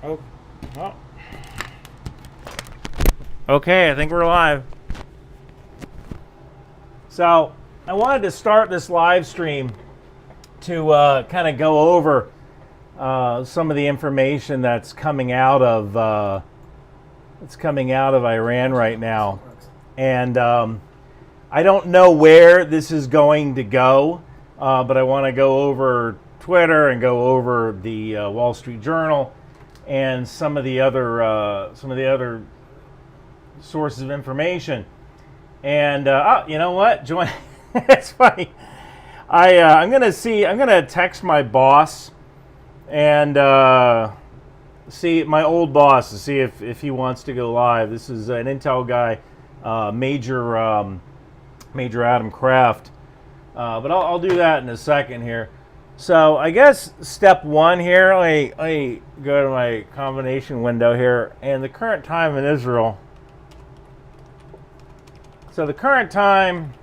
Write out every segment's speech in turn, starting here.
Oh, oh. Okay, I think we're live. So I wanted to start this live stream to kind of go over some of the information that's coming out of Iran right now, and I don't know where this is going to go, but I want to go over Twitter and go over the Wall Street Journal and some of the other sources of information. And you know what? Join. It's funny. I'm gonna text my boss and see my old boss to see if he wants to go live. This is an Intel guy, Major Adam Kraft. But I'll do that in a second here. So I guess step one here. Let me go to my combination window here and the current time in Israel. So the current time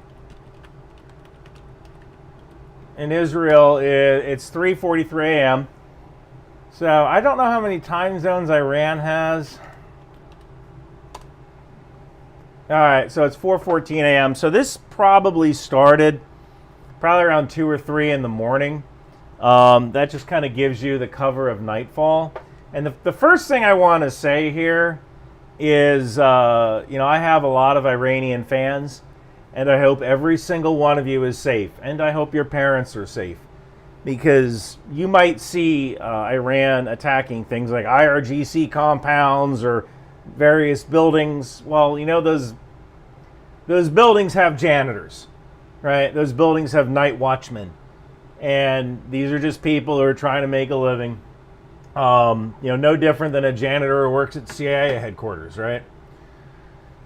in Israel it's 3:43 a.m. So I don't know how many time zones Iran has. All right, so it's 4:14 a.m. So this probably started around 2 or 3 in the morning. That just kind of gives you the cover of nightfall. And the first thing I want to say here is, I have a lot of Iranian fans, and I hope every single one of you is safe, and I hope your parents are safe, because you might see Iran attacking things like IRGC compounds or various buildings. Well, those buildings have janitors, right? Those buildings have night watchmen, and these are just people who are trying to make a living. No different than a janitor who works at CIA headquarters, right?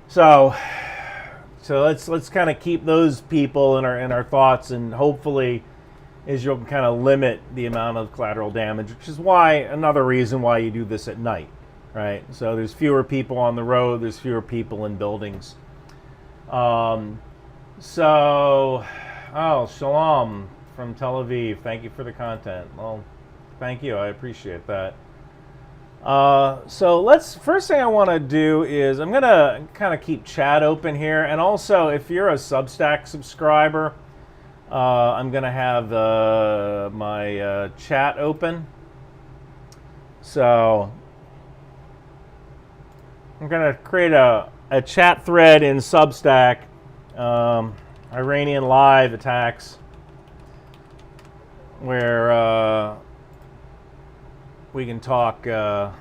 So let's kind of keep those people in our thoughts, and hopefully Israel can kind of limit the amount of collateral damage, which is another reason why you do this at night, right? So there's fewer people on the road, there's fewer people in buildings. Shalom from Tel Aviv. Thank you for the content. Well, thank you. I appreciate that. First thing I want to do is I'm going to kind of keep chat open here. And also, if you're a Substack subscriber, I'm going to have my chat open. So I'm going to create a chat thread in Substack. Iranian live attacks, where we can talk there.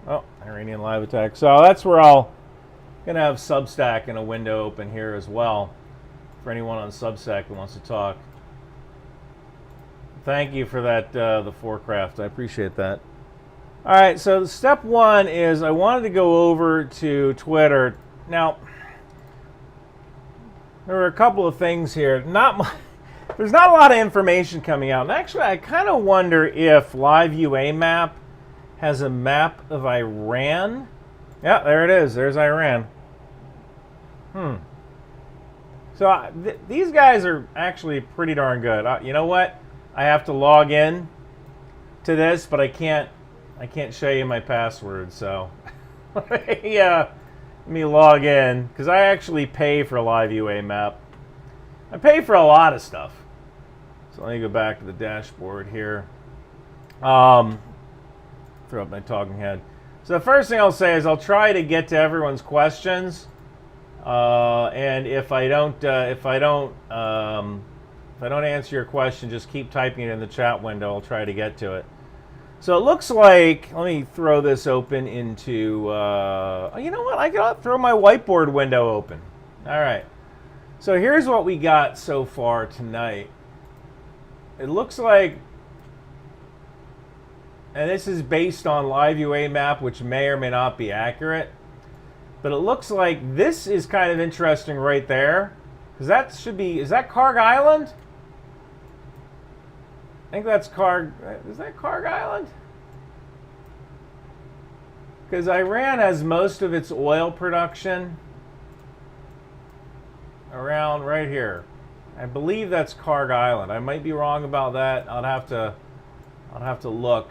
Oh, Iranian live attack. So that's where gonna have Substack and a window open here as well for anyone on Substack who wants to talk. Thank you for that, the forecraft. I appreciate that. All right, so step one is I wanted to go over to Twitter. Now, there were a couple of things here. There's not a lot of information coming out. And actually, I kind of wonder if Live UA Map has a map of Iran. Yeah, there it is. There's Iran. So these guys are actually pretty darn good. You know what? I have to log in to this, but I can't show you my password. So let me log in, because I actually pay for Live UA Map. I pay for a lot of stuff. So let me go back to the dashboard here. Throw up my talking head. So the first thing I'll say is I'll try to get to everyone's questions, and if I don't answer your question, just keep typing it in the chat window. I'll try to get to it. So it looks like, let me throw this open into, you know what? I can throw my whiteboard window open. All right. So here's what we got so far tonight. It looks like, and this is based on Live UA Map, which may or may not be accurate, but it looks like this is kind of interesting right there, because that should be, is that Karg Island? I think that's is that Karg Island? Because Iran has most of its oil production around right here. I believe that's Karg Island. I might be wrong about that. I'll have to look.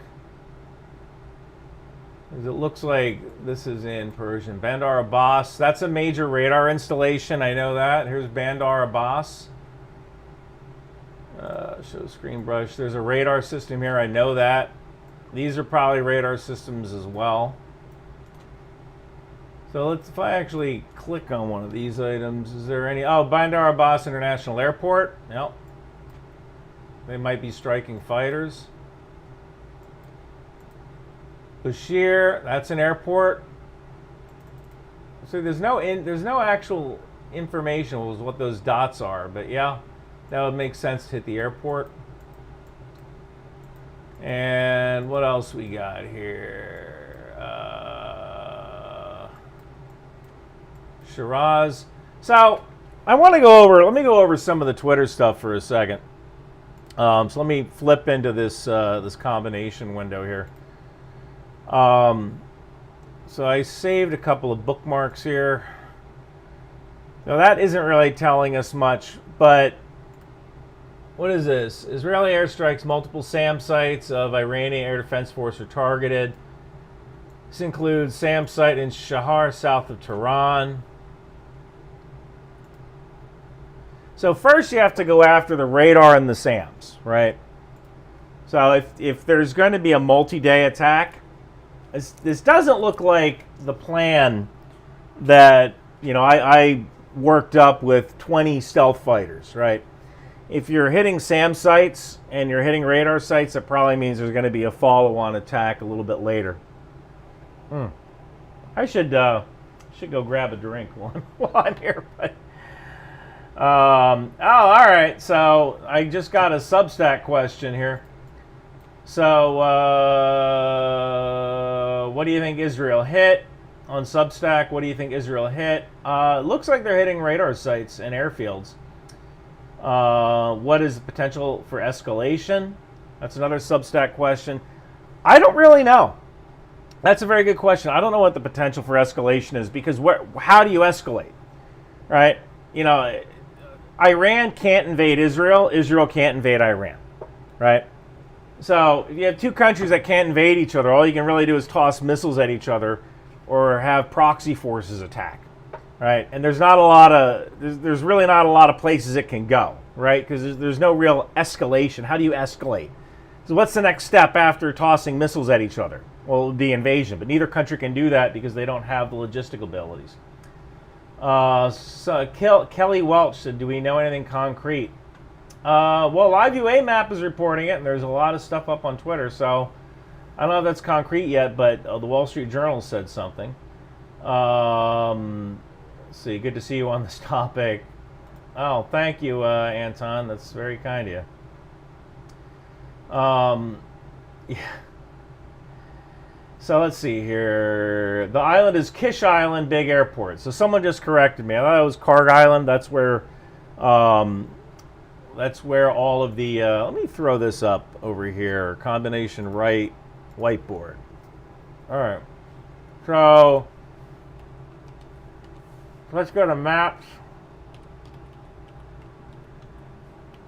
It looks like this is in Persian. Bandar Abbas. That's a major radar installation. I know that. Here's Bandar Abbas. Show screen brush. There's a radar system here. I know that. These are probably radar systems as well. So if I actually click on one of these items, is there any? Oh, Bandar Abbas International Airport. Yep. They might be striking fighters. Bashir, that's an airport. So there's no actual information with what those dots are, but yeah, that would make sense to hit the airport. And what else we got here? Shiraz. So I want to go over. Let me go over some of the Twitter stuff for a second. So let me flip into this this combination window here. So I saved a couple of bookmarks here. Now that isn't really telling us much, but what is this? Israeli airstrikes, multiple SAM sites of Iranian Air Defense Force are targeted. This includes SAM site in Shahar, south of Tehran. So first you have to go after the radar and the SAMs, right? So if there's going to be a multi-day attack, this doesn't look like the plan that, you know, I worked up with 20 stealth fighters, right? If you're hitting SAM sites and you're hitting radar sites, that probably means there's going to be a follow-on attack a little bit later. I should go grab a drink while I'm here. But all right. So I just got a Substack question here. So what do you think Israel hit on Substack? What do you think Israel hit? Looks like they're hitting radar sites and airfields. What is the potential for escalation? That's another Substack question. I don't really know. That's a very good question. I don't know what the potential for escalation is, because how do you escalate, right? You know, Iran can't invade Israel. Israel can't invade Iran, right? So if you have two countries that can't invade each other, all you can really do is toss missiles at each other or have proxy forces attack, right? And there's really not a lot of places it can go, right? Because there's no real escalation. How do you escalate? So what's the next step after tossing missiles at each other? Well, it would be invasion, but neither country can do that because they don't have the logistical abilities. So Kelly Welch said, do we know anything concrete? Well, Live UA Map is reporting it, and there's a lot of stuff up on Twitter, so I don't know if that's concrete yet, but the Wall Street Journal said something. Let's see, good to see you on this topic. Oh, thank you, Anton. That's very kind of you. Yeah. So let's see here. The island is Kish Island, big airport. So someone just corrected me. I thought it was Karg Island. That's where all of the. Let me throw this up over here. Combination right whiteboard. All right. So let's go to maps.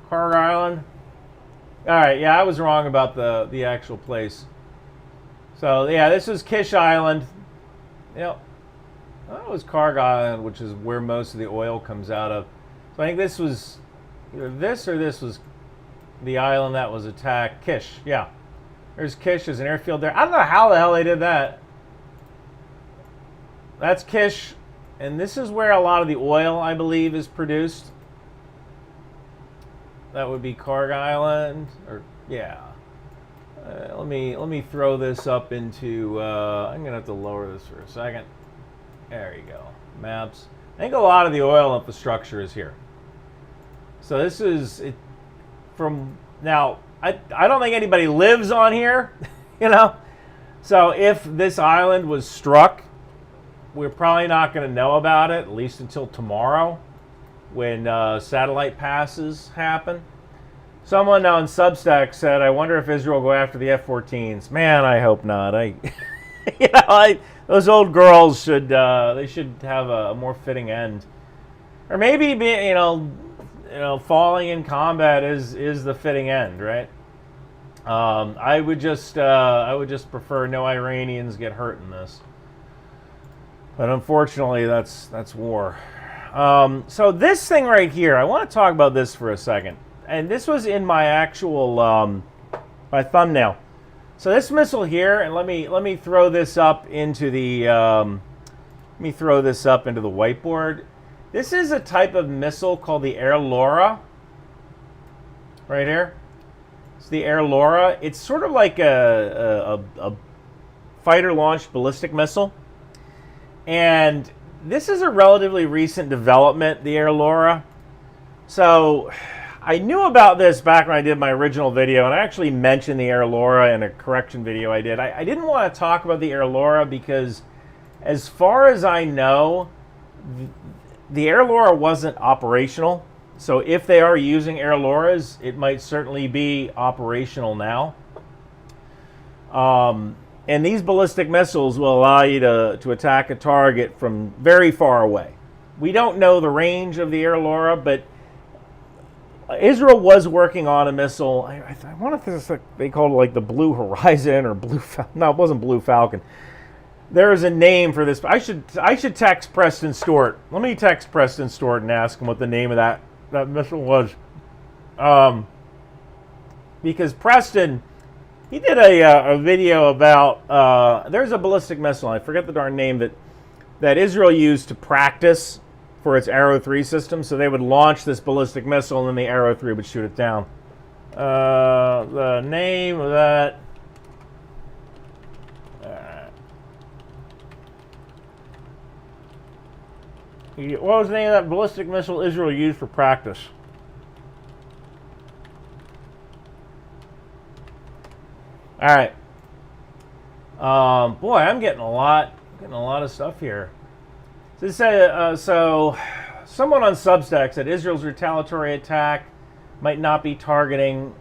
Karg Island. All right. Yeah, I was wrong about the actual place. So, yeah, this is Kish Island. Yep. That was Karg Island, which is where most of the oil comes out of. So I think this was either this or this was the island that was attacked. Kish, yeah. There's Kish. There's an airfield there. I don't know how the hell they did that. That's Kish. And this is where a lot of the oil, I believe, is produced. That would be Karg Island. Or, yeah. Let me throw this up into. I'm gonna have to lower this for a second. There you go. Maps. I think a lot of the oil infrastructure is here. So this is it. From now, I don't think anybody lives on here, you know. So if this island was struck, we're probably not going to know about it, at least until tomorrow, when satellite passes happen. Someone on Substack said, "I wonder if Israel will go after the F-14s." Man, I hope not. Those old girls should have a more fitting end, or maybe falling in combat is the fitting end, right? I would just prefer no Iranians get hurt in this. But unfortunately, that's war. So this thing right here, I want to talk about this for a second. And this was in my actual my thumbnail. So this missile here, and let me throw this up into the whiteboard. This is a type of missile called the Air Laura. Right here. It's the Air Laura. It's sort of like a fighter-launched ballistic missile. And this is a relatively recent development, the Air Laura. So I knew about this back when I did my original video, and I actually mentioned the Air Laura in a correction video I did. I didn't want to talk about the Air Laura because, as far as I know, the Air Laura wasn't operational. So if they are using Air Lauras, it might certainly be operational now. And these ballistic missiles will allow you to attack a target from very far away. We don't know the range of the Air Laura, but Israel was working on a missile. I wonder if this, they called it like the Blue Horizon or Blue Falcon. No, it wasn't Blue Falcon. There is a name for this. I should text Preston Stewart. Let me text Preston Stewart and ask him what the name of that missile was. Because Preston, he did a video about, there's a ballistic missile, I forget the darn name, that Israel used to practice for its Arrow 3 system. So they would launch this ballistic missile and then the Arrow 3 would shoot it down. The name of that... what was the name of that ballistic missile Israel used for practice? All right. Boy, I'm getting a lot of stuff here. So someone on Substack said Israel's retaliatory attack might not be targeting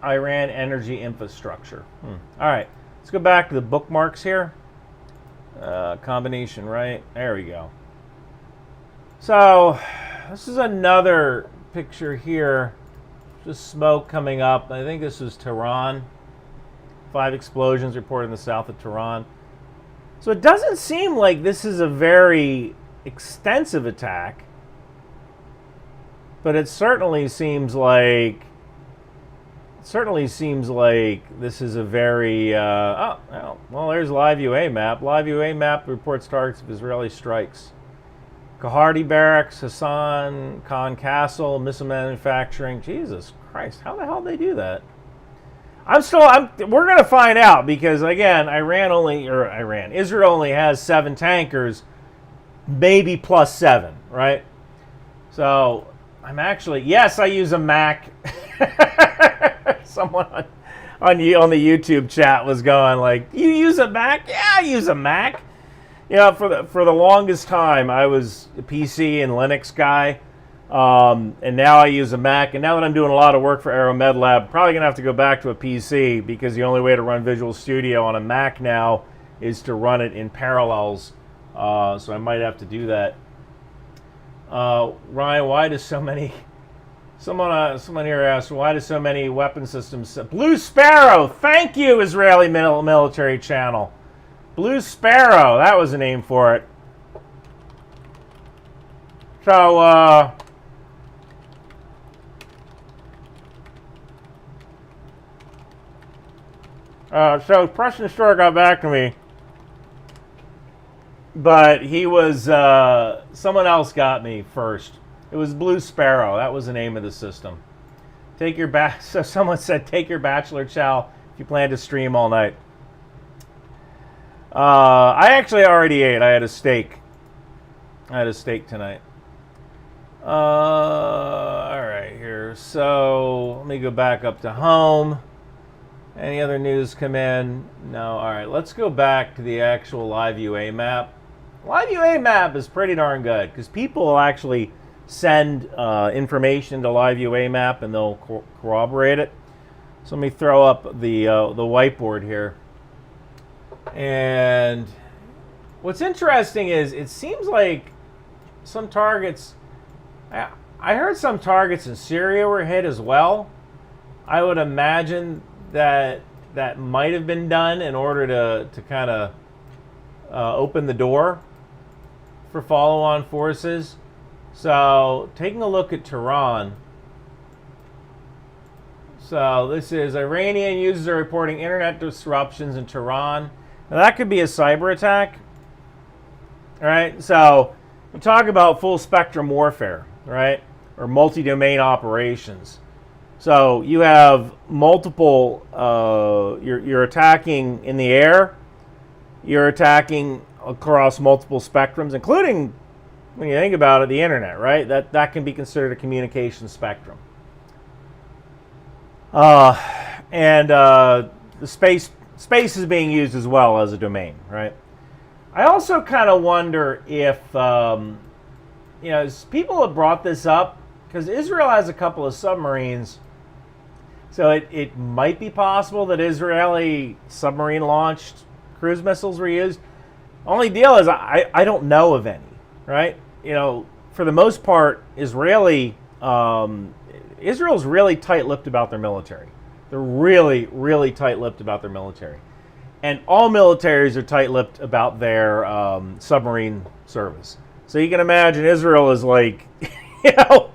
Iran energy infrastructure. All right, let's go back to the bookmarks here. Combination, right? There we go. So this is another picture here. Just smoke coming up. I think this was Tehran. 5 explosions reported in the south of Tehran. So it doesn't seem like this is a very extensive attack, but it certainly seems like this is a very well, there's live UA map. Live UA map reports targets of Israeli strikes. Kahardi Barracks, Hassan Khan Castle, missile manufacturing. Jesus Christ, how the hell did they do that? We're going to find out because, again, Israel only has 7 tankers, maybe plus 7, right? So I'm actually, yes, I use a Mac. Someone on the YouTube chat was going like, "You use a Mac?" Yeah, I use a Mac. You know, for the longest time, I was a PC and Linux guy, and now I use a Mac. And now that I'm doing a lot of work for Aero Med Lab, probably gonna have to go back to a PC because the only way to run Visual Studio on a Mac now is to run it in Parallels. So I might have to do that. Ryan, why does so many? Someone here asked, why do so many weapon systems... Blue Sparrow! Thank you, Israeli military channel. Blue Sparrow, that was the name for it. So, so Preston Store got back to me. But he was... someone else got me first. It was Blue Sparrow. That was the name of the system. So someone said, take your bachelor chow if you plan to stream all night. I actually already ate. I had a steak. Tonight. All right, here. So let me go back up to home. Any other news come in? No. All right, let's go back to the actual live UA map. Live UA map is pretty darn good because people will actually send information to live UA map and they'll corroborate it. So let me throw up the whiteboard here. And what's interesting is it seems like some targets, I heard some targets in Syria were hit as well. I would imagine that that might have been done in order to kind of open the door for follow-on forces. So taking a look at Tehran. So this is Iranian users are reporting internet disruptions in Tehran. Now that could be a cyber attack. All right, so we talk about full spectrum warfare, right? Or multi-domain operations. So you have multiple, you're attacking in the air, you're attacking across multiple spectrums, including, when you think about it, the internet, right? That can be considered a communication spectrum. And the space is being used as well as a domain, right? I also kind of wonder if, people have brought this up, because Israel has a couple of submarines, so it might be possible that Israeli submarine-launched cruise missiles were used. Only deal is I don't know of any, right? For the most part, Israel's really tight-lipped about their military. They're really, really tight-lipped about their military. And all militaries are tight-lipped about their submarine service. So you can imagine Israel is like, they don't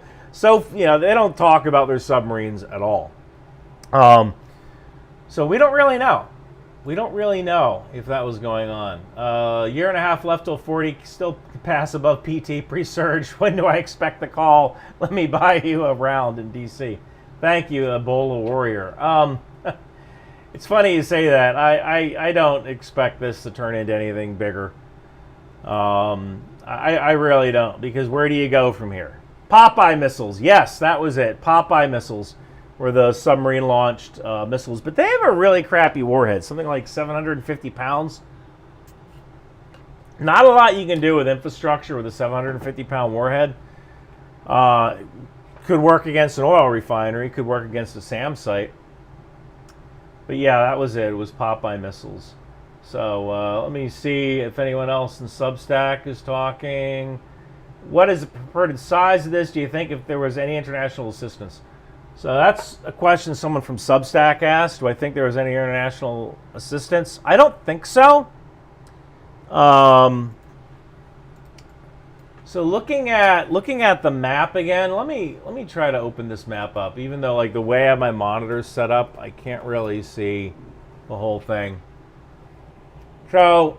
talk about their submarines at all. So we don't really know. We don't really know if that was going on. A year and a half left till 40, still pass above PT pre-surge. When do I expect the call? Let me buy you a round in DC. Thank you, Ebola Warrior. It's funny you say that. I don't expect this to turn into anything bigger. I really don't, because where do you go from here? Popeye missiles. Yes, that was it. Popeye missiles were the submarine-launched missiles. But they have a really crappy warhead, something like 750 pounds. Not a lot you can do with infrastructure with a 750-pound warhead. Could work against an oil refinery, could work against a SAM site. But yeah, that was it. It was Popeye missiles. So let me see if anyone else in Substack is talking. What is the purported size of this? Do you think if there was any international assistance? So that's a question someone from Substack asked. Do I think there was any international assistance? I don't think so. So looking at the map again, let me try to open this map up. Even though like the way I have my monitors set up, I can't really see the whole thing. So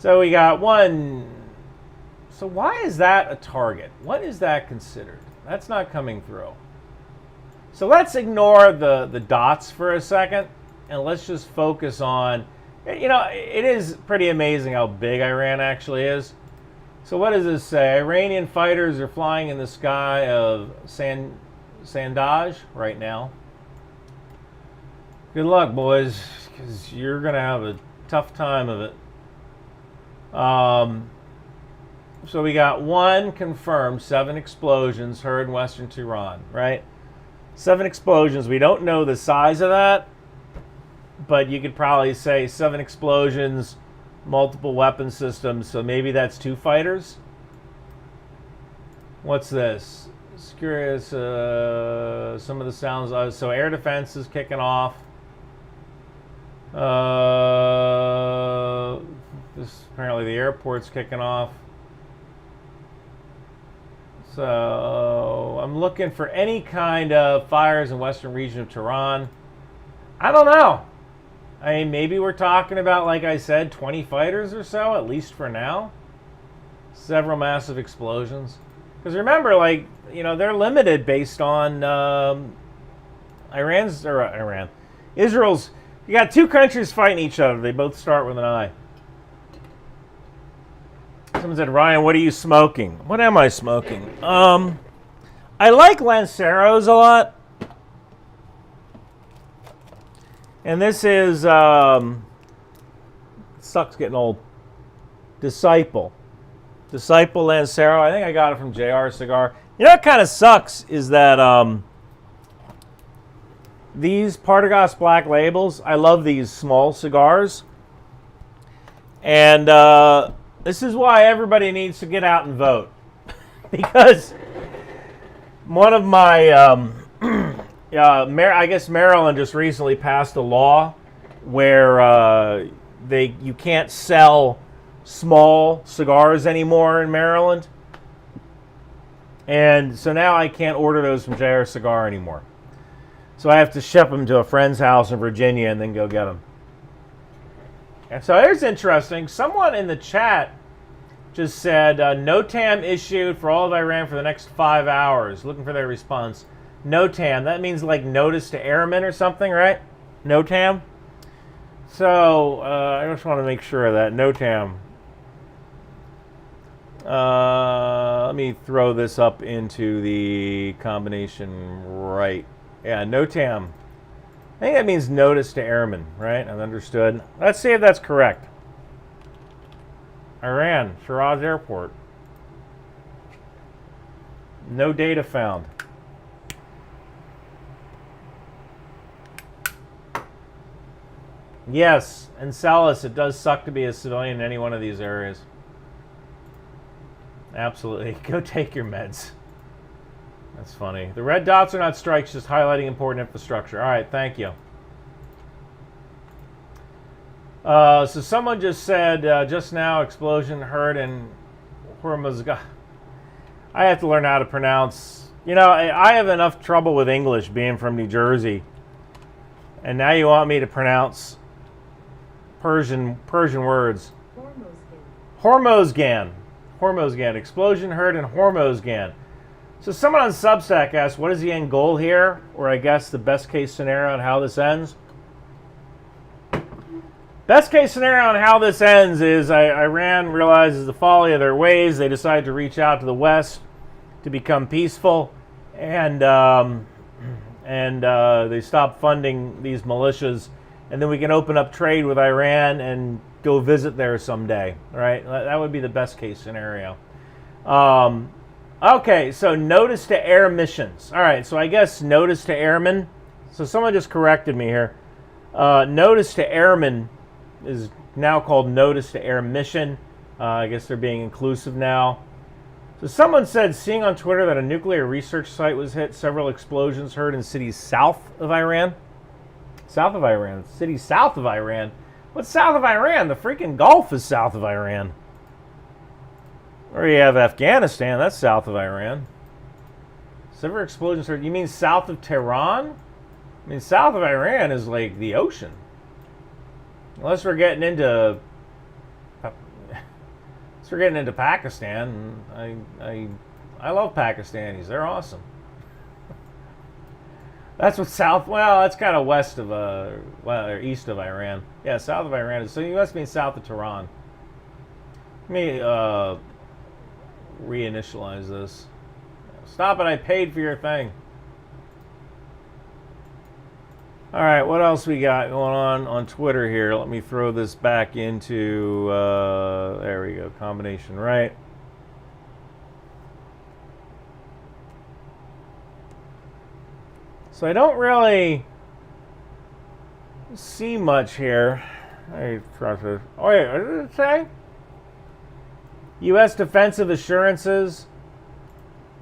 we got one. So why is that a target? What is that considered? That's not coming through. So let's ignore the dots for a second, and let's just focus on, it is pretty amazing how big Iran actually is. So what does this say? Iranian fighters are flying in the sky of Sandaj right now. Good luck, boys, because you're going to have a tough time of it. So we got one confirmed, 7 explosions heard in western Tehran, right? 7 explosions. We don't know the size of that, but you could probably say 7 explosions, multiple weapon systems, so maybe that's 2 fighters. What's this? It's curious, some of the sounds. So air defense is kicking off. This apparently the airport's kicking off. So I'm looking for any kind of fires in western region of Tehran. I don't know. I mean, maybe we're talking about, like I said, 20 fighters or so, at least for now. Several massive explosions. Because remember, they're limited based on Israel's. You got 2 countries fighting each other. They both start with an I. Someone said, Ryan, what are you smoking? What am I smoking? I like Lanceros a lot. And this is, sucks getting old. Disciple Lancero. I think I got it from JR Cigar. You know what kind of sucks is that these Partagas Black Labels, I love these small cigars. And this is why everybody needs to get out and vote. Because one of my I guess Maryland just recently passed a law where you can't sell small cigars anymore in Maryland. And so now I can't order those from JR Cigar anymore. So I have to ship them to a friend's house in Virginia and then go get them. And so here's interesting. Someone in the chat just said, NOTAM issued for all of Iran for the next 5 hours. Looking for their response. NOTAM, that means like notice to airmen or something, right? NOTAM. So I just want to make sure of that. NOTAM. Let me throw this up into the combination right. Yeah, NOTAM. I think that means notice to airmen, right? I've understood. Let's see if that's correct. Iran, Shiraz Airport. No data found. Yes, and Salas, it does suck to be a civilian in any one of these areas. Absolutely. Go take your meds. That's funny. The red dots are not strikes, just highlighting important infrastructure. All right, thank you. So someone just said, just now, explosion heard in Hormuzgan. I have to learn how to pronounce. You know, I have enough trouble with English being from New Jersey. And now you want me to pronounce Persian words. Hormozgan. Hormozgan. Explosion heard in Hormozgan. So someone on Substack asked, what is the end goal here? Or I guess the best case scenario on how this ends? Best case scenario on how this ends is Iran realizes the folly of their ways. They decide to reach out to the West to become peaceful. And they stop funding these militias. And then we can open up trade with Iran and go visit there someday, right? That would be the best case scenario. Okay, so notice to air missions. All right, so I guess notice to airmen. So someone just corrected me here. Notice to airmen is now called notice to air mission. I guess they're being inclusive now. So someone said, seeing on Twitter that a nuclear research site was hit, several explosions heard in cities south of Iran. South of Iran. Cities south of Iran. What's south of Iran? The freaking Gulf is south of Iran. Or you have Afghanistan, that's south of Iran. Several explosions heard. You mean south of Tehran? I mean, south of Iran is like the ocean. Unless we're getting into Pakistan. I love Pakistanis. They're awesome. That's what south. Well, that's kind of west of or east of Iran. Yeah, south of Iran. So you must mean south of Tehran. Let me reinitialize this. Stop it! I paid for your thing. All right, what else we got going on Twitter here? Let me throw this back into, there we go, combination right. So I don't really see much here. Oh wait, what did it say? U.S. defensive assurances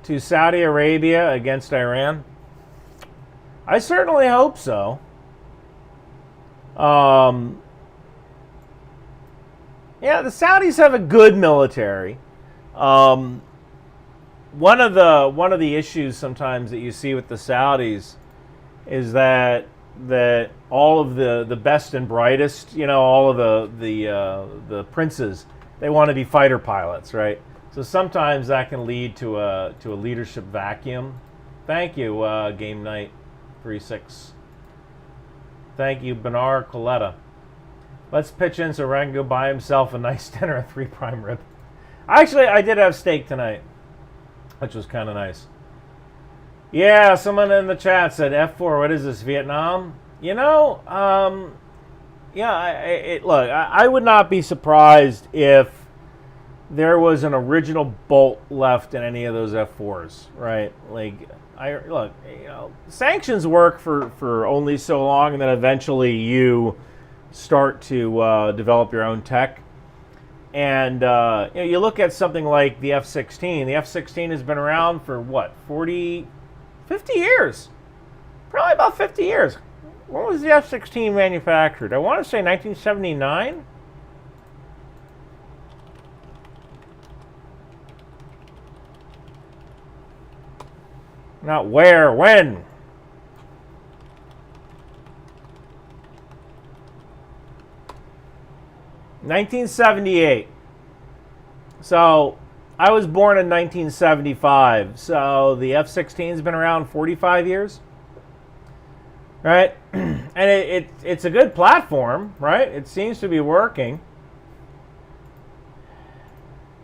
to Saudi Arabia against Iran. I certainly hope so. Yeah, the Saudis have a good military. One of the issues sometimes that you see with the Saudis is that all of the best and brightest, you know, all of the princes, they want to be fighter pilots, right? So sometimes that can lead to a leadership vacuum. Thank you, Game Night 36. Thank you, Benar Coletta. Let's pitch in so Ryan can go buy himself a nice dinner at 3 prime rib. Actually, I did have steak tonight, which was kind of nice. Yeah, someone in the chat said F4. What is this, Vietnam? You know, yeah. Look, I would not be surprised if there was an original bolt left in any of those F4s, right? Like, look, you know, sanctions work for only so long, and then eventually you start to develop your own tech. And you know, you look at something like the F-16. The F-16 has been around for what, 50 years? Probably about 50 years. When was the F-16 manufactured? I want to say 1979. Not where, when. $1978. So I was born in 1975. So the F-16's been around 45 years. Right? And it's a good platform, right? It seems to be working.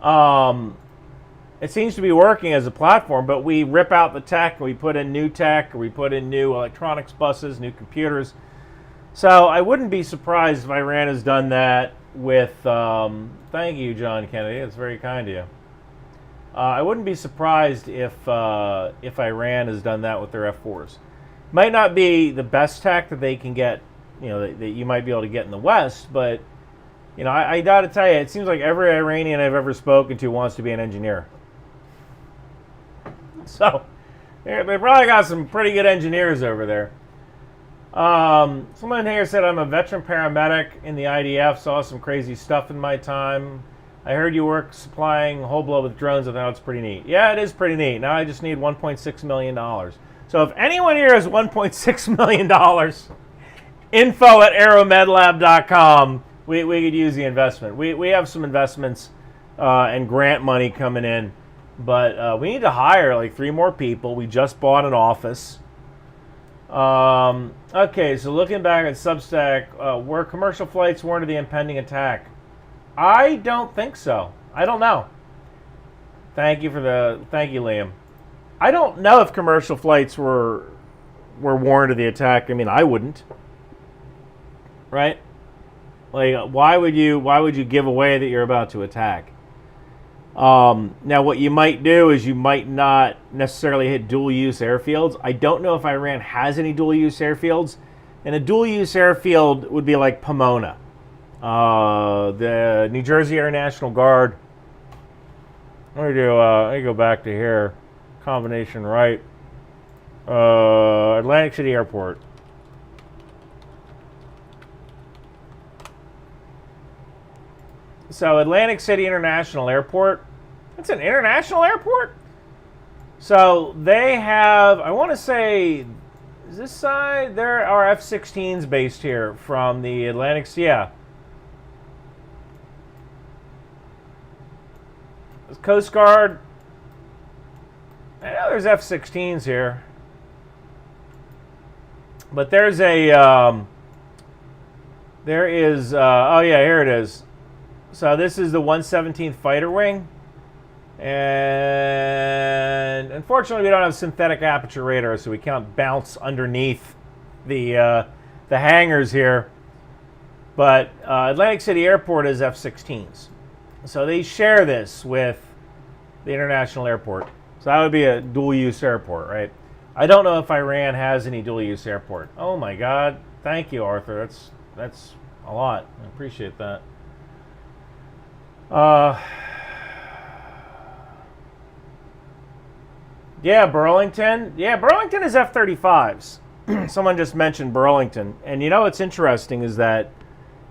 It seems to be working as a platform, but we rip out the tech, we put in new tech, we put in new electronics buses, new computers. So I wouldn't be surprised if Iran has done that with, thank you, John Kennedy, it's very kind of you. I wouldn't be surprised if Iran has done that with their F-4s. Might not be the best tech that they can get, that you might be able to get in the West, but, I got to tell you, it seems like every Iranian I've ever spoken to wants to be an engineer. So, they probably got some pretty good engineers over there. Someone here said, I'm a veteran paramedic in the IDF, saw some crazy stuff in my time. I heard you work supplying Hoblo with drones, and that's pretty neat. Yeah, it is pretty neat. Now I just need $1.6 million. So if anyone here has $1.6 million, info@aeromedlab.com, we could use the investment. We have some investments and grant money coming in, but we need to hire like 3 more people. We just bought an office. Okay, so looking back at Substack, were commercial flights warned of the impending attack? I don't think so. I don't know. Thank you, Liam. I don't know if commercial flights were warned of the attack. I mean, I wouldn't. Right? Like, why would you give away that you're about to attack? Now, what you might do is you might not necessarily hit dual-use airfields. I don't know if Iran has any dual-use airfields. And a dual-use airfield would be like Pomona. The New Jersey Air National Guard. Let me go back to here. Combination right. Atlantic City Airport. So Atlantic City International Airport. It's an international airport? So they have, I want to say, is this side? There are F-16s based here from the Atlantic City. Yeah. Coast Guard. I know there's F-16s here. But there's a, oh yeah, here it is. So this is the 117th Fighter Wing. And unfortunately we don't have synthetic aperture radar, so we can't bounce underneath the hangars here. But Atlantic City Airport is F-16s. So they share this with the international airport. So that would be a dual-use airport, right? I don't know if Iran has any dual-use airport. Oh my God! Thank you, Arthur. That's a lot. I appreciate that. Yeah, Burlington. Yeah, Burlington is F-35s. Someone just mentioned Burlington, and what's interesting is that,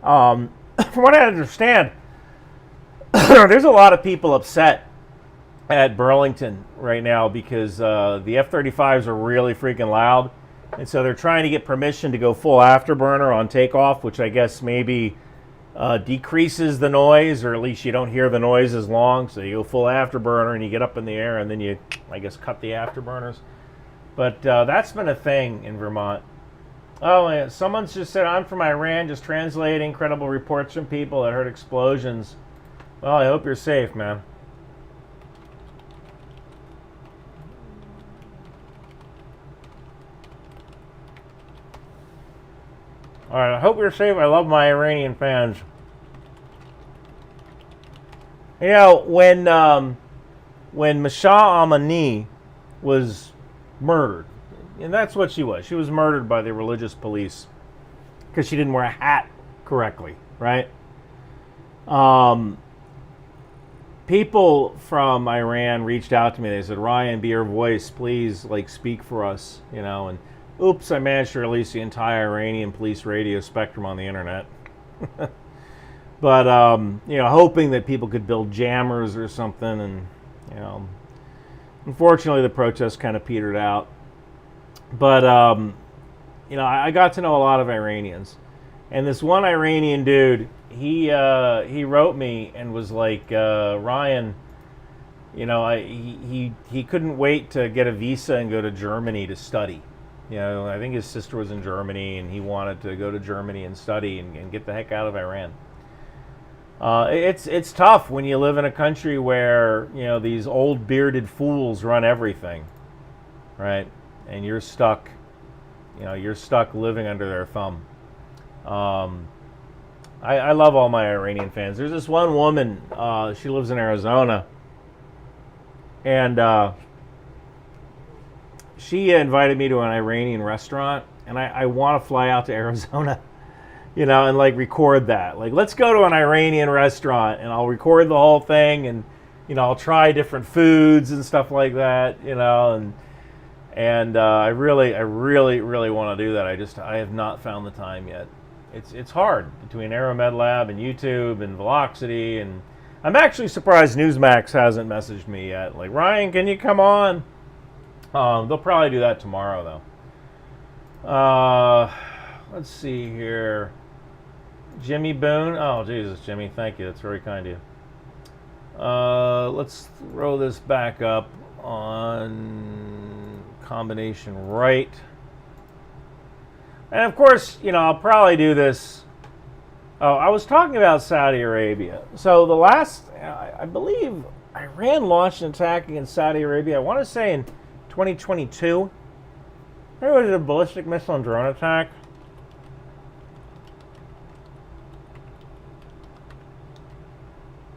from what I understand, there's a lot of people upset at Burlington right now because the F-35s are really freaking loud, and so they're trying to get permission to go full afterburner on takeoff, which I guess maybe decreases the noise, or at least you don't hear the noise as long. So you go full afterburner and you get up in the air, and then you, I guess, cut the afterburners. But that's been a thing in Vermont. Oh, and someone's just said, I'm from Iran, just translating credible reports from people that heard explosions. Well, I hope you're safe, man. All right, I hope you're safe. I love my Iranian fans. When Masha Amini was murdered, and that's what she was murdered by the religious police because she didn't wear a hat correctly, right? People from Iran reached out to me. They said, Ryan, be your voice, please, speak for us, and Oops, I managed to release the entire Iranian police radio spectrum on the internet. But, you know, hoping that people could build jammers or something. And, you know, unfortunately the protests kind of petered out. But, you know, I got to know a lot of Iranians. And this one Iranian dude, he wrote me and was like, Ryan, you know, he couldn't wait to get a visa and go to Germany to study. You know, I think his sister was in Germany, and he wanted to go to Germany and study and get the heck out of Iran. It's tough when you live in a country where, you know, these old bearded fools run everything, right? And you're stuck, you know, you're stuck living under their thumb. I love all my Iranian fans. There's this one woman, she lives in Arizona, and she invited me to an Iranian restaurant, and I want to fly out to Arizona, you know, and like record that. Like, let's go to an Iranian restaurant, and I'll record the whole thing, and, you know, I'll try different foods and stuff like that, you know, and I really want to do that. I have not found the time yet. It's hard between Aeromed Lab and YouTube and Velocity, and I'm actually surprised Newsmax hasn't messaged me yet. Like, Ryan, can you come on? They'll probably do that tomorrow, though. Let's see here. Jimmy Boone. Oh, Jesus, Jimmy, thank you. That's very kind of you. Let's throw this back up on combination right. And, of course, you know, I'll probably do this. Oh, I was talking about Saudi Arabia. So the last, I believe, Iran launched an attack against Saudi Arabia, I want to say in 2022. Maybe it was a ballistic missile and drone attack.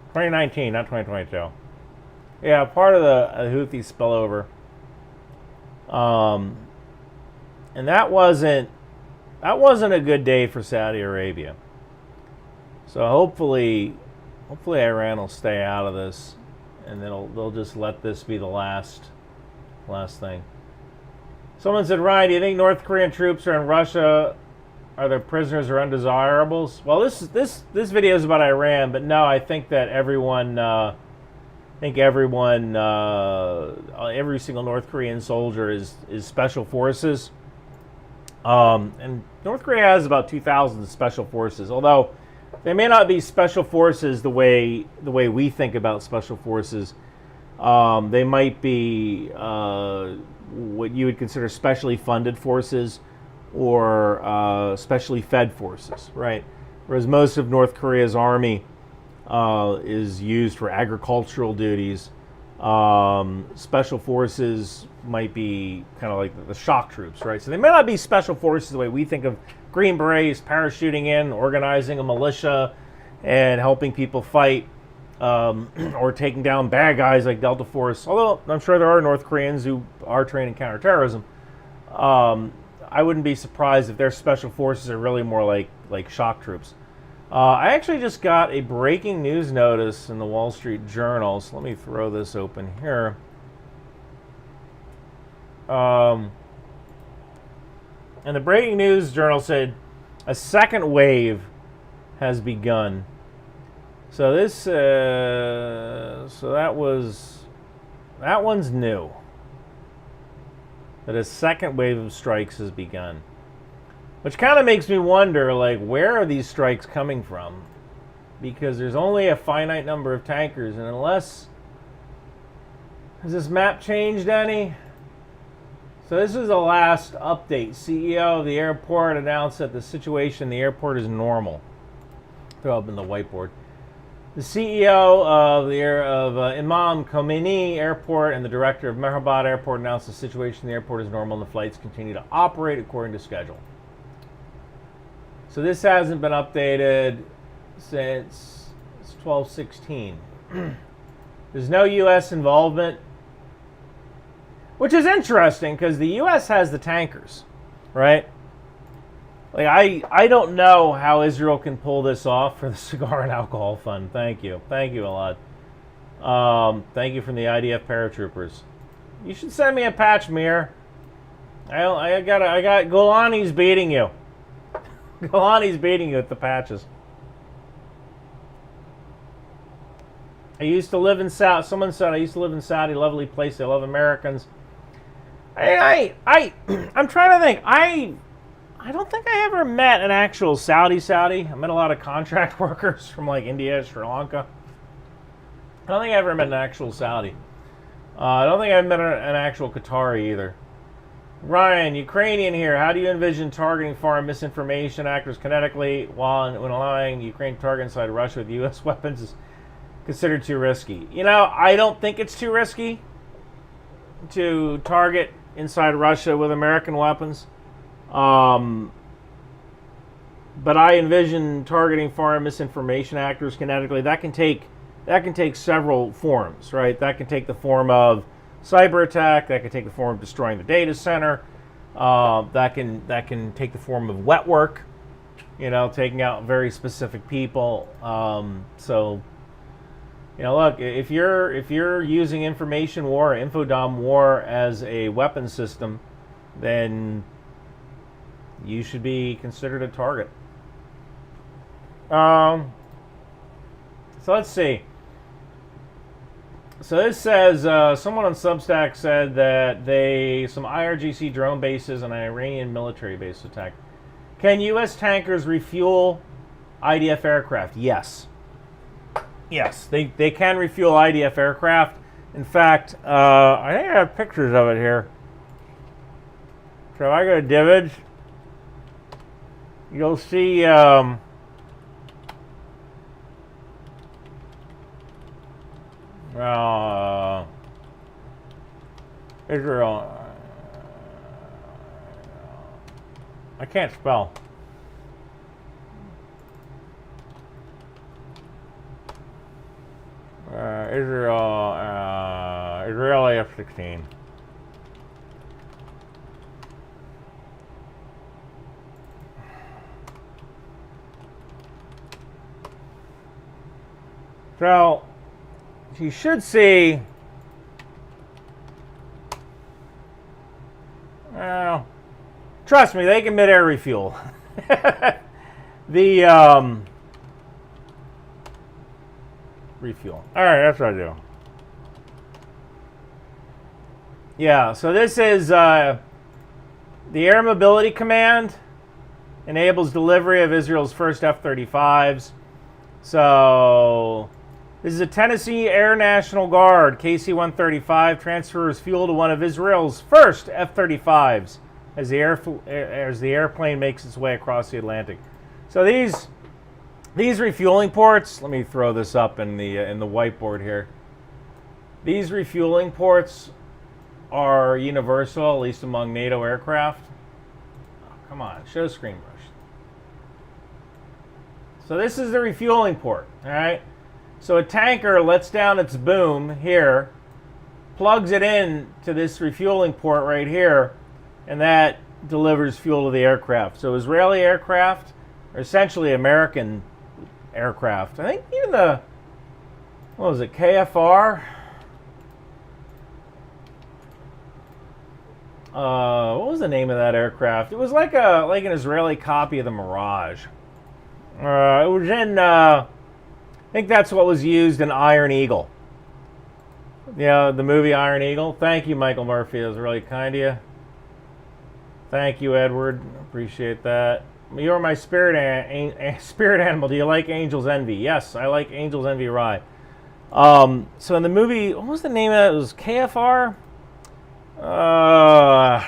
(2019), not 2022. Yeah, part of the Houthi spillover. And that wasn't a good day for Saudi Arabia. So hopefully Iran will stay out of this, and they'll just let this be the last thing. Someone said, Ryan, do you think North Korean troops are in Russia? Are their prisoners or undesirables? Well, this video is about Iran, but no, I think that every single North Korean soldier is special forces. And North Korea has about 2,000 special forces, although they may not be special forces the way we think about special forces. They might be what you would consider specially funded forces or specially fed forces, right? Whereas most of North Korea's army is used for agricultural duties. Special forces might be kind of like the shock troops, right? So they may not be special forces the way we think of Green Berets parachuting in, organizing a militia, and helping people fight, or taking down bad guys like Delta Force. Although I'm sure there are North Koreans who are trained in counterterrorism. I wouldn't be surprised if their special forces are really more like shock troops. I actually just got a breaking news notice in the Wall Street Journal, so let me throw this open here. And the breaking news journal said a second wave has begun. So this, so that one's new. That a second wave of strikes has begun. Which kind of makes me wonder, like, where are these strikes coming from? Because there's only a finite number of tankers, and unless... Has this map changed any? So this is the last update. CEO of the airport announced that the situation in the airport is normal. Throw up in the whiteboard. The CEO of Imam Khomeini Airport and the director of Mehrabad Airport announced the situation in the airport is normal and the flights continue to operate according to schedule. So this hasn't been updated since 12/16. There's no U.S. involvement, which is interesting because the U.S. has the tankers, right? Like I don't know how Israel can pull this off for the Cigar and Alcohol Fund. Thank you a lot. Thank you from the IDF paratroopers. You should send me a patch, Mir. I got Golani's beating you. Golani's beating you with the patches. I used to live in Saudi. Someone said I used to live in Saudi. Lovely place. They love Americans. I'm trying to think. I don't think I ever met an actual Saudi. I met a lot of contract workers from like India, Sri Lanka. I don't think I ever met an actual Saudi. I don't think I've met an actual Qatari either. Ryan, Ukrainian here. How do you envision targeting foreign misinformation actors kinetically when allowing Ukraine to target inside Russia with U.S. weapons is considered too risky? You know, I don't think it's too risky to target inside Russia with American weapons. But I envision targeting foreign misinformation actors kinetically. That can take several forms, right? That can take the form of cyber attack. That can take the form of destroying the data center. That can take the form of wet work. You know, taking out very specific people. So, you know, look, if you're using information war, or infodom war as a weapon system, then you should be considered a target. So let's see. So this says, someone on Substack said that some IRGC drone bases and an Iranian military base attacked. Can U.S. tankers refuel IDF aircraft? Yes. Yes, they can refuel IDF aircraft. In fact, I think I have pictures of it here. So if I go to Divage, you'll see Israel. I can't spell. Israeli F-16. So you should see. Trust me, they can mid-air refuel. Refuel. All right, that's what I do. Yeah, so this is the Air Mobility Command enables delivery of Israel's first F-35s. So this is a Tennessee Air National Guard KC-135 transfers fuel to one of Israel's first F-35s as the airplane makes its way across the Atlantic. So these refueling ports, let me throw this up in the whiteboard here. These refueling ports are universal, at least among NATO aircraft. Oh, come on, show screen brush. So this is the refueling port, all right? So a tanker lets down its boom here, plugs it in to this refueling port right here, and that delivers fuel to the aircraft. So Israeli aircraft are essentially American aircraft. I think even what was it, KFR? What was the name of that aircraft? It was like an Israeli copy of the Mirage. It was in, I think that's what was used in Iron Eagle. Yeah, the movie Iron Eagle. Thank you, Michael Murphy. That was really kind of you. Thank you, Edward. Appreciate that. You're my spirit animal. Do you like Angel's Envy? Yes, I like Angel's Envy Rye. So in the movie, what was the name of that? It was KFR? I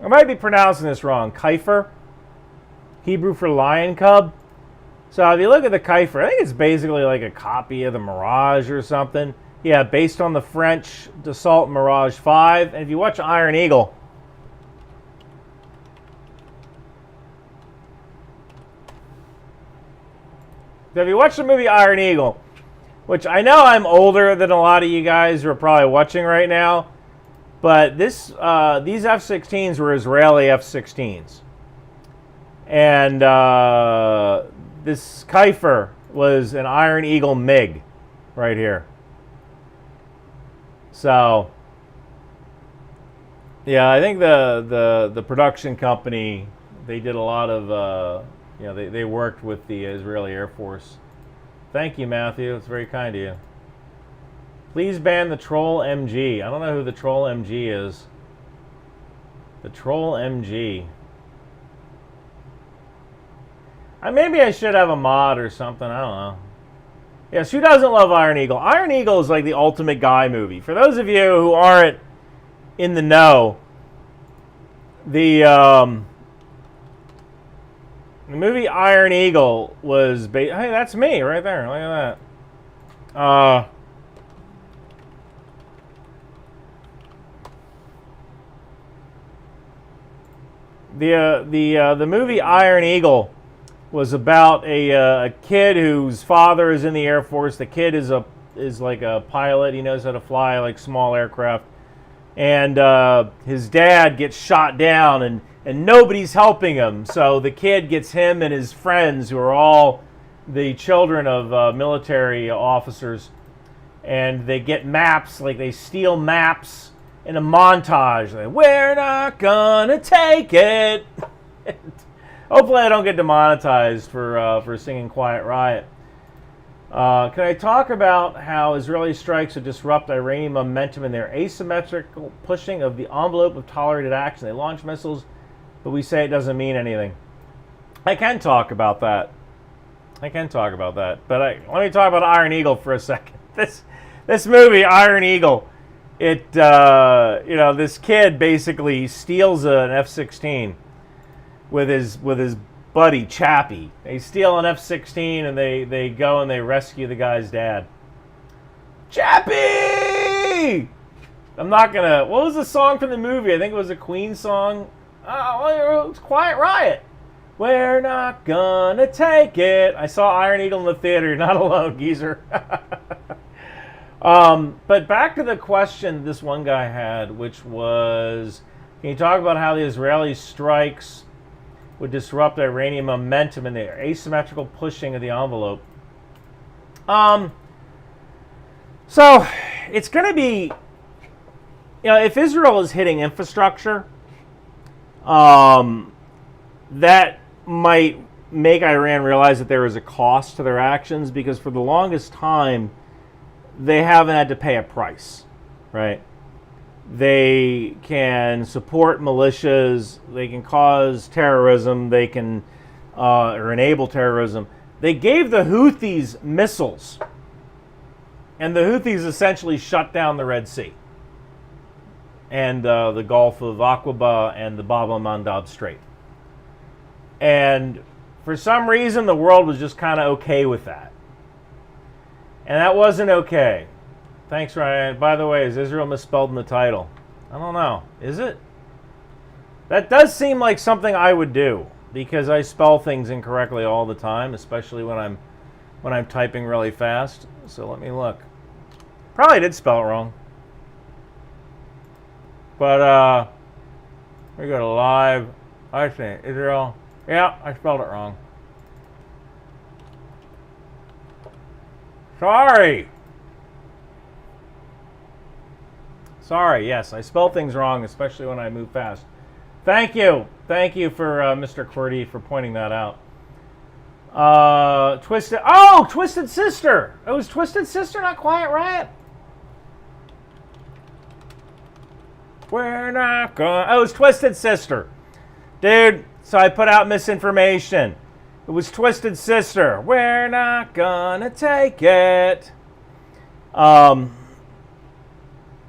might be pronouncing this wrong. Kaifer, Hebrew for lion cub. So if you look at the Kaifer, I think it's basically like a copy of the Mirage or something. Yeah, based on the French Dassault Mirage 5. And if you watch Iron Eagle, so if you watch the movie Iron Eagle, which I know I'm older than a lot of you guys who are probably watching right now, but these F-16s were Israeli F-16s. And this Kaifer was an Iron Eagle MiG right here. So, yeah, I think the production company, they did a lot of, they worked with the Israeli Air Force. Thank you, Matthew. It's very kind of you. Please ban the Troll MG. I don't know who the Troll MG is. The Troll MG. Maybe I should have a mod or something. I don't know. Yes, who doesn't love Iron Eagle? Iron Eagle is like the ultimate guy movie. For those of you who aren't in the know, the movie Iron Eagle was hey, that's me right there. Look at that. The movie Iron Eagle was about a kid whose father is in the Air Force. The kid is like a pilot. He knows how to fly like small aircraft, and his dad gets shot down, and nobody's helping him. So the kid gets him and his friends, who are all the children of military officers, and they get maps. Like they steal maps in a montage. Like, we're not gonna take it. Hopefully I don't get demonetized for singing Quiet Riot. Can I talk about how Israeli strikes would disrupt Iranian momentum in their asymmetrical pushing of the envelope of tolerated action? They launch missiles, but we say it doesn't mean anything. I can talk about that. But let me talk about Iron Eagle for a second. This movie, Iron Eagle, this kid basically steals an F-16 with his buddy Chappie. They steal an F-16 and they go and they rescue the guy's dad. Chappie! I'm not gonna. What was the song from the movie? I think it was a Queen song. Oh, it was Quiet Riot. We're not gonna take it. I saw Iron Eagle in the theater. You're not alone, geezer. But back to the question this one guy had, which was, can you talk about how the Israeli strikes would disrupt Iranian momentum in the asymmetrical pushing of the envelope? So it's going to be, if Israel is hitting infrastructure, that might make Iran realize that there is a cost to their actions, because for the longest time, they haven't had to pay a price, right? They can support militias, they can cause terrorism, they can or enable terrorism. They gave the Houthis missiles, and the Houthis essentially shut down the Red Sea and the Gulf of Aqaba and the Bab el-Mandab Strait. And for some reason, the world was just kind of okay with that. And that wasn't okay. Thanks, Ryan. By the way, is Israel misspelled in the title? I don't know. Is it? That does seem like something I would do, because I spell things incorrectly all the time, especially when I'm typing really fast. So let me look. Probably did spell it wrong. But we go to live. I think Israel. Yeah, I spelled it wrong. Sorry, yes, I spell things wrong, especially when I move fast. Thank you for Mr. Qwerty for pointing that out. Twisted Sister. It was Twisted Sister, not Quiet Riot. We're not going. Oh, it was Twisted Sister, dude. So I put out misinformation. It was Twisted Sister. We're not gonna take it.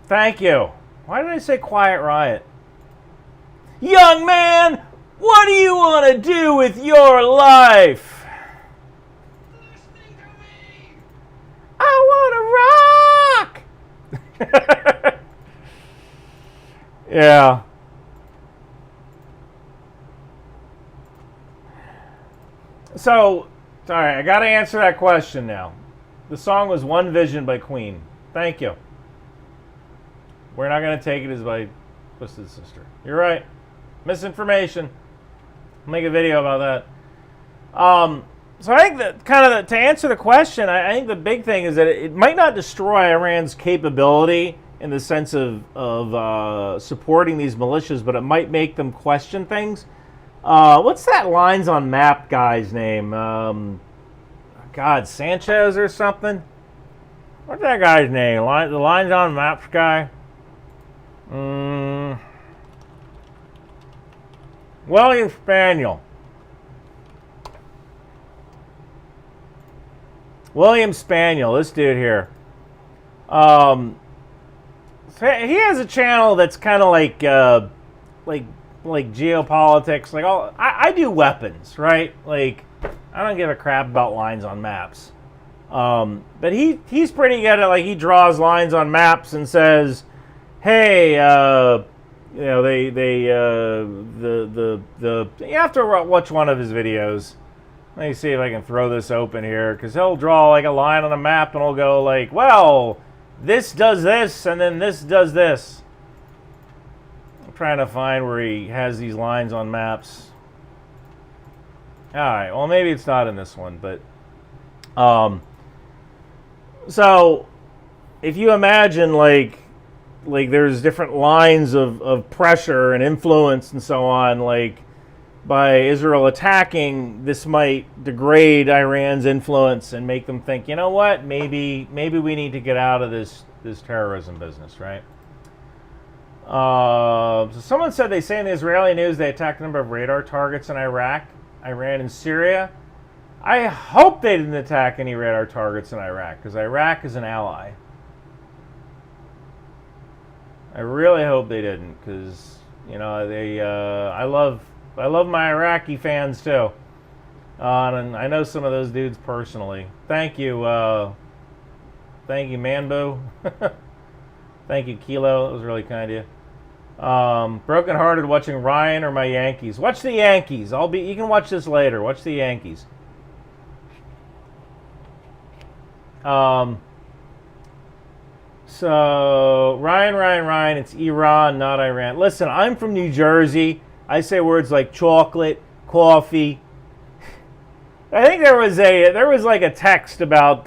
Thank you. Why did I say Quiet Riot? Young man, what do you want to do with your life? Listening to me. I want to rock. Yeah. So, sorry, I got to answer that question now. The song was One Vision by Queen. Thank you. We're Not Gonna Take It is by Twisted Sister. You're right. Misinformation. I'll make a video about that. So I think that to answer the question, I think the big thing is that it might not destroy Iran's capability in the sense of supporting these militias, but it might make them question things. What's that lines on map guy's name? God, Sanchez or something? What's that guy's name? The lines on maps guy? William Spaniel. William Spaniel, this dude here. He has a channel that's kind of like geopolitics. Like I do weapons, right? Like I don't give a crap about lines on maps. But he's pretty good at, like, he draws lines on maps and says, hey, you know, you have to watch one of his videos. Let me see if I can throw this open here, because he'll draw like a line on a map and he'll go like, well, this does this and then this does this. I'm trying to find where he has these lines on maps. All right, well, maybe it's not in this one, but so if you imagine like there's different lines of pressure and influence and so on, like by Israel attacking, this might degrade Iran's influence and make them think, you know what, maybe we need to get out of this terrorism business, right? So someone said they say in the Israeli news they attacked a number of radar targets in Iraq, Iran, and Syria. I hope they didn't attack any radar targets in Iraq, because Iraq is an ally. I really hope they didn't, because, you know, they. I love my Iraqi fans too, and I know some of those dudes personally. Thank you, Manbo. Thank you, Kilo. That was really kind of you. Brokenhearted watching Ryan or my Yankees. Watch the Yankees. You can watch this later. Watch the Yankees. So Ryan, it's Iran, not Iran. Listen, I'm from New Jersey. I say words like chocolate, coffee. I think there was like a text about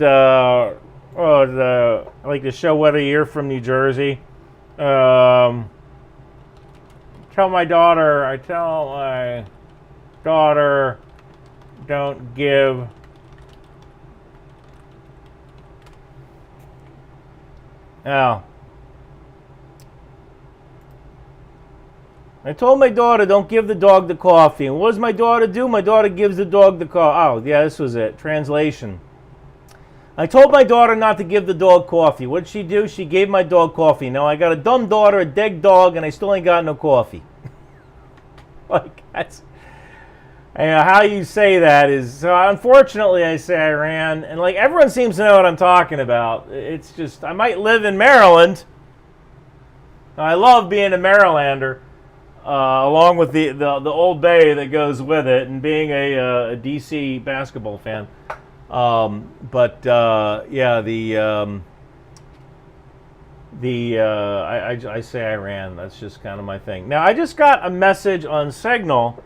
like to show whether you're from New Jersey. I tell my daughter, don't give I told my daughter, don't give the dog the coffee. And what does my daughter do? My daughter gives the dog the coffee. Oh, yeah, this was it. Translation. I told my daughter not to give the dog coffee. What did she do? She gave my dog coffee. Now I got a dumb daughter, a dead dog, and I still ain't got no coffee. Like, that's... how you say that is... So unfortunately, I say Iran, and like everyone seems to know what I'm talking about. It's just, I might live in Maryland. I love being a Marylander. Along with the Old Bay that goes with it, and being a DC basketball fan, yeah, I say Iran. That's just kind of my thing. Now I just got a message on Signal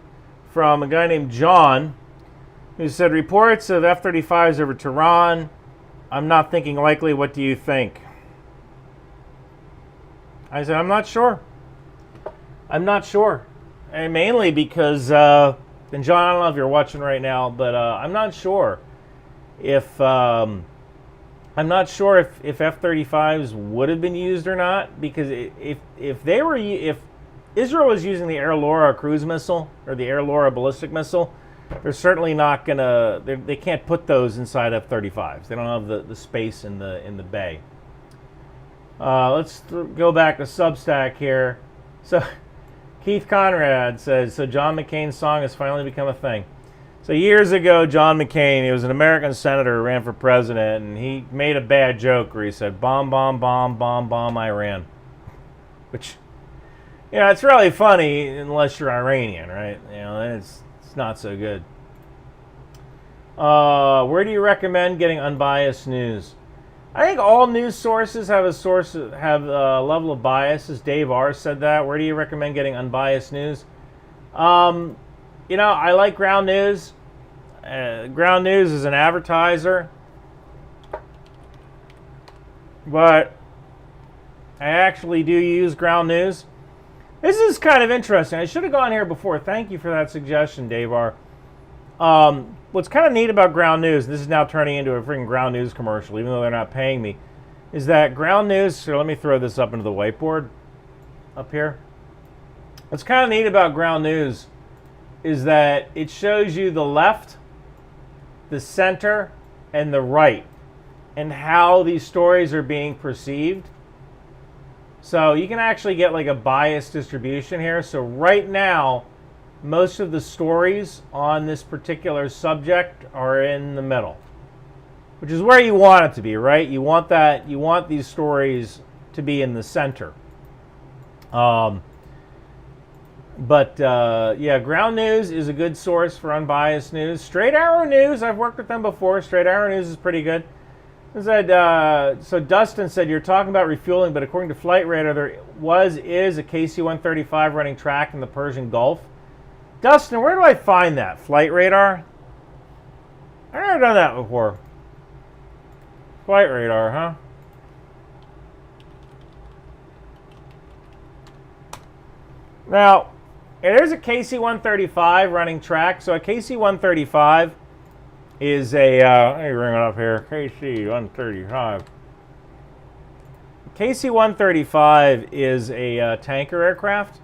from a guy named John, who said reports of F-35s over Tehran. I'm not thinking likely. What do you think? I said I'm not sure. I'm not sure, and mainly because, and John, I don't know if you're watching right now, but I'm not sure if F-35s would have been used or not, because if Israel was using the Air Laura cruise missile or the Air Laura ballistic missile, they're certainly not gonna. They can't put those inside F-35s. They don't have the space in the bay. Let's go back to Substack here. So. Keith Conrad says, so John McCain's song has finally become a thing. So years ago, John McCain, he was an American senator who ran for president, and he made a bad joke where he said, bomb, bomb, bomb, bomb, bomb, Iran. Which, you know, it's really funny unless you're Iranian, right? You know, then it's not so good. Where do you recommend getting unbiased news? I think all news sources have a level of bias, as Dave R. said that. Where do you recommend getting unbiased news? You know, I like Ground News. Ground News is an advertiser. But I actually do use ground news. This is kind of interesting. I should have gone here before. Thank you for that suggestion, Dave R. What's kind of neat about ground news, this is now turning into a freaking ground news commercial, even though they're not paying me, is that ground news, so let me throw this up into the whiteboard up here. What's kind of neat about ground news is that it shows you the left, the center, and the right, and how these stories are being perceived. So you can actually get like a bias distribution here. So right now, most of the stories on this particular subject are in the middle, which is where you want it to be, right? You want that. You want these stories to be in the center. Yeah, Ground News is a good source for unbiased news. Straight Arrow News, I've worked with them before. Straight Arrow News is pretty good. So Dustin said, you're talking about refueling, but according to Flight Radar, there is a KC-135 running track in the Persian Gulf. Dustin, where do I find that? Flight Radar? I've never done that before. Flight Radar, huh? Now, there's a KC-135 running track. So a KC-135 is a, let me bring it up here, KC-135. KC-135 is a tanker aircraft,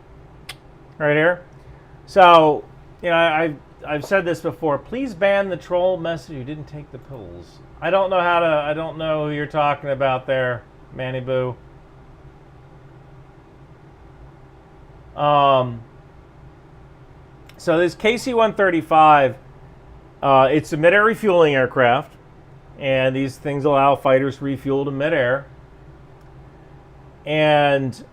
right here. So, you know, I've said this before. Please ban the troll message. You didn't take the pills. I don't know who you're talking about there, Manny Boo. So this KC-135. It's a mid-air refueling aircraft, and these things allow fighters to refuel to mid-air. And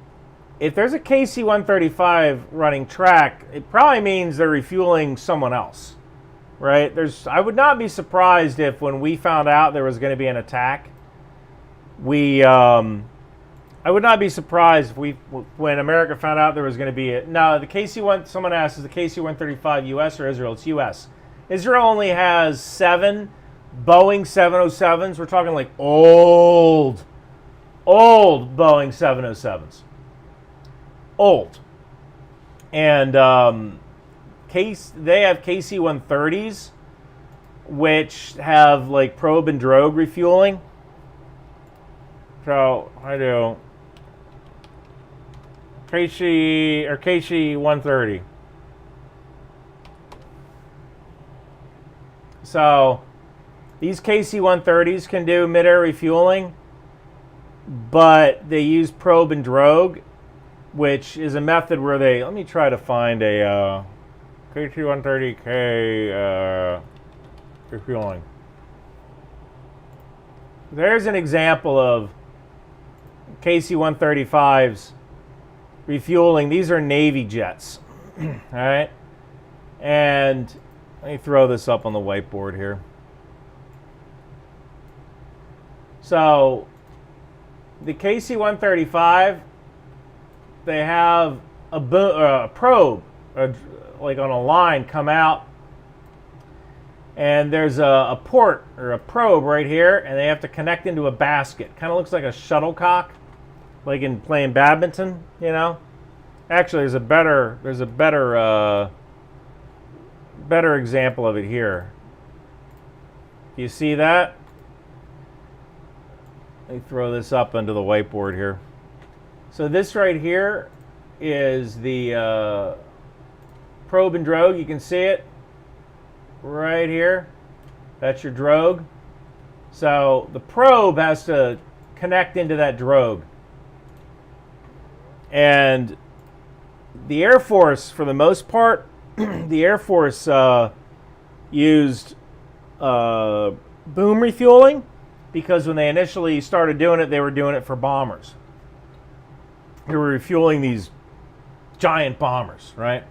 if there's a KC-135 running track, it probably means they're refueling someone else, right? I would not be surprised if when we found out there was going to be an attack, I would not be surprised if when America found out there was going to be the KC-1. Someone asked, is the KC-135 U.S. or Israel? It's U.S. Israel only has 7 Boeing 707s. We're talking like old Boeing 707s. Old. And they have KC-130s, which have like probe and drogue refueling. So I do KC-130. So these KC-130s can do mid-air refueling, but they use probe and drogue, which is a method where let me try to find a KC-130K refueling. There's an example of KC-135s refueling. These are Navy jets, all right? And let me throw this up on the whiteboard here. So the KC-135, they have a probe, like on a line, come out, and there's a port or a probe right here, and they have to connect into a basket. Kind of looks like a shuttlecock, like in playing badminton, you know. Actually, there's a better example of it here. You see that? Let me throw this up onto the whiteboard here. So this right here is the probe and drogue. You can see it right here. That's your drogue. So the probe has to connect into that drogue. And the Air Force, for the most part, the Air Force used boom refueling, because when they initially started doing it, they were doing it for bombers. They were refueling these giant bombers, right?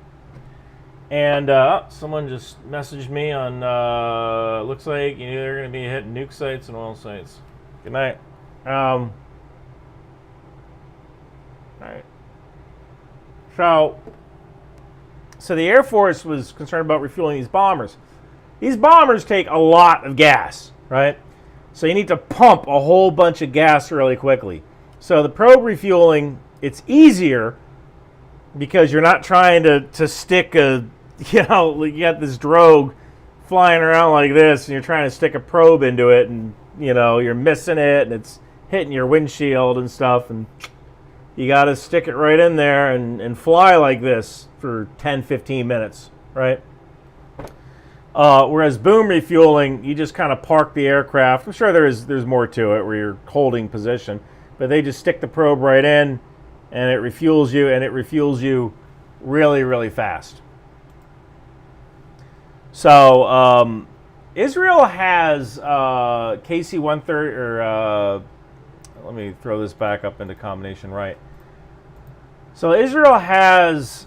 And someone just messaged me on, looks like they're going to be hitting nuke sites and oil sites. Good night. All right. So the Air Force was concerned about refueling these bombers. These bombers take a lot of gas, right? So you need to pump a whole bunch of gas really quickly. So the probe refueling, it's easier because you're not trying to stick a, you got this drogue flying around like this and you're trying to stick a probe into it and, you're missing it and it's hitting your windshield and stuff, and you got to stick it right in there and fly like this for 10, 15 minutes, right? Whereas boom refueling, you just kind of park the aircraft. I'm sure there's more to it where you're holding position, but they just stick the probe right in and it refuels you really, really fast. So Israel has KC-130, or let me throw this back up into combination right. So Israel has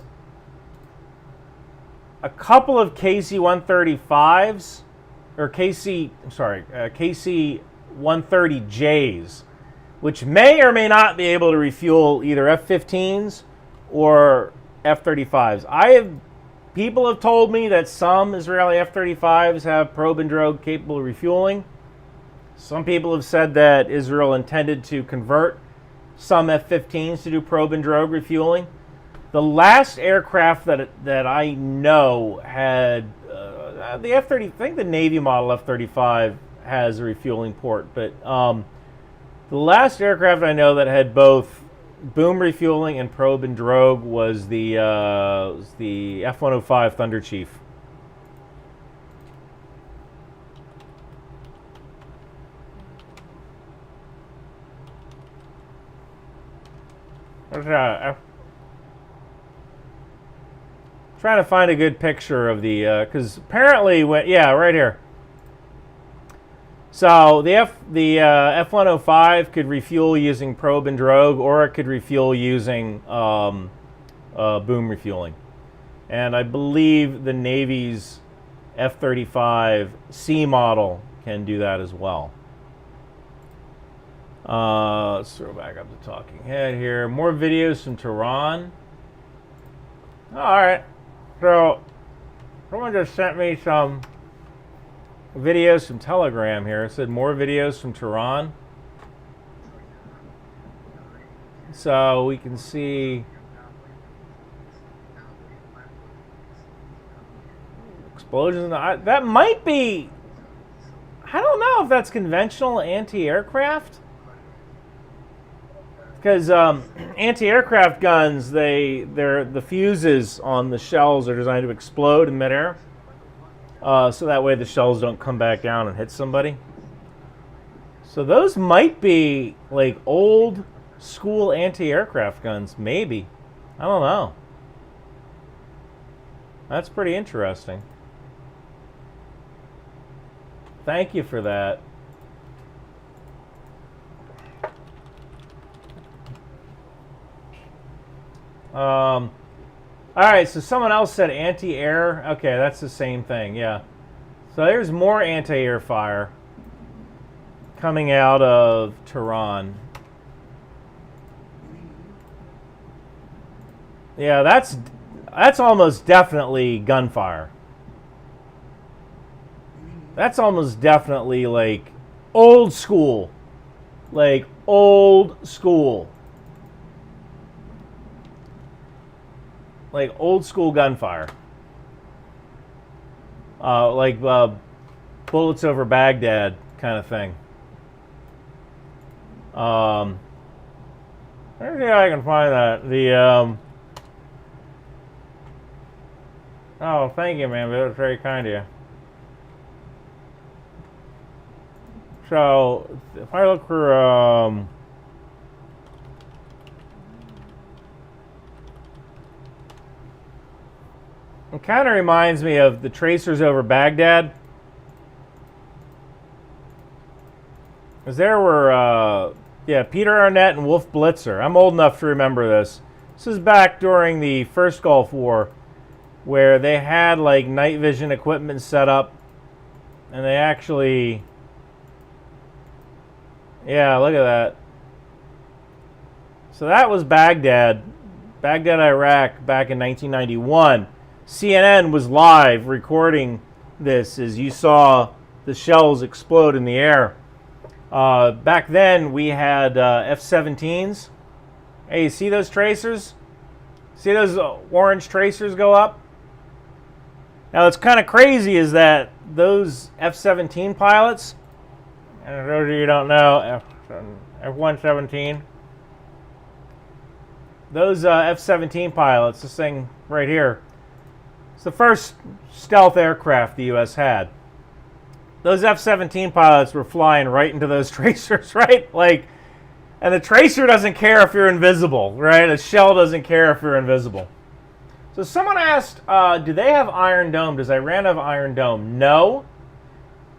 a couple of KC-135s, or KC-130Js, which may or may not be able to refuel either F-15s or F-35s. People have told me that some Israeli F-35s have probe and drogue capable of refueling. Some people have said that Israel intended to convert some F-15s to do probe and drogue refueling. The last aircraft that I know had the F-30, I think the Navy model F-35 has a refueling port, but the last aircraft I know that had both boom refueling and probe and drogue was the F-105 Thunder Chief. Trying to find a good picture of the, because apparently, right here. So the F-105 could refuel using probe and drogue, or it could refuel using boom refueling. And I believe the Navy's F-35C model can do that as well. Let's throw back up the talking head here. More videos from Tehran. All right. So someone just sent me some videos from Telegram here. It said more videos from Tehran. So we can see explosions. That might be, I don't know if that's conventional anti-aircraft. Because anti-aircraft guns, the fuses on the shells are designed to explode in midair, so that way the shells don't come back down and hit somebody. So those might be like old school anti-aircraft guns, maybe. I don't know. That's pretty interesting. Thank you for that. All right, so someone else said anti-air. Okay, that's the same thing, yeah. So there's more anti-air fire coming out of Tehran. Yeah, that's almost definitely gunfire. That's almost definitely like old school. Like old school. Like old school gunfire. Like bullets over Baghdad kind of thing. Let's see if I can find that. Oh, thank you, man. That was very kind of you. So, if I look for it kind of reminds me of the tracers over Baghdad. Because there were, Peter Arnett and Wolf Blitzer. I'm old enough to remember this. This is back during the first Gulf War, where they had like night vision equipment set up, and they actually, yeah, look at that. So that was Baghdad, Iraq, back in 1991. CNN was live recording this as you saw the shells explode in the air. Back then, we had F-17s. Hey, you see those tracers? See those orange tracers go up? Now, what's kind of crazy is that those F-17 pilots, and for those of you who don't know, F-117, those F-17 pilots, this thing right here, it's the first stealth aircraft the U.S. had. Those F-17 pilots were flying right into those tracers, right? Like, and the tracer doesn't care if you're invisible, right? A shell doesn't care if you're invisible. So someone asked, do they have Iron Dome? Does Iran have Iron Dome? No.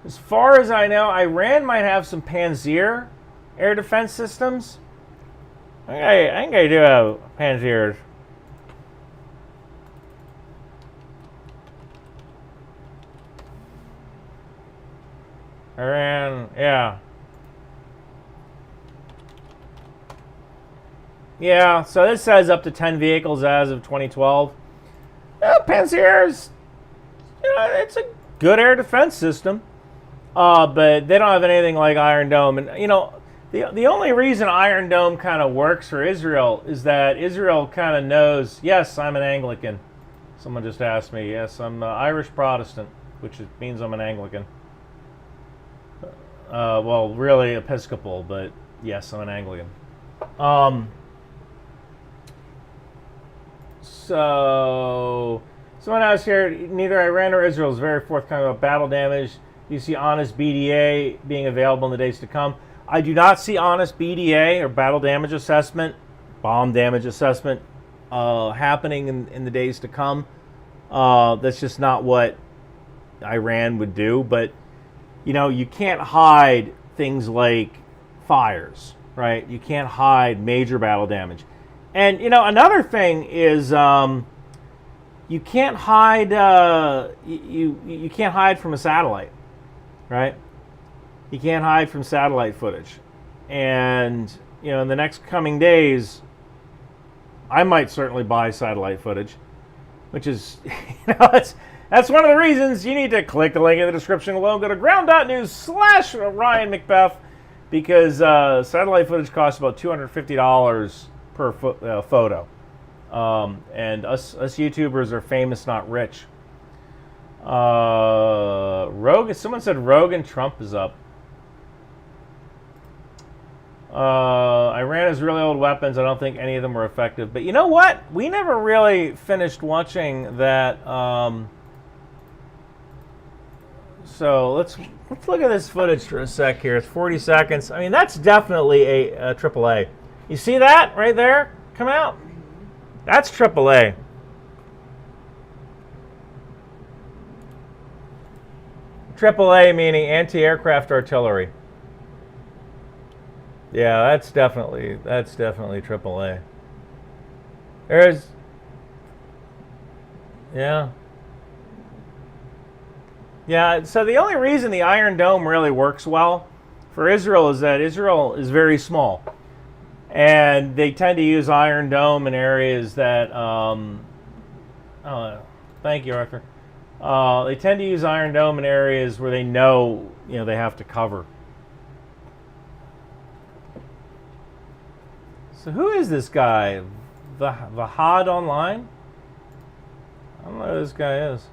As far as I know, Iran might have some Panzer air defense systems. I think they do have Panzers. Iran, yeah. Yeah, so this says up to 10 vehicles as of 2012. Panzers, it's a good air defense system, but they don't have anything like Iron Dome. And, the only reason Iron Dome kind of works for Israel is that Israel kind of knows, yes, I'm an Anglican. Someone just asked me, yes, I'm Irish Protestant, which means I'm an Anglican. Well, really Episcopal, but yes, I'm an Anglican. So, someone else here, neither Iran or Israel is very forthcoming about battle damage. Do you see honest BDA being available in the days to come? I do not see honest BDA or battle damage assessment, bomb damage assessment happening in the days to come. That's just not what Iran would do. But, you can't hide things like fires, right? You can't hide major battle damage. And, another thing is you can't hide you can't hide from a satellite, right? You can't hide from satellite footage. And, in the next coming days, I might certainly buy satellite footage, which is, that's one of the reasons you need to click the link in the description below. Go to ground.news/Ryan McBeth, because satellite footage costs about $250 per photo. And us YouTubers are famous, not rich. Someone said Rogan Trump is up. Iran has really old weapons. I don't think any of them were effective. But you know what? We never really finished watching that. So let's look at this footage for a sec here. It's 40 seconds. I mean, that's definitely a AAA. You see that right there? Come out. That's AAA. AAA meaning anti-aircraft artillery. Yeah, that's definitely AAA. Yeah, so the only reason the Iron Dome really works well for Israel is that Israel is very small. And they tend to use Iron Dome in areas that, thank you, Arthur. They tend to use Iron Dome in areas where they know, they have to cover. So who is this guy? Vahad Online? I don't know who this guy is.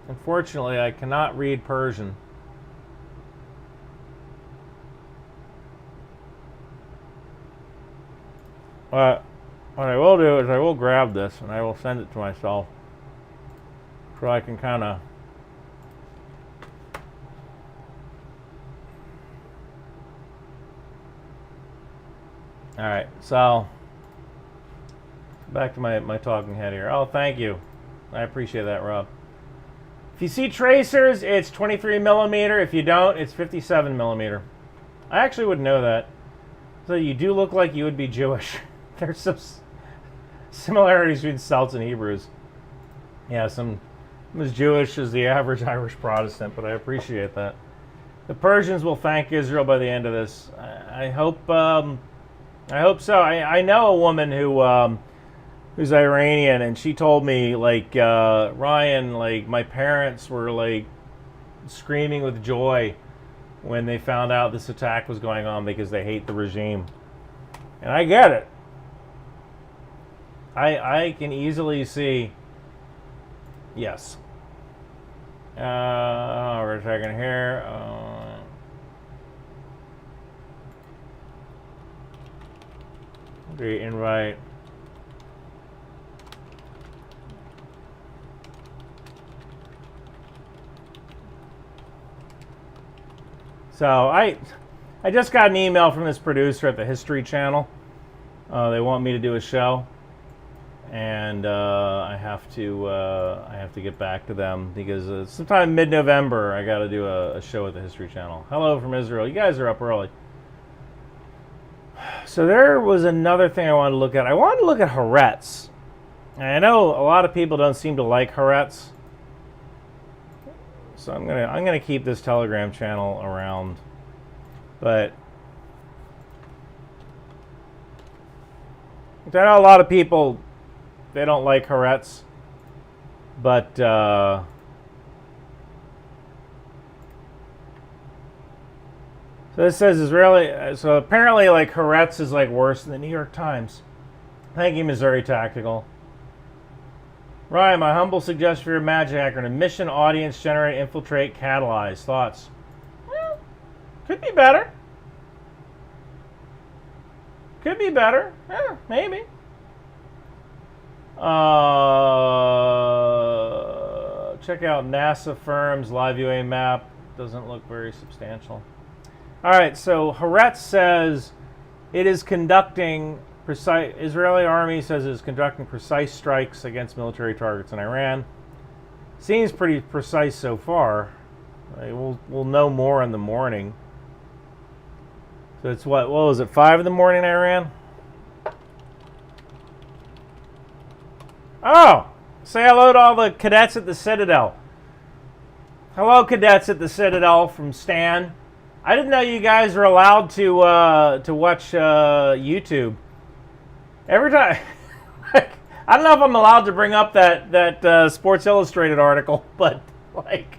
Unfortunately, I cannot read Persian. What I will do is I will grab this and I will send it to myself so I can kind of Alright, so back to my talking head here. Oh, thank you. I appreciate that, Rob. If you see tracers, it's 23 millimeter. If you don't, it's 57 millimeter. I actually would know that. So you do look like you would be Jewish. There's some similarities between Celts and Hebrews. Yeah, I'm as Jewish as the average Irish Protestant, but I appreciate that. The Persians will thank Israel by the end of this. I hope so. I know a woman who who's Iranian, and she told me, like, Ryan, like, my parents were, like, screaming with joy when they found out this attack was going on because they hate the regime. And I get it. I can easily see, yes. We're checking here. Great invite. So I just got an email from this producer at the History Channel. They want me to do a show, and I have to get back to them because sometime mid-November I got to do a show at the History Channel. Hello from Israel. You guys are up early. So there was another thing I wanted to look at. I wanted to look at Haaretz. And I know a lot of people don't seem to like Haaretz. So I'm gonna keep this Telegram channel around, but I know a lot of people, they don't like Haaretz, but so this says Israeli. So apparently, like, Haaretz is like worse than the New York Times. Thank you, Missouri Tactical. Ryan, my humble suggestion for your magic acronym: mission, audience, generate, infiltrate, catalyze. Thoughts? Well, could be better. Could be better. Yeah, maybe. Check out NASA firms live UA map. Doesn't look very substantial. All right, so Haaretz says it is conducting precise. Israeli army says it is conducting precise strikes against military targets in Iran. Seems pretty precise so far. We'll know more in the morning. So it's what was it, 5 in the morning in Iran? Oh, say hello to all the cadets at the Citadel. Hello, cadets at the Citadel from Stan. I didn't know you guys were allowed to watch YouTube. Every time, I don't know if I'm allowed to bring up that Sports Illustrated article, but like,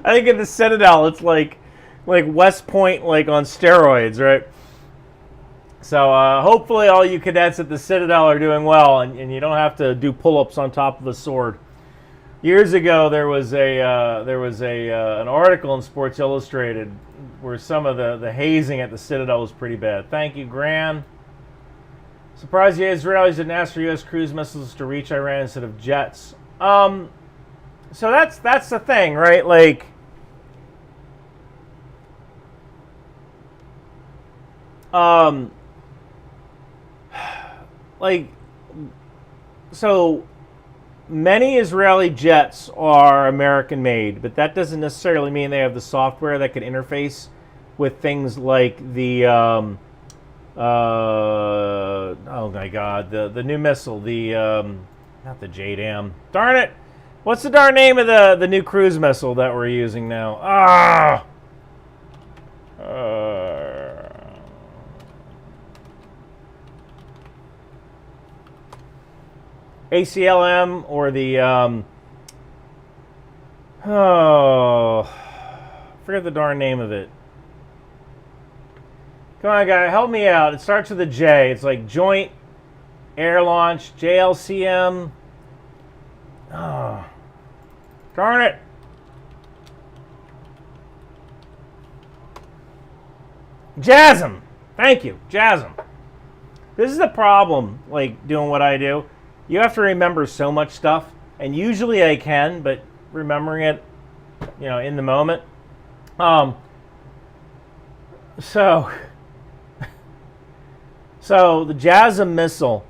I think in the Citadel it's like West Point, like on steroids, right? So hopefully all you cadets at the Citadel are doing well, and you don't have to do pull-ups on top of a sword. Years ago, there was an article in Sports Illustrated where some of the hazing at the Citadel was pretty bad. Thank you, Gran. Surprised the Israelis didn't ask for U.S. cruise missiles to reach Iran instead of jets. So that's the thing, right? So many Israeli jets are American-made, but that doesn't necessarily mean they have the software that can interface with things like the oh my God, the new missile, not the JDAM. Darn it! What's the darn name of the new cruise missile that we're using now? ACLM or the forget the darn name of it. Come on, guy, help me out. It starts with a J. It's like Joint Air Launch, JLCM. Oh, darn it. JASM. Thank you, JASM. This is the problem, like, doing what I do. You have to remember so much stuff, and usually I can, but remembering it, in the moment. So the JASM missile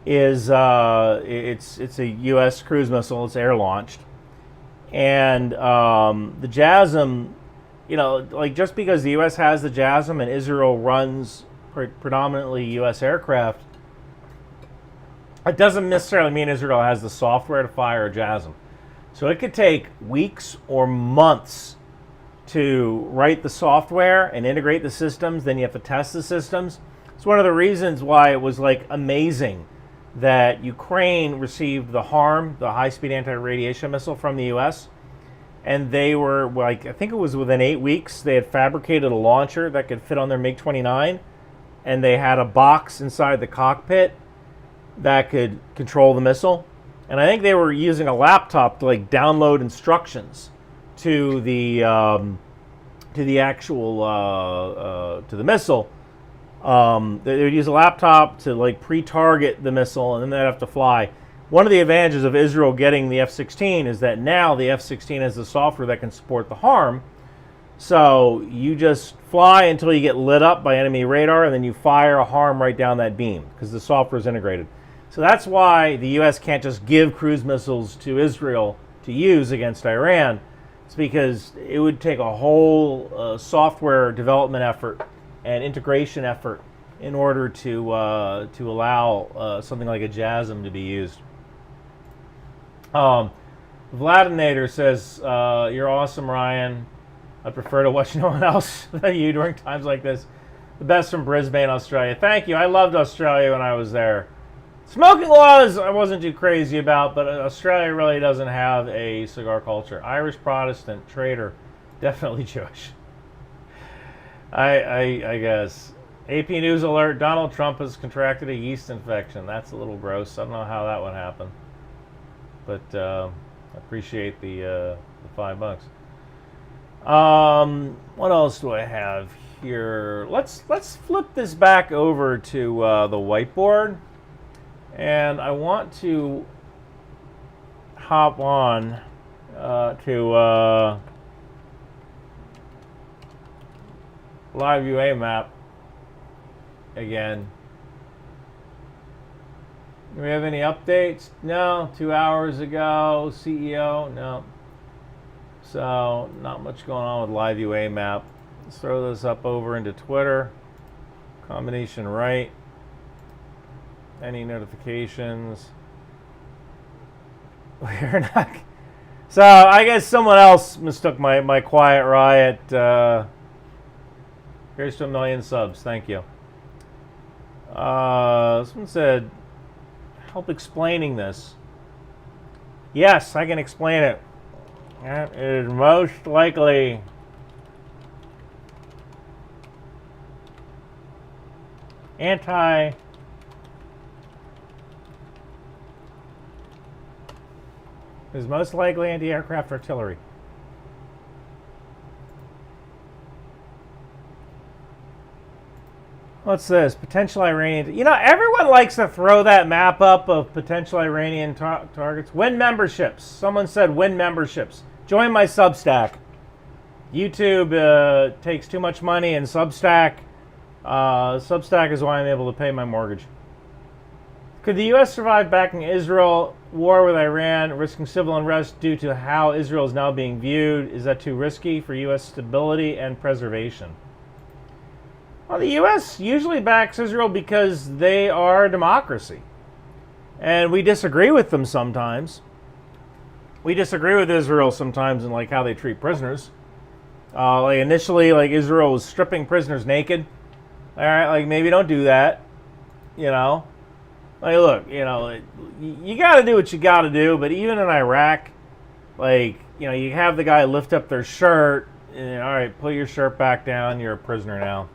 is it's a U.S. cruise missile. It's air launched, and the JASM, just because the U.S. has the JASM and Israel runs predominantly U.S. aircraft, it doesn't necessarily mean Israel has the software to fire a JASM. So it could take weeks or months to write the software and integrate the systems. Then you have to test the systems. It's one of the reasons why it was like amazing that Ukraine received the HARM, the high-speed anti-radiation missile from the U.S., and they were, like, I think it was within 8 weeks, they had fabricated a launcher that could fit on their MiG-29, and they had a box inside the cockpit that could control the missile. And I think they were using a laptop to, like, download instructions to the actual to the missile. They would use a laptop to, like, pre-target the missile, and then they'd have to fly. One of the advantages of Israel getting the F-16 is that now the F-16 has the software that can support the HARM. So you just fly until you get lit up by enemy radar, and then you fire a HARM right down that beam because the software is integrated. So that's why the U.S. can't just give cruise missiles to Israel to use against Iran. It's because it would take a whole software development effort and integration effort in order to allow something like a JASM to be used. Vladinator says, "You're awesome, Ryan. I prefer to watch no one else than you during times like this. The best from Brisbane, Australia." Thank you. I loved Australia when I was there. Smoking laws I wasn't too crazy about, but Australia really doesn't have a cigar culture. Irish Protestant, traitor, definitely Jewish. I guess. AP News alert, Donald Trump has contracted a yeast infection. That's a little gross. I don't know how that would happen. But I appreciate the $5. What else do I have here? Let's flip this back over to the whiteboard, and I want to hop on to live UA map again. Do we have any updates? No. 2 hours ago, CEO? No. So, not much going on with live UA map. Let's throw this up over into Twitter. Combination right. Any notifications? We're not. So, I guess someone else mistook my quiet riot. Here's to 1 million subs. Thank you. Someone said, help explaining this. Yes, I can explain it. It is most likely anti-aircraft artillery. What's this? Potential Iranian. You know, everyone likes to throw that map up of potential Iranian targets. Win memberships. Someone said win memberships. Join my Substack. YouTube takes too much money, and Substack is why I'm able to pay my mortgage. Could the U.S. survive backing Israel war with Iran, risking civil unrest due to how Israel is now being viewed? Is that too risky for U.S. stability and preservation? Well, the U.S. usually backs Israel because they are a democracy. And we disagree with them sometimes. We disagree with Israel sometimes in, like, how they treat prisoners. Like, initially, like, Israel was stripping prisoners naked. All right, like, maybe don't do that. You know? Like, look, you know, you got to do what you got to do. But even in Iraq, like, you know, you have the guy lift up their shirt. And, all right, put your shirt back down. You're a prisoner now.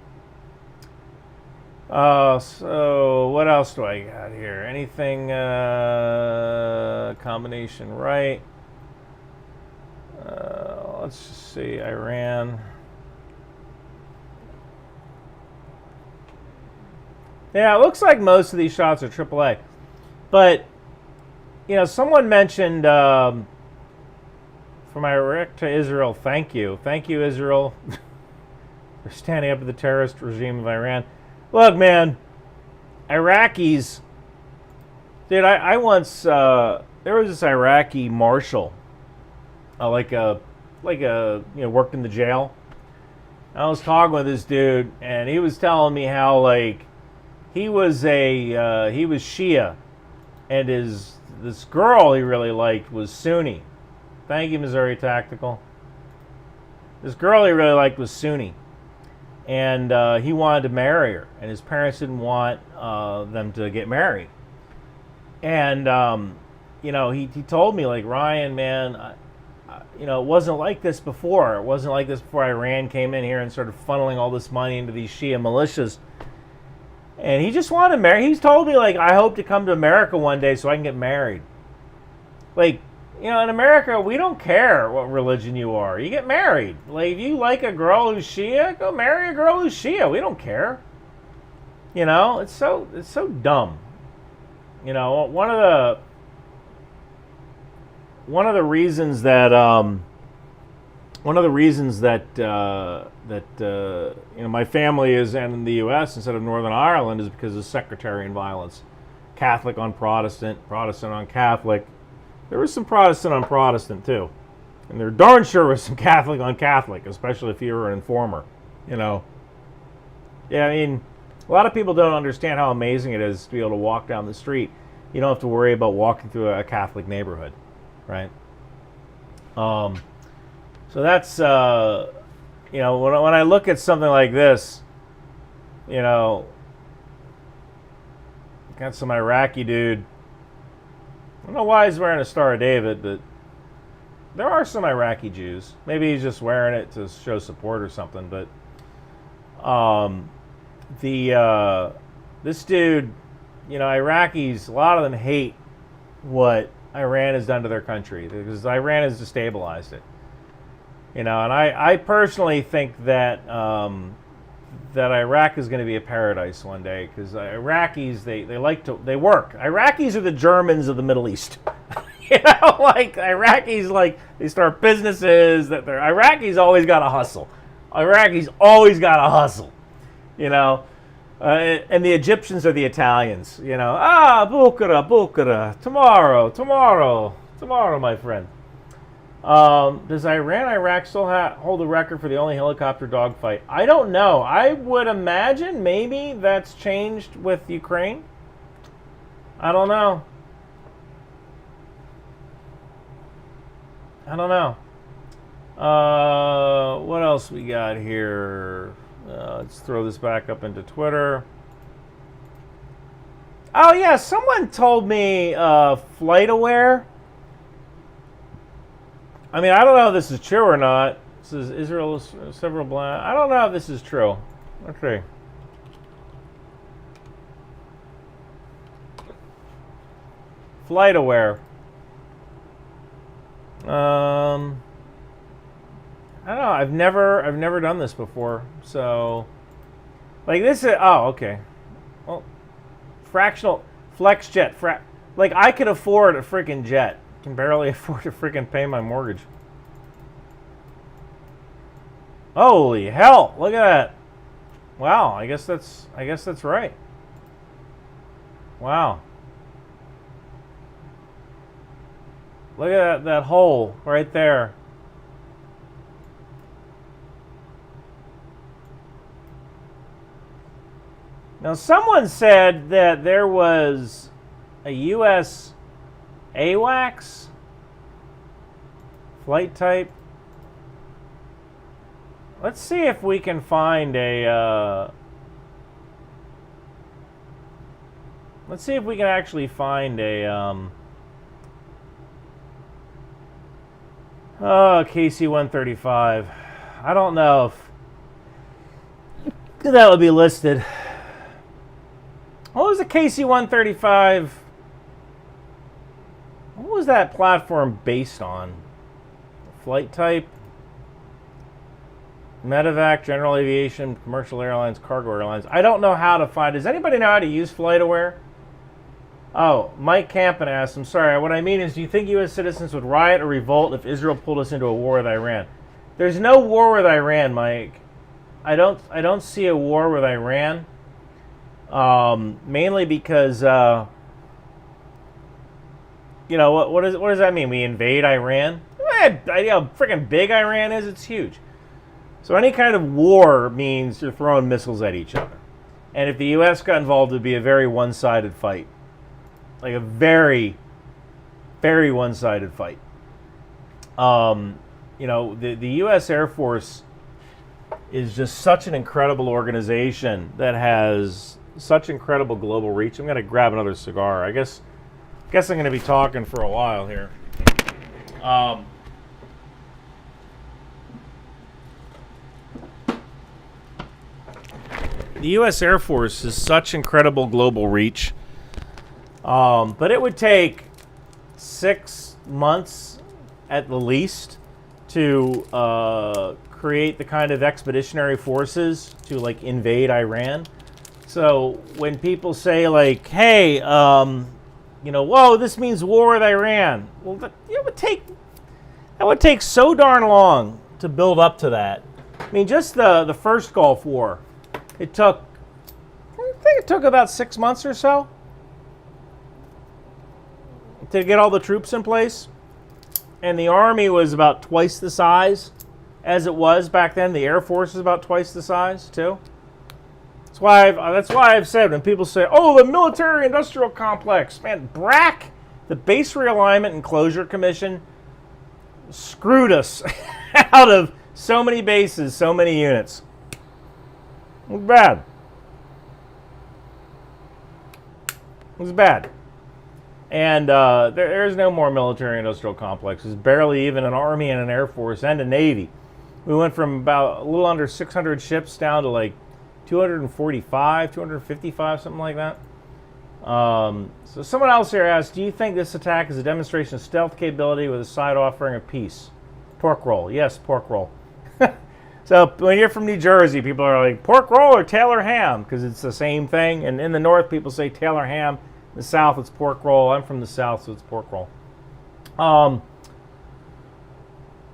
So what else do I got here? Anything combination right? Let's just see, Iran. Yeah, it looks like most of these shots are AAA. But, you know, someone mentioned from Iraq to Israel, thank you. Thank you, Israel, for standing up to the terrorist regime of Iran. Look, man, Iraqis, dude, I once, there was this Iraqi marshal, like a, you know, worked in the jail. I was talking with this dude, and he was telling me how, like, he was Shia, and this girl he really liked was Sunni. Thank you, Missouri Tactical. This girl he really liked was Sunni. And he wanted to marry her, and his parents didn't want them to get married. And he told me, like, Ryan, man, it wasn't like this before. It wasn't like this before Iran came in here and started funneling all this money into these Shia militias. And he just wanted to marry. He's told me, like, I hope to come to America one day so I can get married. Like, in America, we don't care what religion you are. You get married. Like, if you like a girl who's Shia, go marry a girl who's Shia. We don't care. It's so dumb. One of the reasons that my family is in the U.S. instead of Northern Ireland is because of sectarian violence, Catholic on Protestant, Protestant on Catholic. There was some Protestant on Protestant too, and there darn sure was some Catholic on Catholic, especially if you were an informer. Yeah, I mean, a lot of people don't understand how amazing it is to be able to walk down the street. You don't have to worry about walking through a Catholic neighborhood, right? So that's when I look at something like this, got some Iraqi dude. I don't know why he's wearing a Star of David, but there are some Iraqi Jews. Maybe he's just wearing it to show support or something. But this dude, Iraqis, a lot of them hate what Iran has done to their country because Iran has destabilized it. And I personally think that that Iraq is going to be a paradise one day because Iraqis they work. Iraqis are the Germans of the Middle East. Like Iraqis, like they start businesses. Iraqis always got to hustle. Iraqis always got to hustle. And the Egyptians are the Italians. Bukhara, tomorrow, my friend. Does Iraq still hold the record for the only helicopter dogfight? I don't know. I would imagine maybe that's changed with Ukraine. I don't know. What else we got here? Let's throw this back up into Twitter. Oh yeah, someone told me FlightAware. I mean, I don't know if this is true or not. This is Israel several blind. I don't know if this is true. Okay. FlightAware. I don't know. I've never done this before. So, like this is okay. Well, fractional flex jet. Like I could afford a freaking jet. Can barely afford to freaking pay my mortgage. Holy hell! Look at that. Wow. I guess that's right. Wow. Look at that hole right there. Now, someone said that there was a U.S. AWACS flight type. Let's see if we can find a. Let's see if we can actually find a. KC-135. I don't know if that would be listed. What was the KC-135? What was that platform based on? Flight type? Medevac, general aviation, commercial airlines, cargo airlines. I don't know how to find. Does anybody know how to use FlightAware? Oh, Mike Campen asked, I'm sorry, what I mean is, do you think U.S. citizens would riot or revolt if Israel pulled us into a war with Iran? There's no war with Iran, Mike. I don't see a war with Iran. Mainly because, what does that mean? We invade Iran? How freaking big Iran is? It's huge. So any kind of war means you're throwing missiles at each other. And if the U.S. got involved, it would be a very one-sided fight. Like a very, very one-sided fight. The U.S. Air Force is just such an incredible organization that has such incredible global reach. I'm going to grab another cigar. I guess Guess I'm going to be talking for a while here. The U.S. Air Force is such incredible global reach, but it would take 6 months at the least to create the kind of expeditionary forces to like invade Iran. So when people say like, "Hey, whoa, this means war with Iran," well, that would take so darn long to build up to that. I mean, just the first Gulf War. I think it took about 6 months or so to get all the troops in place. And the Army was about twice the size as it was back then. The Air Force is about twice the size, too. That's why I've said when people say, "Oh, the military-industrial complex," man, BRAC, the Base Realignment and Closure Commission, screwed us out of so many bases, so many units. It was bad. It was bad. And there's no more military-industrial complexes. Barely even an Army and an Air Force and a Navy. We went from about a little under 600 ships down to like 245, 255, something like that. So someone else here asked, "Do you think this attack is a demonstration of stealth capability with a side offering of peace?" Pork roll. Yes, pork roll. So when you're from New Jersey, people are like, pork roll or Taylor ham, because it's the same thing. And in the North, people say Taylor ham. In the South, it's pork roll. I'm from the South, so it's pork roll.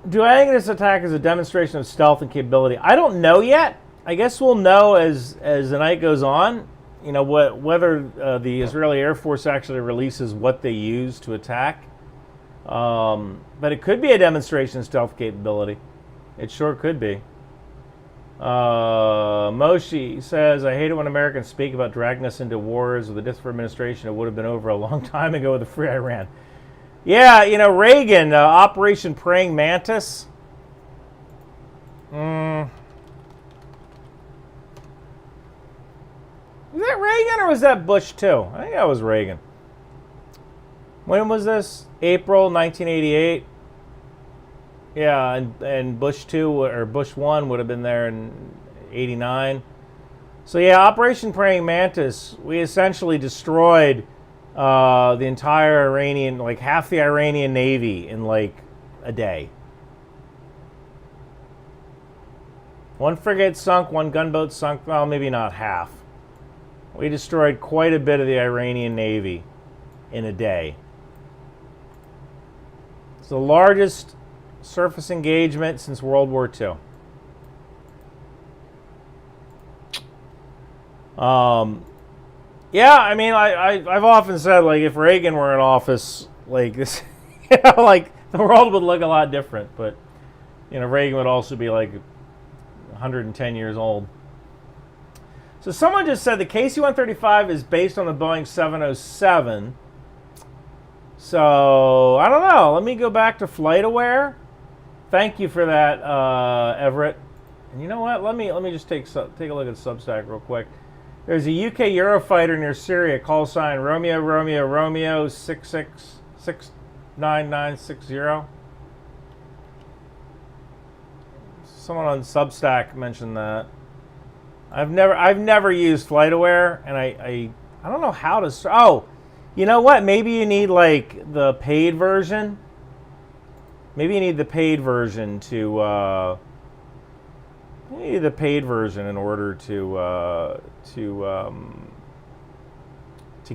Do I think this attack is a demonstration of stealth and capability? I don't know yet. I guess we'll know as the night goes on. Whether the Israeli Air Force actually releases what they use to attack. But it could be a demonstration of stealth capability. It sure could be. Moshi says, "I hate it when Americans speak about dragging us into wars with the different administration. It would have been over a long time ago with the free Iran." Yeah, Reagan, Operation Praying Mantis. Was that Reagan or was that Bush too? I think that was Reagan. When was this? April 1988. Yeah, and Bush 2 or Bush 1 would have been there in 89. So yeah, Operation Praying Mantis, we essentially destroyed the entire Iranian, like half the Iranian Navy in like a day. One frigate sunk, one gunboat sunk, well, maybe not half. We destroyed quite a bit of the Iranian Navy in a day. It's the largest surface engagement since World War II. Yeah, I mean, I've often said, like, if Reagan were in office, like this, like the world would look a lot different. But Reagan would also be like 110 years old. So someone just said the KC-135 is based on the Boeing 707. So I don't know. Let me go back to FlightAware. Thank you for that, Everett. And you know what? Let me just take a look at Substack real quick. There's a UK Eurofighter near Syria, call sign Romeo Romeo Romeo 669960. Someone on Substack mentioned that. I've never used FlightAware, and I don't know how to. Oh, you know what? Maybe you need like the paid version. Maybe you need the paid version to. You need the paid version in order to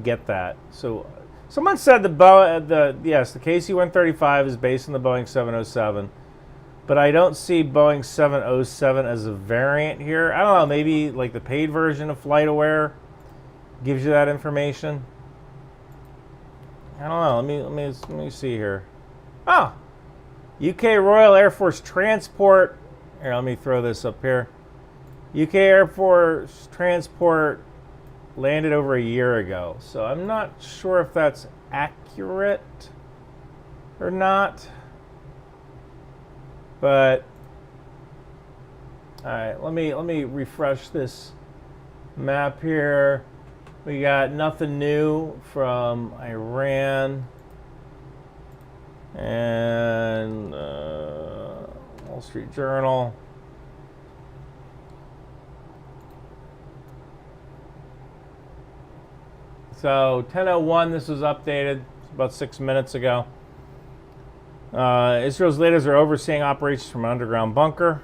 get that. So someone said the KC-135 is based on the Boeing 707, but I don't see Boeing 707 as a variant here. I don't know. Maybe like the paid version of FlightAware gives you that information. I don't know. Let me see here. Oh, UK Royal Air Force Transport. Here, let me throw this up here. UK Air Force Transport landed over a year ago, so I'm not sure if that's accurate or not. But all right, let me refresh this map here. We got nothing new from Iran. And Wall Street Journal. So 10:01, this was updated about 6 minutes ago. Israel's leaders are overseeing operations from an underground bunker.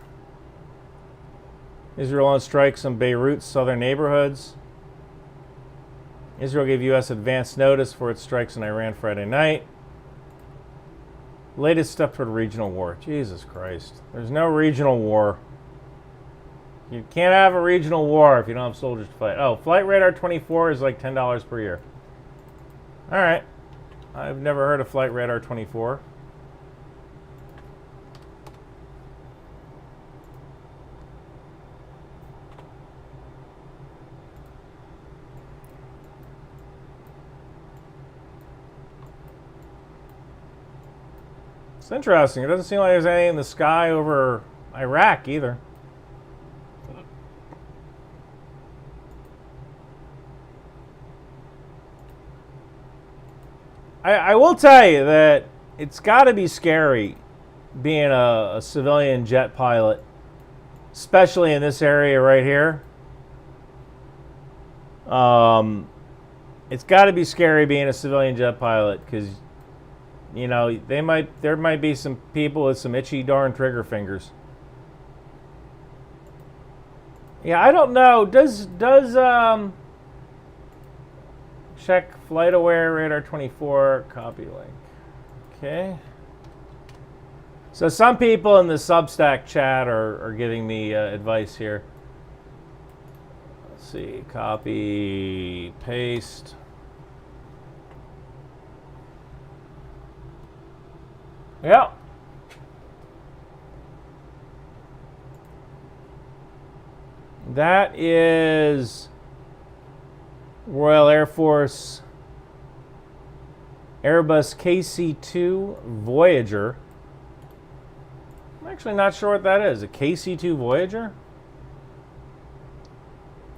Israel on strikes in Beirut's southern neighborhoods. Israel gave U.S. advance notice for its strikes in Iran Friday night. Latest step toward regional war. Jesus Christ. There's no regional war. You can't have a regional war if you don't have soldiers to fight. Oh, Flight Radar 24 is like $10 per year. All right. I've never heard of Flight Radar 24. It's interesting. It doesn't seem like there's any in the sky over Iraq either. I will tell you that it's got to be scary being a civilian jet pilot, especially in this area right here. It's got to be scary being a civilian jet pilot because, you know, there might be some people with some itchy darn trigger fingers. Yeah, I don't know. Does check FlightAware Radar 24 copy link. Okay. So some people in the Substack chat are giving me advice here. Let's see. Copy, paste. Yeah. That is Royal Air Force Airbus KC-2 Voyager. I'm actually not sure what that is. A KC-2 Voyager?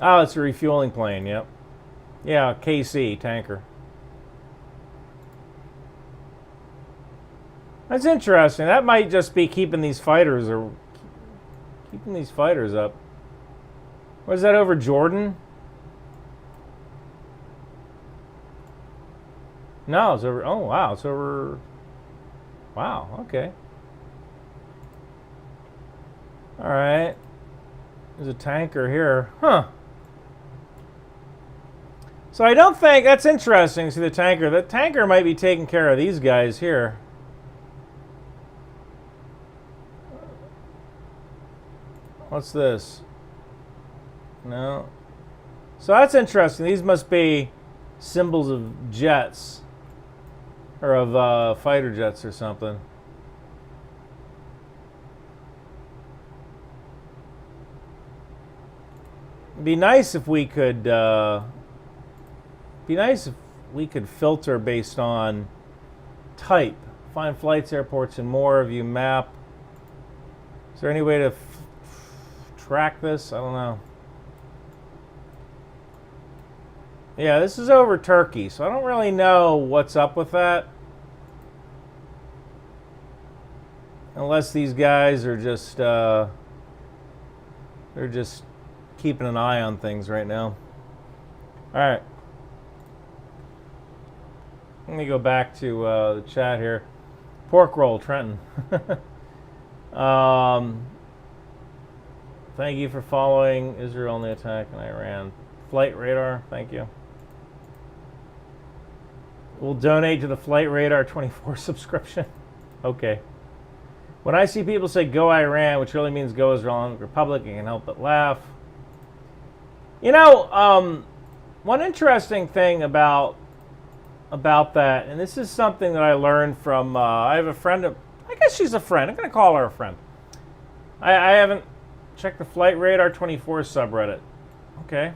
Oh, it's a refueling plane, yep. Yeah, KC, tanker. That's interesting. That might just be keeping these fighters up. Was that over Jordan? No, it's over. Oh, wow. It's over. Wow. Okay. All right. There's a tanker here. Huh. So I don't think that's interesting to see the tanker. The tanker might be taking care of these guys here. What's this? No. So that's interesting. These must be symbols of jets. Or of fighter jets or something. It'd be nice if we could filter based on type. Find flights, airports, and more. View map. Is there any way to track this? I don't know. Yeah, this is over Turkey, so I don't really know what's up with that. Unless these guys are just, they're just keeping an eye on things right now. All right. Let me go back to the chat here. Pork roll, Trenton. Thank you for following Israel on the attack in Iran. Flight Radar, thank you. We'll donate to the Flight Radar 24 subscription. Okay. When I see people say go Iran, which really means go Islamic Republic, I can't help but laugh. You know, one interesting thing about that, and this is something that I learned from, I have a friend, I guess she's a friend. I'm going to call her a friend. I haven't checked the Flight Radar 24 subreddit. Okay.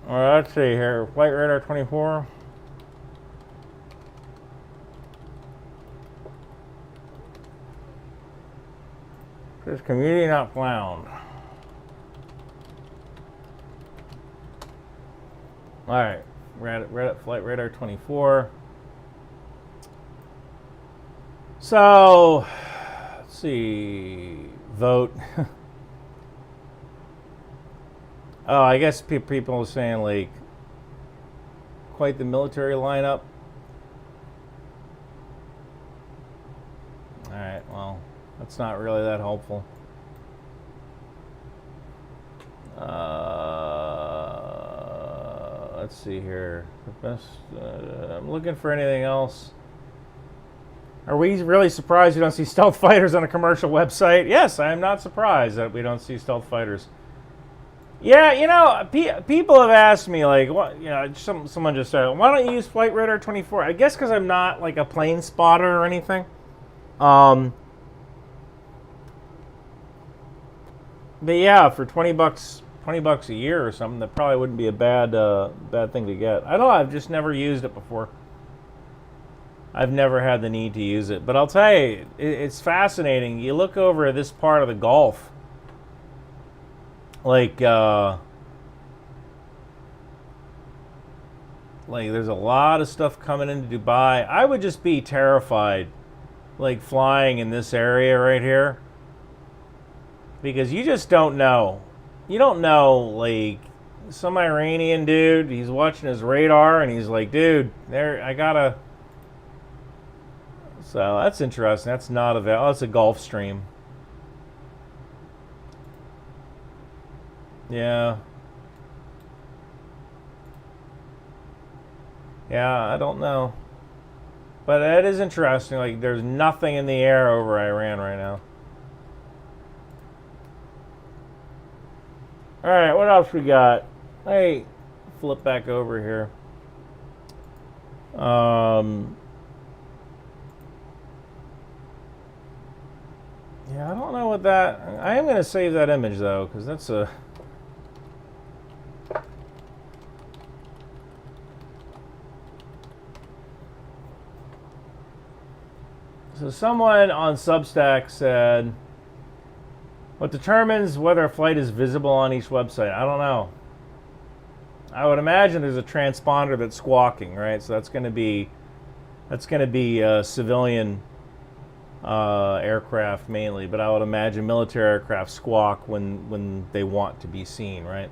All right, let's see here. Flight Radar 24. Says community not found. All right, Reddit Flight Radar 24. So, let's see. Vote. Oh, I guess people are saying, like, quite the military lineup. All right, well, that's not really that helpful. Let's see here. The best. I'm looking for anything else. Are we really surprised we don't see stealth fighters on a commercial website? Yes, I am not surprised that we don't see stealth fighters. Yeah, you know, people have asked me, like, what? You know, someone just said, why don't you use Flight Radar 24? I guess because I'm not like a plane spotter or anything. But yeah, for $20 a year or something, that probably wouldn't be a bad thing to get. I don't know. I've just never used it before. I've never had the need to use it. But I'll tell you, it's fascinating. You look over at this part of the Gulf, like there's a lot of stuff coming into Dubai. I would just be terrified, like, flying in this area right here, because you just don't know. You don't know, like, some Iranian dude, he's watching his radar and he's like, dude, there, I gotta. So that's interesting. That's not a, that's a Gulf Stream. Yeah. Yeah, I don't know. But it is interesting. Like, there's nothing in the air over Iran right now. All right, what else we got? Hey, flip back over here. Yeah, I don't know what that. I am going to save that image though, because that's a. So someone on Substack said, what determines whether a flight is visible on each website? I don't know. I would imagine there's a transponder that's squawking, right? So that's going to be civilian aircraft mainly, but I would imagine military aircraft squawk when they want to be seen, right?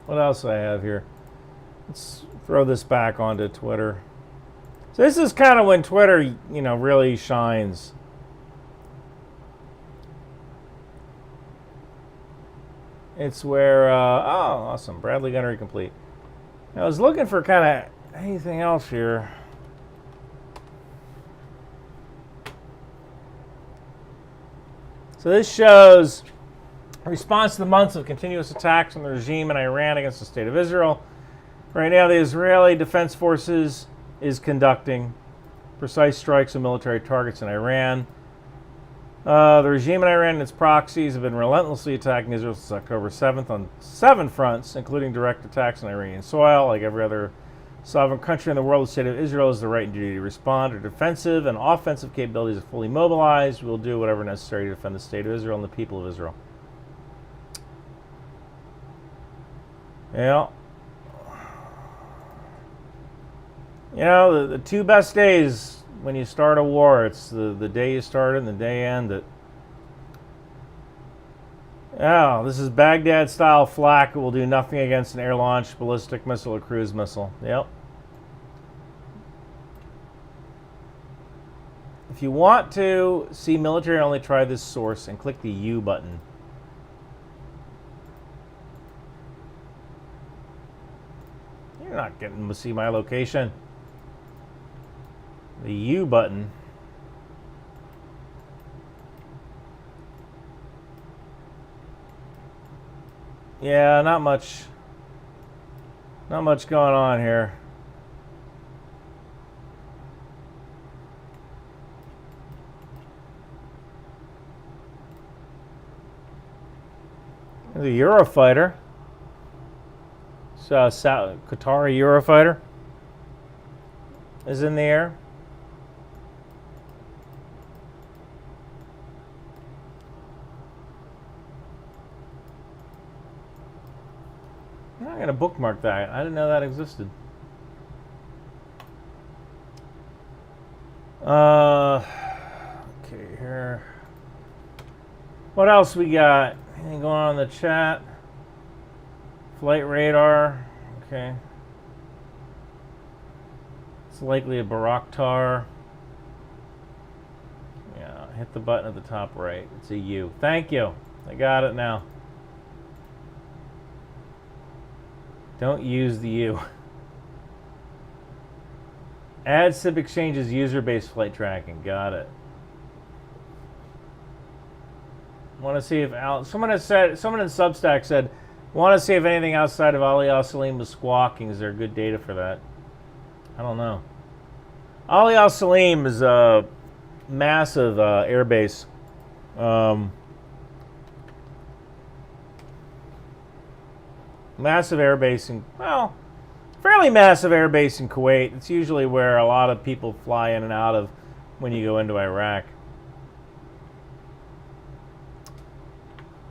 What else do I have here? Let's throw this back onto Twitter. So this is kind of when Twitter, you know, really shines. It's where, oh, awesome. Bradley Gunnery complete. I was looking for kind of anything else here. So this shows response to the months of continuous attacks on the regime in Iran against the state of Israel. Right now, the Israeli Defense Forces is conducting precise strikes on military targets in Iran. The regime in Iran and its proxies have been relentlessly attacking Israel since October 7th on 7 fronts, including direct attacks on Iranian soil. Like every other sovereign country in the world, the state of Israel has the right and duty to respond. Our defensive and offensive capabilities are fully mobilized. We will do whatever necessary to defend the state of Israel and the people of Israel. Yeah. You know, the two best days when you start a war, it's the day you start it and the day you end it. Oh, this is Baghdad-style flak. It will do nothing against an air-launched ballistic missile or cruise missile. Yep. If you want to see military only, try this source and click the U button. You're not getting to see my location. The U button. Yeah, not much going on here. The Eurofighter. Qatari Eurofighter is in the air. I'm going to bookmark that. I didn't know that existed. Okay, here. What else we got? Anything going on in the chat? Flight radar. Okay. It's likely a Bayraktar. Yeah, hit the button at the top right. It's a U. Thank you. I got it now. Don't use the U. Add SIP Exchange's user-based flight tracking. Got it. Want to see if someone in Substack said, want to see if anything outside of Ali Al Salim was squawking. Is there good data for that? I don't know. Ali Al Salim is a massive airbase. Massive airbase in, well, fairly massive airbase in Kuwait. It's usually where a lot of people fly in and out of when you go into Iraq.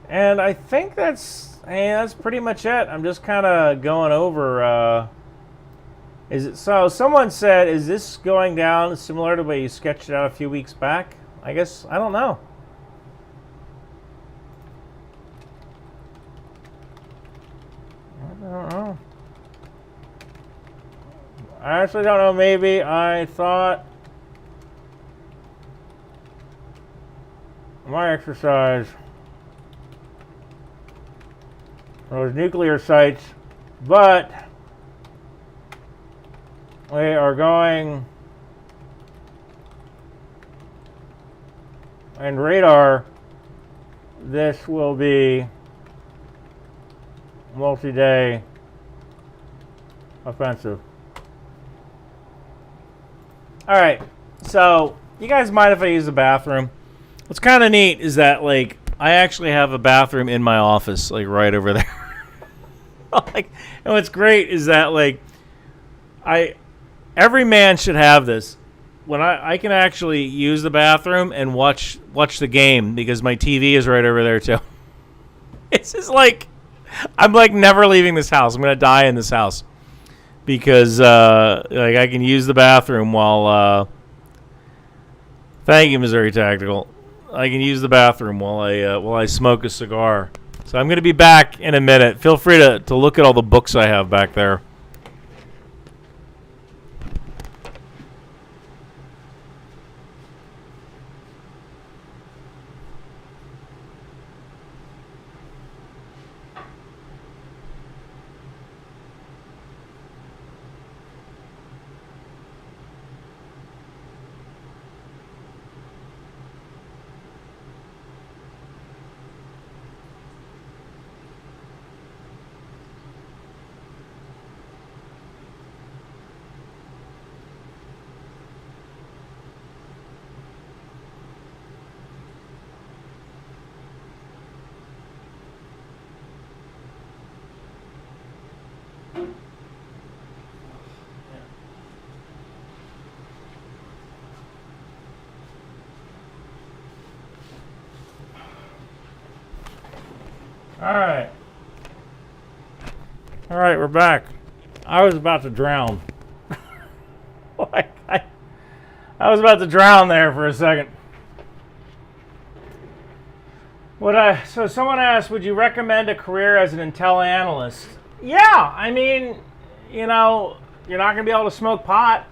And I think that's pretty much it. I'm just kind of going over. Is it so? Someone said, "Is this going down similar to the way you sketched it out a few weeks back?" I guess I don't know. I don't know. I actually don't know. Maybe I thought my exercise. Those nuclear sites, but we are going and radar. This will be multi-day offensive. All right, so you guys mind if I use the bathroom? What's kind of neat is that like I actually have a bathroom in my office, like right over there. Like, and what's great is that like every man should have this. When I can actually use the bathroom and watch the game because my TV is right over there too. It's just like I'm like never leaving this house. I'm gonna die in this house because like I can use the bathroom while. Thank you, Missouri Tactical. I can use the bathroom while I smoke a cigar. So I'm going to be back in a minute. Feel free to look at all the books I have back there. All right, we're back. I was about to drown. I was about to drown there for a second. So someone asked, would you recommend a career as an intel analyst? Yeah, I mean, you know, you're not going to be able to smoke pot,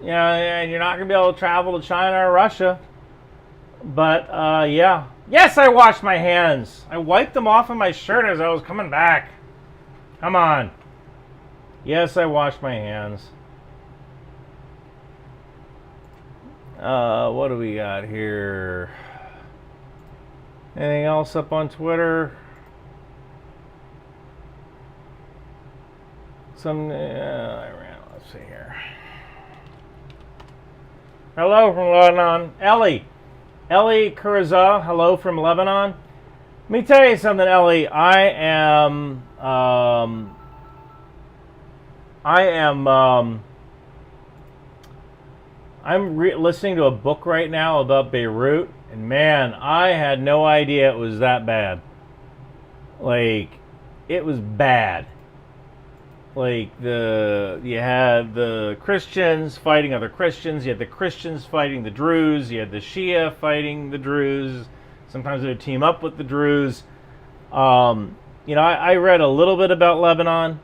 you know, and you're not going to be able to travel to China or Russia. But, yeah. Yes, I washed my hands. I wiped them off of my shirt as I was coming back. Come on. Yes, I washed my hands. What do we got here? Anything else up on Twitter? Let's see here. Hello from Lebanon. Ellie Kurza, hello from Lebanon. Let me tell you something, Ellie. I am I am. I'm listening to a book right now about Beirut, and man, I had no idea it was that bad. Like, it was bad. Like, you had the Christians fighting other Christians, you had the Christians fighting the Druze, you had the Shia fighting the Druze. Sometimes they would team up with the Druze. I read a little bit about Lebanon,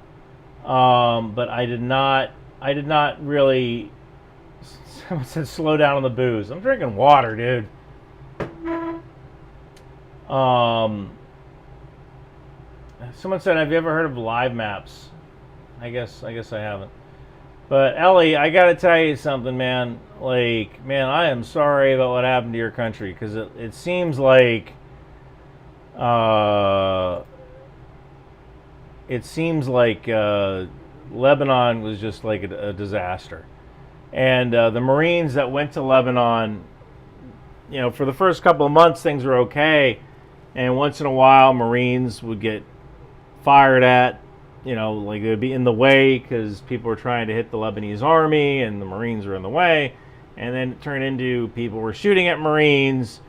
but I did not really. Someone said slow down on the booze. I'm drinking water, dude. Someone said, have you ever heard of live maps? I guess I haven't. But Ellie, I gotta tell you something, man. Like, man, I am sorry about what happened to your country, because it seems like Lebanon was just like a disaster. And the Marines that went to Lebanon, for the first couple of months, things were okay. And once in a while, Marines would get fired at, like they would be in the way because people were trying to hit the Lebanese army and the Marines were in the way. And then it turned into people were shooting at Marines.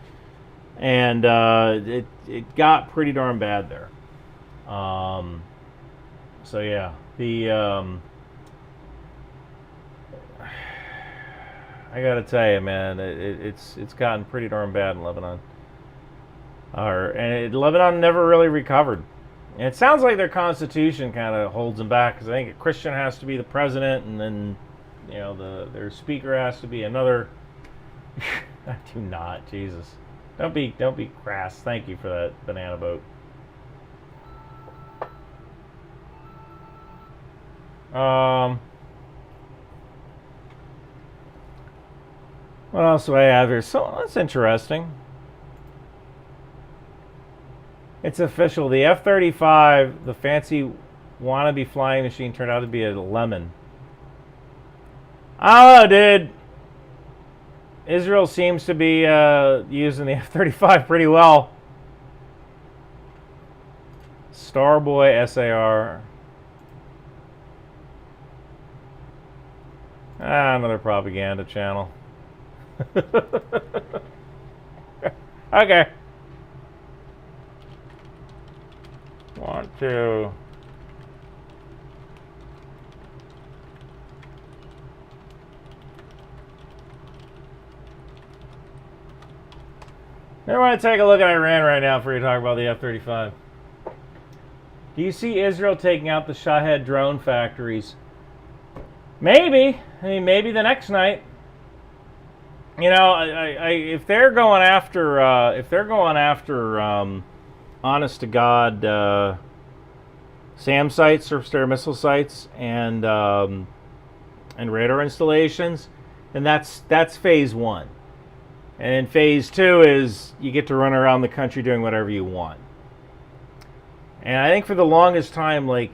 And it got pretty darn bad there. So, yeah. I gotta tell you, man, it's gotten pretty darn bad in Lebanon. Lebanon never really recovered. And it sounds like their constitution kind of holds them back, because I think a Christian has to be the president, and then their speaker has to be another. I do not, Jesus. Don't be crass. Thank you for that banana boat. What else do I have here? So that's interesting. It's official. The F-35, the fancy wannabe flying machine, turned out to be a lemon. I don't know, dude. Israel seems to be using the F-35 pretty well. Starboy SAR. Another propaganda channel. Okay. Want to. I want to take a look at Iran right now before you talk about the F-35. Do you see Israel taking out the Shahed drone factories? Maybe. I mean, maybe the next night. If they're going after, honest to God, SAM sites, surface-to-air missile sites, and radar installations, then that's phase one. And then phase two is you get to run around the country doing whatever you want. And I think for the longest time, the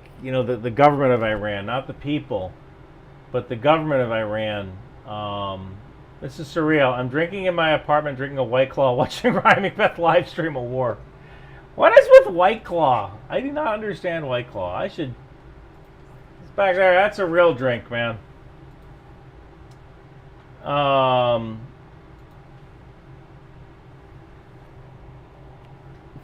government of Iran, not the people, but the government of Iran. This is surreal. I'm drinking in my apartment, drinking a White Claw, watching Ryan Macbeth live stream a war. What is with White Claw? I do not understand White Claw. It's back there. That's a real drink, man.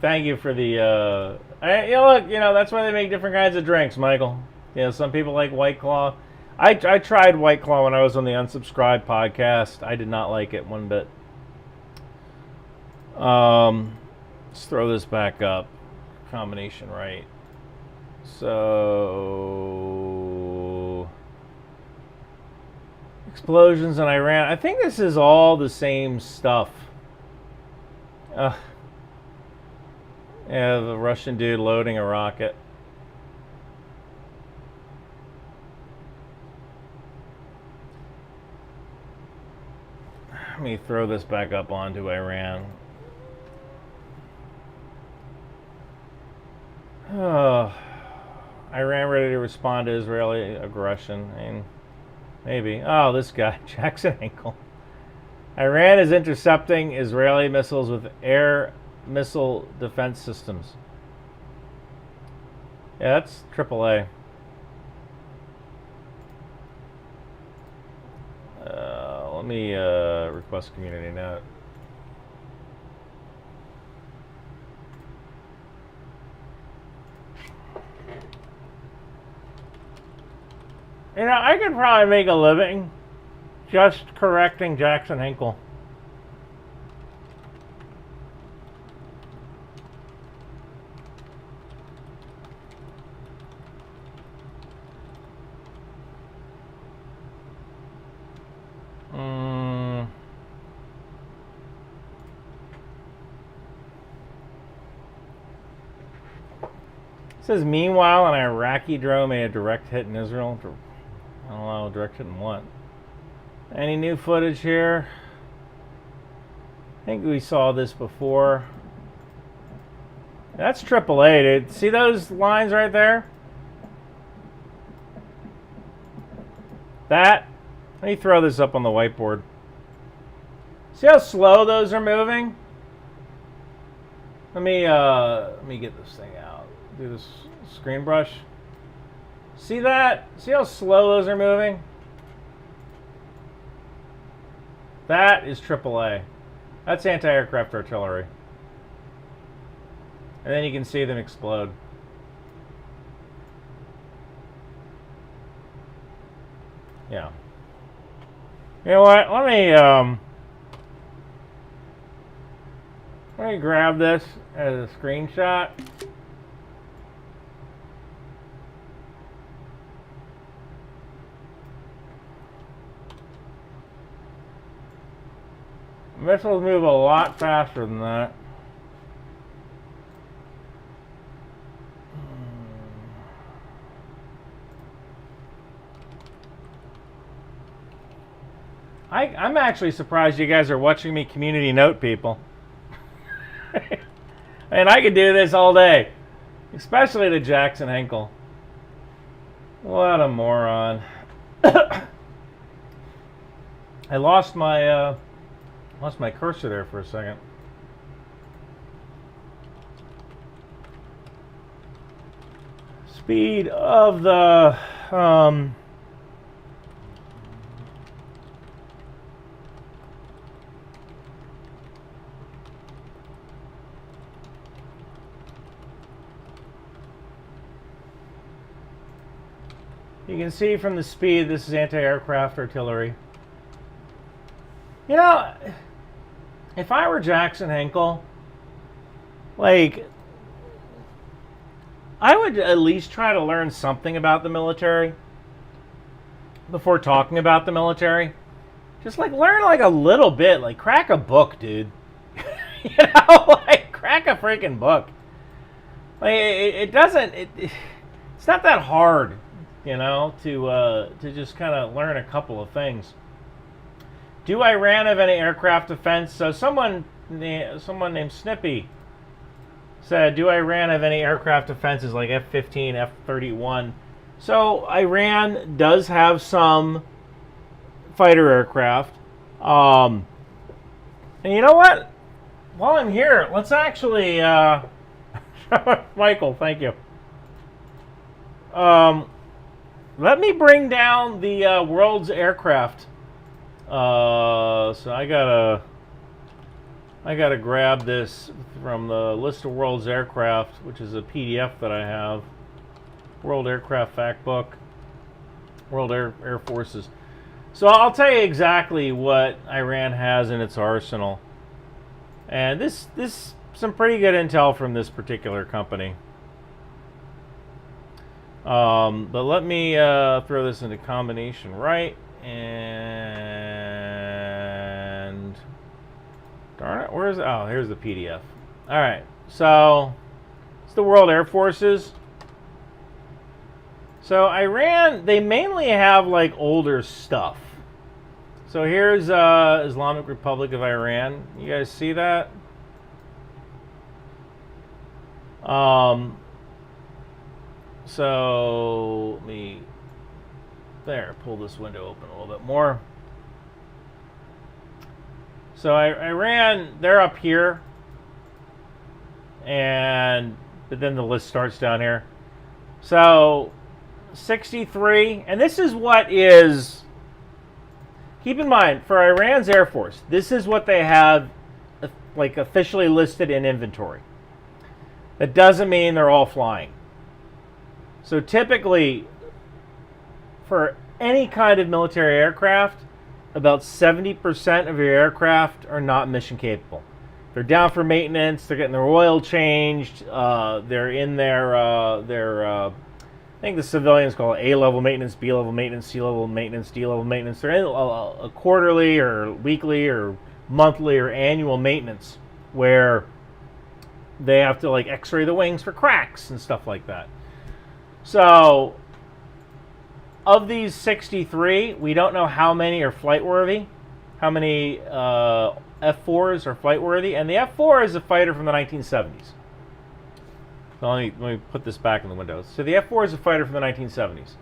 Thank you for the. Look, that's why they make different kinds of drinks, Michael. Some people like White Claw. I tried White Claw when I was on the Unsubscribed podcast. I did not like it one bit. Let's throw this back up. Combination right. So, explosions in Iran. I think this is all the same stuff. Yeah, the Russian dude loading a rocket. Let me throw this back up onto Iran. Oh, Iran ready to respond to Israeli aggression. Maybe. Oh, this guy, Jackson Ankle. Iran is intercepting Israeli missiles with air missile defense systems. Yeah, that's AAA. let me request community note. You know, I could probably make a living just correcting Jackson Hinkle. It says, meanwhile, an Iraqi drone made a direct hit in Israel. I don't know, direct hit in what? Any new footage here? I think we saw this before. That's AAA, dude. See those lines right there? That. Let me throw this up on the whiteboard. See how slow those are moving? Let me get this thing out. Do this screen brush. See that? See how slow those are moving? That is AAA. That's anti-aircraft artillery. And then you can see them explode. Yeah. You know what? Let me grab this as a screenshot. Missiles move a lot faster than that. I'm actually surprised you guys are watching me community note people. And I could do this all day. Especially the Jackson Hinkle. What a moron. I lost my cursor there for a second. Speed of the you can see from the speed, this is anti-aircraft artillery. You know, if I were Jackson Hinkle, like, I would at least try to learn something about the military before talking about the military. Just like learn like a little bit, like crack a book, dude. You know, like crack a freaking book. Like it's not that hard, you know, to just kind of learn a couple of things. Do Iran have any aircraft defense? So someone named Snippy said, do Iran have any aircraft defenses like F-15, F-31? So Iran does have some fighter aircraft. And you know what? While I'm here, let's actually... Michael, thank you. Let me bring down the world's aircraft. So I gotta grab this from the list of world's aircraft, which is a PDF that I have. World Aircraft Fact Book. World Air Forces. So I'll tell you exactly what Iran has in its arsenal. And this some pretty good intel from this particular company. But let me throw this into combination right. And darn it, where's oh, here's the PDF. All right, so it's the World Air Forces. So Iran, they mainly have like older stuff. So here's Islamic Republic of Iran. You guys see that? So let me pull this window open a little bit more. So Iran, they're up here, but then the list starts down here. So 63, and this is what is keep in mind, for Iran's Air Force, this is what they have like officially listed in inventory. That doesn't mean they're all flying. So typically, for any kind of military aircraft, about 70% of your aircraft are not mission capable. They're down for maintenance. They're getting their oil changed. They're in their I think the civilians call it A-level maintenance, B-level maintenance, C-level maintenance, D-level maintenance. They're in a quarterly or weekly or monthly or annual maintenance where they have to like x-ray the wings for cracks and stuff like that. So of these 63, we don't know how many are flight worthy, how many F4s are flight worthy, and the F4 is a fighter from the 1970s. So let me put this back in the window. So the F4 is a fighter from the 1970s.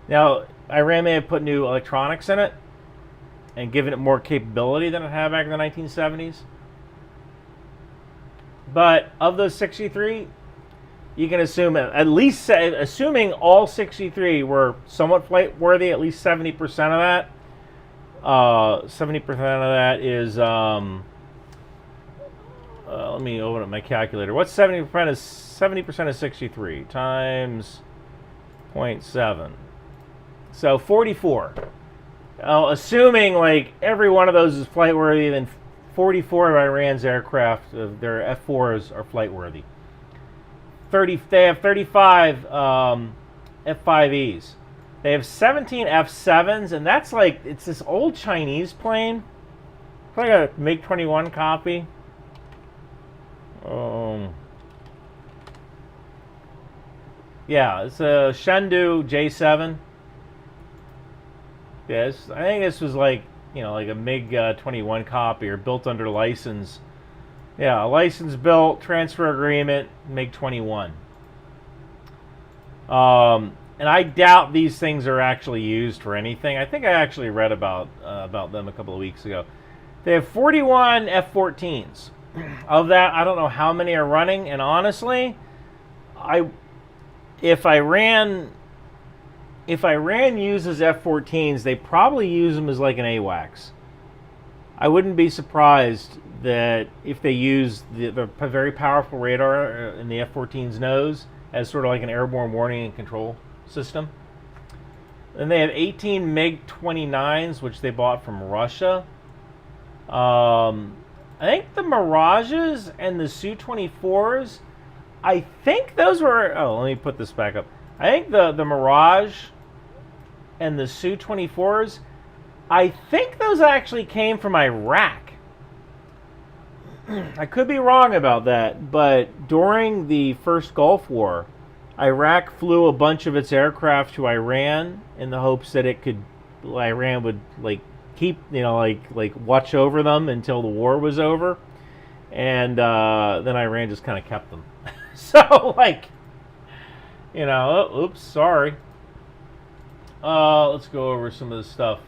Now, Iran may have put new electronics in it and given it more capability than it had back in the 1970s. But of those 63, you can assume at least, assuming all 63 were somewhat flight worthy, at least 70% of that. 70% of that is, let me open up my calculator. What's 70% of 63 times 0.7? So 44. Assuming like every one of those is flight worthy, then 44 of Iran's aircraft, their F4s, are flight worthy. They have 35 F5Es. They have 17 F7s, and that's like, it's this old Chinese plane. It's like a MiG-21 copy. Yeah, it's a Chengdu J7. Yes, I think this was like, like a MiG-21 copy or built under license. Yeah, a license built, transfer agreement, MiG-21. And I doubt these things are actually used for anything. I think I actually read about them a couple of weeks ago. They have 41 F-14s. Of that, I don't know how many are running. And honestly, if Iran uses F-14s, they probably use them as like an AWACS. I wouldn't be surprised that if they use the very powerful radar in the F-14's nose as sort of like an airborne warning and control system. And they have 18 MiG-29s, which they bought from Russia. I think the Mirages and the Su-24s, I think those were... Oh, let me put this back up. I think the Mirage and the Su-24s, I think those actually came from Iraq. I could be wrong about that, but during the first Gulf War, Iraq flew a bunch of its aircraft to Iran in the hopes that Iran would keep, watch over them until the war was over, and then Iran just kind of kept them. So oops, sorry. Let's go over some of this stuff.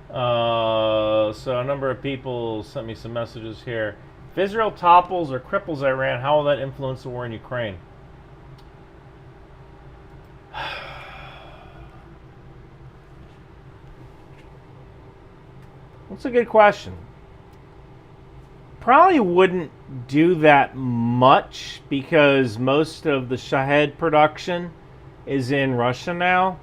So a number of people sent me some messages here. If Israel topples or cripples Iran, how will that influence the war in Ukraine? That's a good question. Probably wouldn't do that much because most of the Shahed production is in Russia now.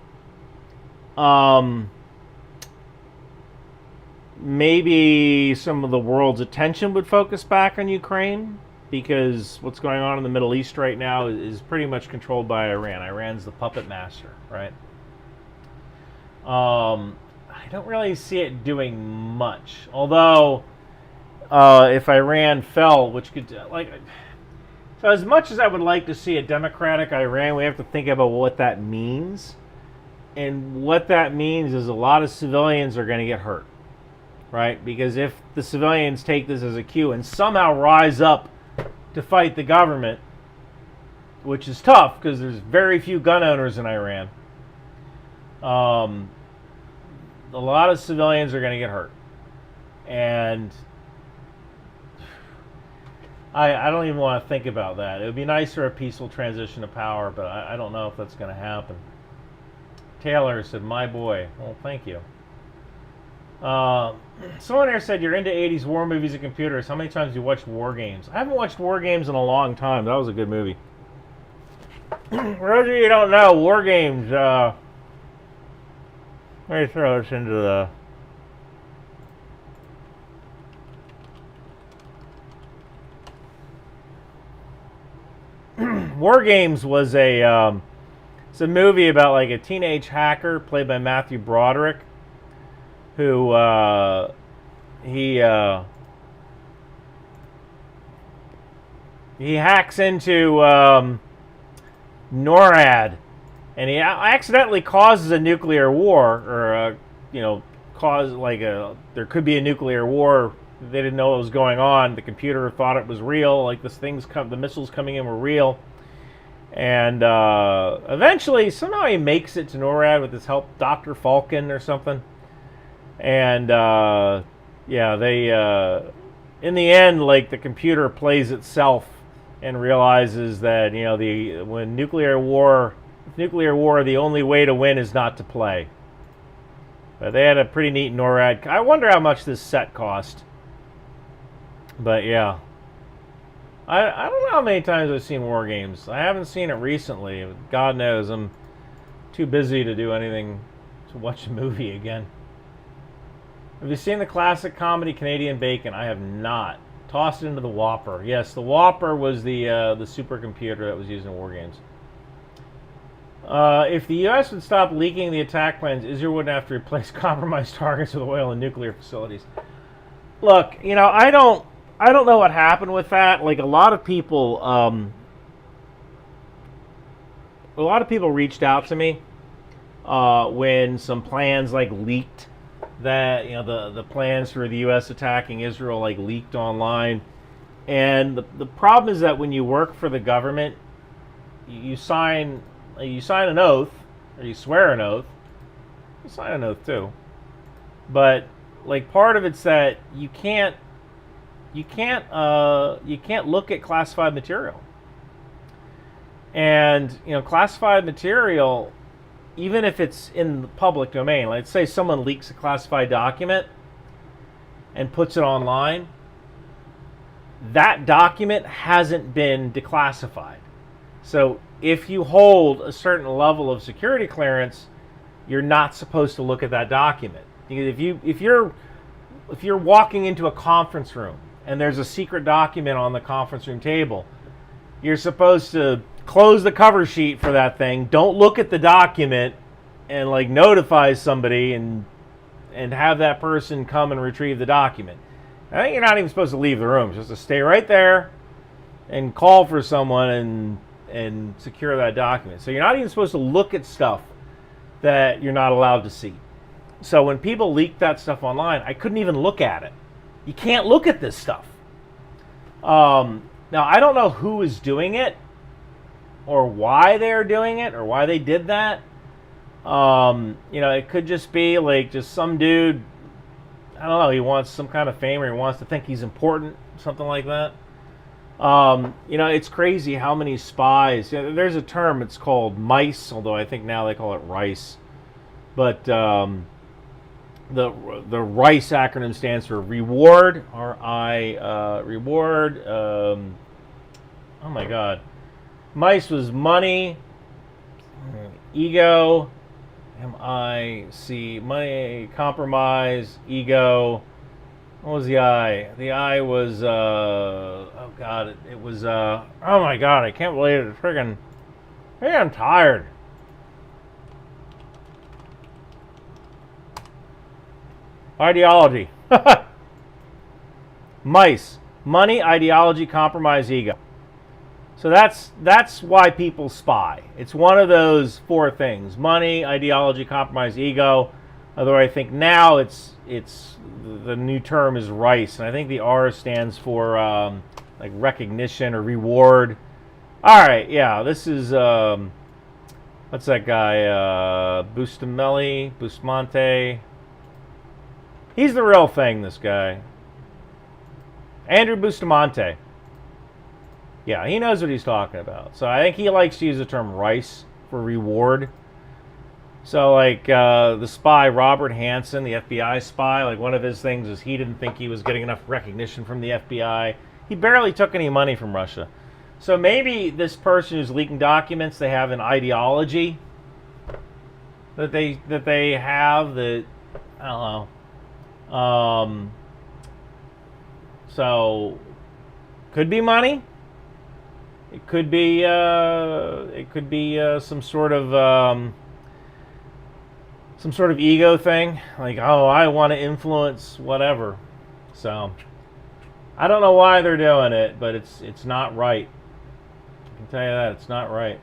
Maybe some of the world's attention would focus back on Ukraine because what's going on in the Middle East right now is pretty much controlled by Iran. Iran's the puppet master, right? I don't really see it doing much. Although, if Iran fell, which could, so as much as I would like to see a democratic Iran, we have to think about what that means. And what that means is a lot of civilians are going to get hurt, right? Because if the civilians take this as a cue and somehow rise up to fight the government, which is tough because there's very few gun owners in Iran, a lot of civilians are going to get hurt. And I don't even want to think about that. It would be nice for a peaceful transition of power, but I don't know if that's going to happen. Taylor said, my boy. Well, thank you. Someone there said you're into 80s war movies and computers. How many times have you watched War Games? I haven't watched War Games in a long time. That was a good movie. For those of you who don't know, War Games, let me throw this into the... War Games was it's a movie about like a teenage hacker played by Matthew Broderick, who he hacks into NORAD, and he accidentally causes a nuclear war, or there could be a nuclear war. They didn't know what was going on. The computer thought it was real, like the missiles coming in were real. And eventually, somehow he makes it to NORAD with his help, Dr. Falcon or something. And they in the end, like, the computer plays itself and realizes that when nuclear war, the only way to win is not to play. But they had a pretty neat NORAD. I wonder how much this set cost. But yeah, I don't know how many times I've seen War Games. I haven't seen it recently. God knows, I'm too busy to do anything to watch a movie again. Have you seen the classic comedy Canadian Bacon? I have not. Tossed it into the Whopper. Yes, the Whopper was the supercomputer that was used in War Games. If the U.S. would stop leaking the attack plans, Israel wouldn't have to replace compromised targets with oil and nuclear facilities. Look, I don't know what happened with that. Like, a lot of people reached out to me when some plans leaked, that the plans for the U.S. attacking Israel leaked online. And the problem is that when you work for the government, you sign an oath, or you swear an oath. You sign an oath too, but part of it's that you can't look at classified material. And classified material, even if it's in the public domain, let's say someone leaks a classified document and puts it online, that document hasn't been declassified. So if you hold a certain level of security clearance, you're not supposed to look at that document. If you're walking into a conference room and there's a secret document on the conference room table, you're supposed to close the cover sheet for that thing, don't look at the document, and notify somebody and have that person come and retrieve the document. I think you're not even supposed to leave the room. You're supposed to stay right there and call for someone and secure that document. So you're not even supposed to look at stuff that you're not allowed to see. So when people leak that stuff online, I couldn't even look at it. You can't look at this stuff. Now, I don't know who is doing it, or why they're doing it, or why they did that. It could just be just some dude, I don't know, he wants some kind of fame, or he wants to think he's important, something like that. It's crazy how many spies. There's a term, it's called mice, although I think now they call it rice. But the RICE acronym stands for reward, reward. Oh my God, mice was money, ego, MIC, money, compromise, ego. What was the I? The I was, oh God, it was, oh my God, I can't believe it. Friggin', I'm tired. Ideology. Mice. Money, ideology, compromise, ego. So that's why people spy. It's one of those four things: money, ideology, compromise, ego. Although I think now it's the new term is RICE, and I think the R stands for recognition or reward. All right, yeah, this is what's that guy? Bustamante. He's the real thing, this guy. Andrew Bustamante. Yeah, he knows what he's talking about. So I think he likes to use the term RICE for reward. So, like, the spy, Robert Hansen, the FBI spy, like, one of his things is he didn't think he was getting enough recognition from the FBI. He barely took any money from Russia. So maybe this person who's leaking documents, they have an ideology that they have that, I don't know. So, could be money. It could be some sort of ego thing, like, oh, I want to influence whatever. So I don't know why they're doing it, but it's not right. I can tell you that it's not right.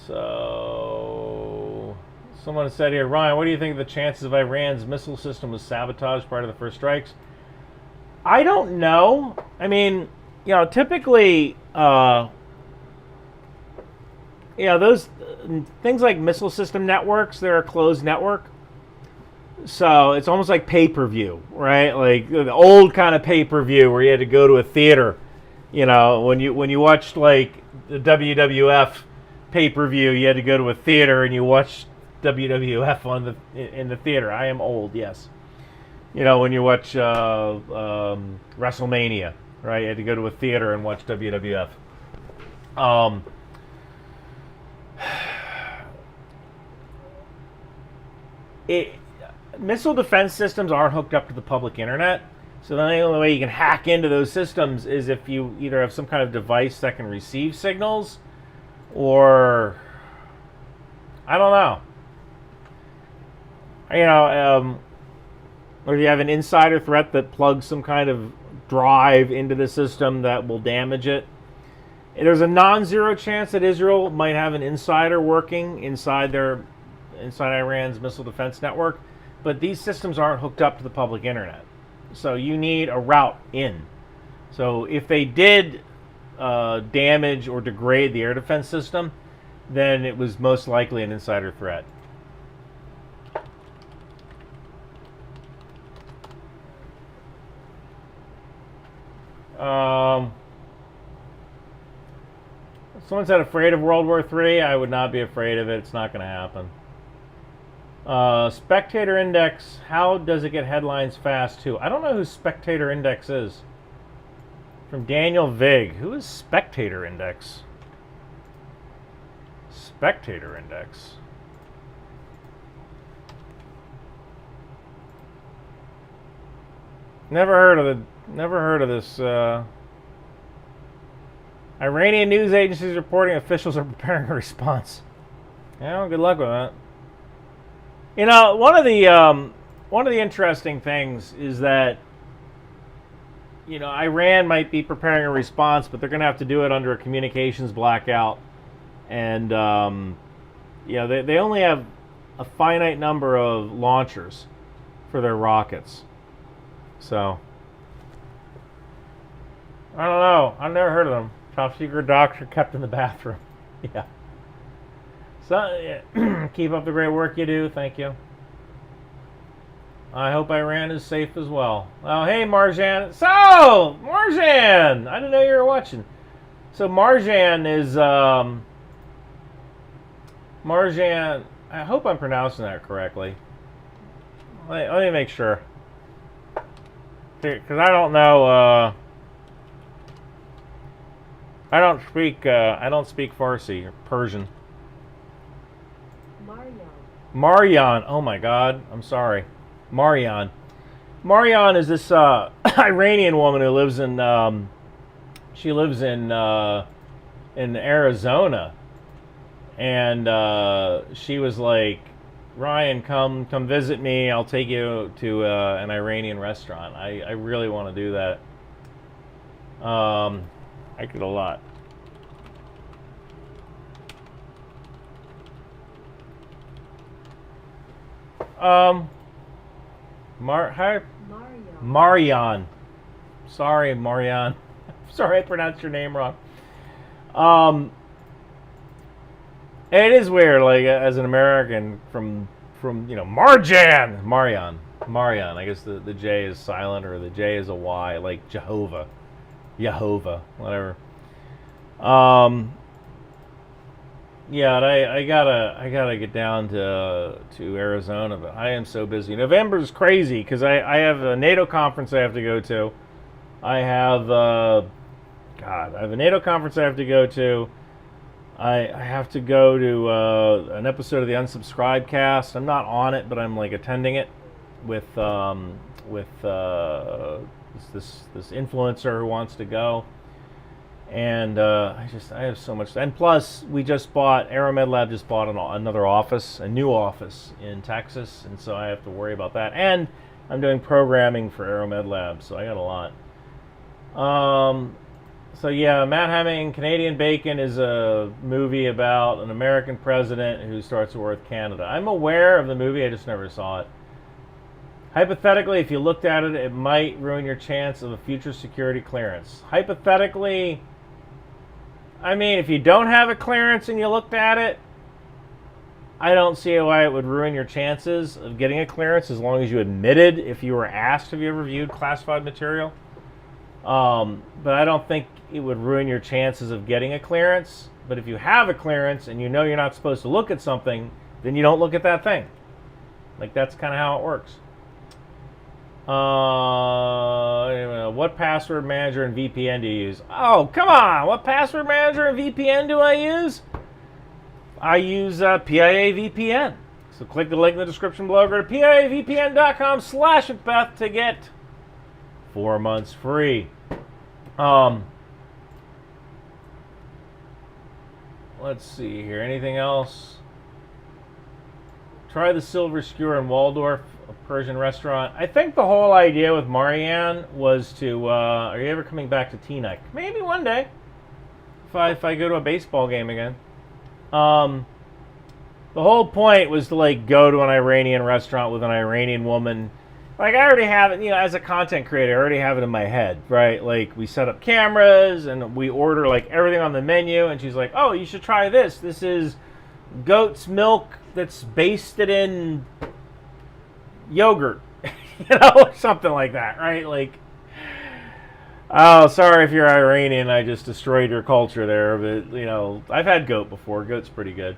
So someone said here, Ryan, what do you think of the chances of Iran's missile system was sabotaged prior to the first strikes? I don't know. I mean, typically, those things like missile system networks, they're a closed network. So it's almost like pay-per-view, right? Like the old kind of pay-per-view where you had to go to a theater. When you watched like the WWF pay-per-view, you had to go to a theater and you watched WWF in the theater. I am old, yes. When you watch WrestleMania, right? You had to go to a theater and watch WWF. Missile defense systems aren't hooked up to the public internet, so the only way you can hack into those systems is if you either have some kind of device that can receive signals, or I don't know. Or you have an insider threat that plugs some kind of drive into the system that will damage it. There's a non-zero chance that Israel might have an insider working inside Iran's missile defense network, but these systems aren't hooked up to the public internet. So you need a route in. So if they did damage or degrade the air defense system, then it was most likely an insider threat. Someone said afraid of World War III. I would not be afraid of it. It's not going to happen. Spectator Index, how does it get headlines fast too? I don't know who Spectator Index is. From Daniel Vig. Who is Spectator Index? Spectator Index. Never heard of this. Iranian news agencies reporting officials are preparing a response. Good luck with that. One of the interesting things is that Iran might be preparing a response, but they're going to have to do it under a communications blackout, and they only have a finite number of launchers for their rockets. So I don't know. I've never heard of them. Top secret doctor kept in the bathroom. Yeah. So, keep up the great work you do. Thank you. I hope Iran is safe as well. Oh, hey, Marjan. So, Marjan! I didn't know you were watching. So, Marjan is, Marjan, I hope I'm pronouncing that correctly. Let me make sure. Because I don't know, I don't speak Farsi or Persian. Marian. Oh my God. I'm sorry. Marian. Marian is this Iranian woman who lives in Arizona, and she was like, Ryan, come visit me. I'll take you to an Iranian restaurant. I really want to do that. I could a lot. Marian. Sorry, Marian. Sorry I pronounced your name wrong. It is weird, like, as an American, from Marian. I guess the J is silent, or the J is a Y, like Jehovah, whatever. Yeah, and I gotta get down to Arizona, but I am so busy. November's crazy because I have a NATO conference I have to go to. I have I have a NATO conference I have to go to. I have to go to an episode of the Unsubscribed cast. I'm not on it, but I'm like attending it with this influencer who wants to go. And I have so much. And plus, Aeromed Lab just bought another office, a new office in Texas, and so I have to worry about that. And I'm doing programming for Aeromed Lab, so I got a lot. So yeah, Matt Hemming, Canadian Bacon is a movie about an American president who starts a war with Canada. I'm aware of the movie, I just never saw it. Hypothetically, if you looked at it, it might ruin your chance of a future security clearance. Hypothetically, I mean, if you don't have a clearance and you looked at it, I don't see why it would ruin your chances of getting a clearance as long as you admitted if you were asked, have you ever viewed classified material? But I don't think it would ruin your chances of getting a clearance. But if you have a clearance and you know you're not supposed to look at something, then you don't look at that thing. Like, that's kind of how it works. What password manager and VPN do you use? Oh, come on! What password manager and VPN do I use? I use PIA VPN. So click the link in the description below. Go to piavpn.com/Beth to get 4 months free. Let's see here. Anything else? Try the silver skewer in Waldorf, a Persian restaurant. I think the whole idea with Marianne was to, are you ever coming back to Teaneck? Maybe one day. If I go to a baseball game again. The whole point was to like go to an Iranian restaurant with an Iranian woman. Like, I already have it, as a content creator, I already have it in my head, right? Like, we set up cameras and we order like everything on the menu, and she's like, "Oh, you should try this. This is goat's milk that's basted in yogurt," or something like that, right? Like, oh, sorry if you're Iranian, I just destroyed your culture there, but I've had goat before. Goat's pretty good.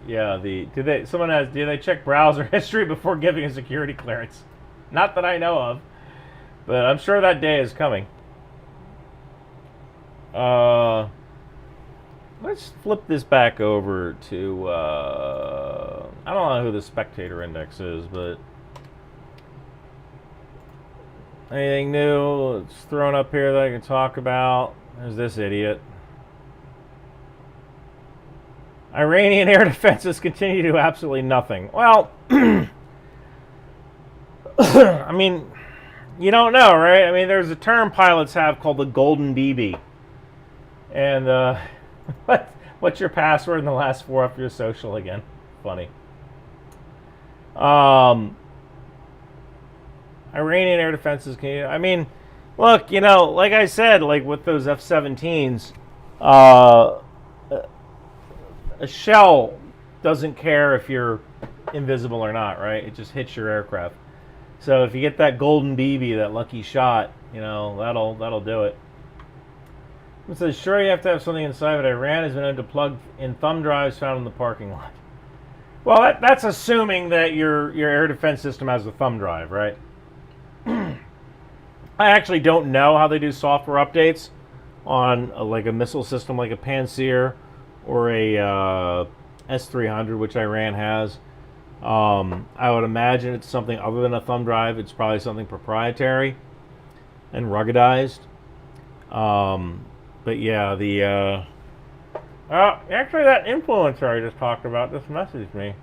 Yeah, do they check browser history before giving a security clearance? Not that I know of, but I'm sure that day is coming. Let's flip this back over to, I don't know who the spectator index is, but anything new that's thrown up here that I can talk about? There's this idiot. Iranian air defenses continue to do absolutely nothing. Well, I mean, you don't know, right? I mean, there's a term pilots have called the golden BB. And what's your password in the last 4 of your social again? Funny. Iranian air defenses can. I mean, look, like I said, like with those F-17s, a shell doesn't care if you're invisible or not, right? It just hits your aircraft. So if you get that golden BB, that lucky shot, that'll do it. It says, sure, you have to have something inside, but Iran has been able to plug in thumb drives found in the parking lot. Well, that's assuming that your air defense system has a thumb drive, right? I actually don't know how they do software updates on like a missile system like a Pantsir or a S-300, which Iran has. I would imagine it's something other than a thumb drive. It's probably something proprietary and ruggedized. But yeah, actually that influencer I just talked about just messaged me.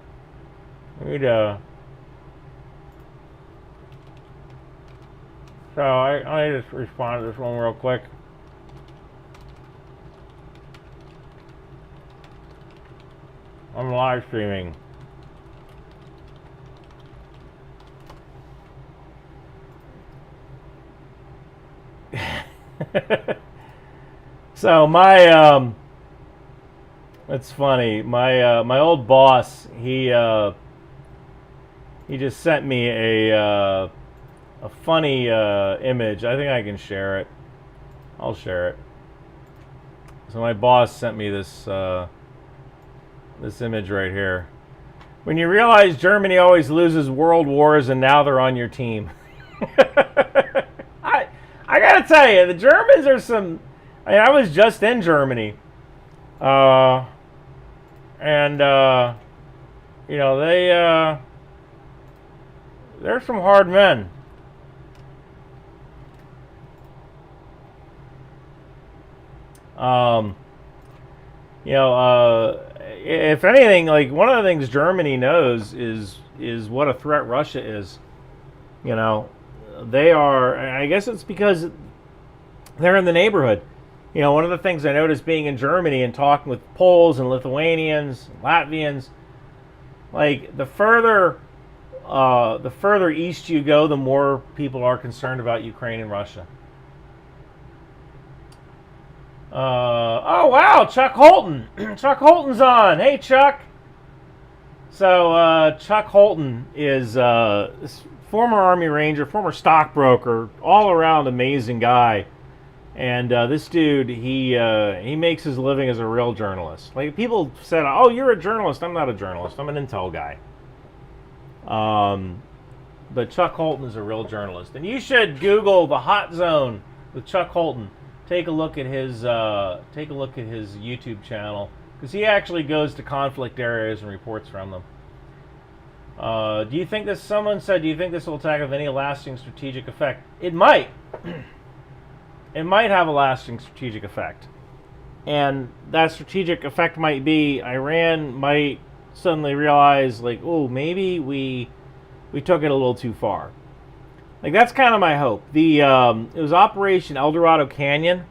So I just respond to this one real quick. I'm live streaming. So it's funny. My old boss, he just sent me a funny image. I think I can share it. I'll share it. So my boss sent me this this image right here. When you realize Germany always loses world wars and now they're on your team. I gotta tell you, the Germans are some. I mean, I was just in Germany, and you know they're some hard men. If anything, like one of the things Germany knows is what a threat Russia is. You know, they are. I guess it's because they're in the neighborhood. You know, one of the things I noticed being in Germany and talking with Poles and Lithuanians, and Latvians, like the further east you go, the more people are concerned about Ukraine and Russia. Oh wow, Chuck Holton. Chuck Holton's on. Hey Chuck. So Chuck Holton is former Army Ranger, former stockbroker, all around amazing guy. And this dude, he makes his living as a real journalist. Like people said, "Oh, you're a journalist." I'm not a journalist. I'm an intel guy. But Chuck Holton is a real journalist, and you should Google the Hot Zone with Chuck Holton. Take a look at his YouTube channel because he actually goes to conflict areas and reports from them. Do you think this? Someone said, "Do you think this will attack have any lasting strategic effect?" It might. It might have a lasting strategic effect, and that strategic effect might be Iran might suddenly realize, like, oh, maybe we took it a little too far. Like that's kind of my hope. It was Operation El Dorado Canyon.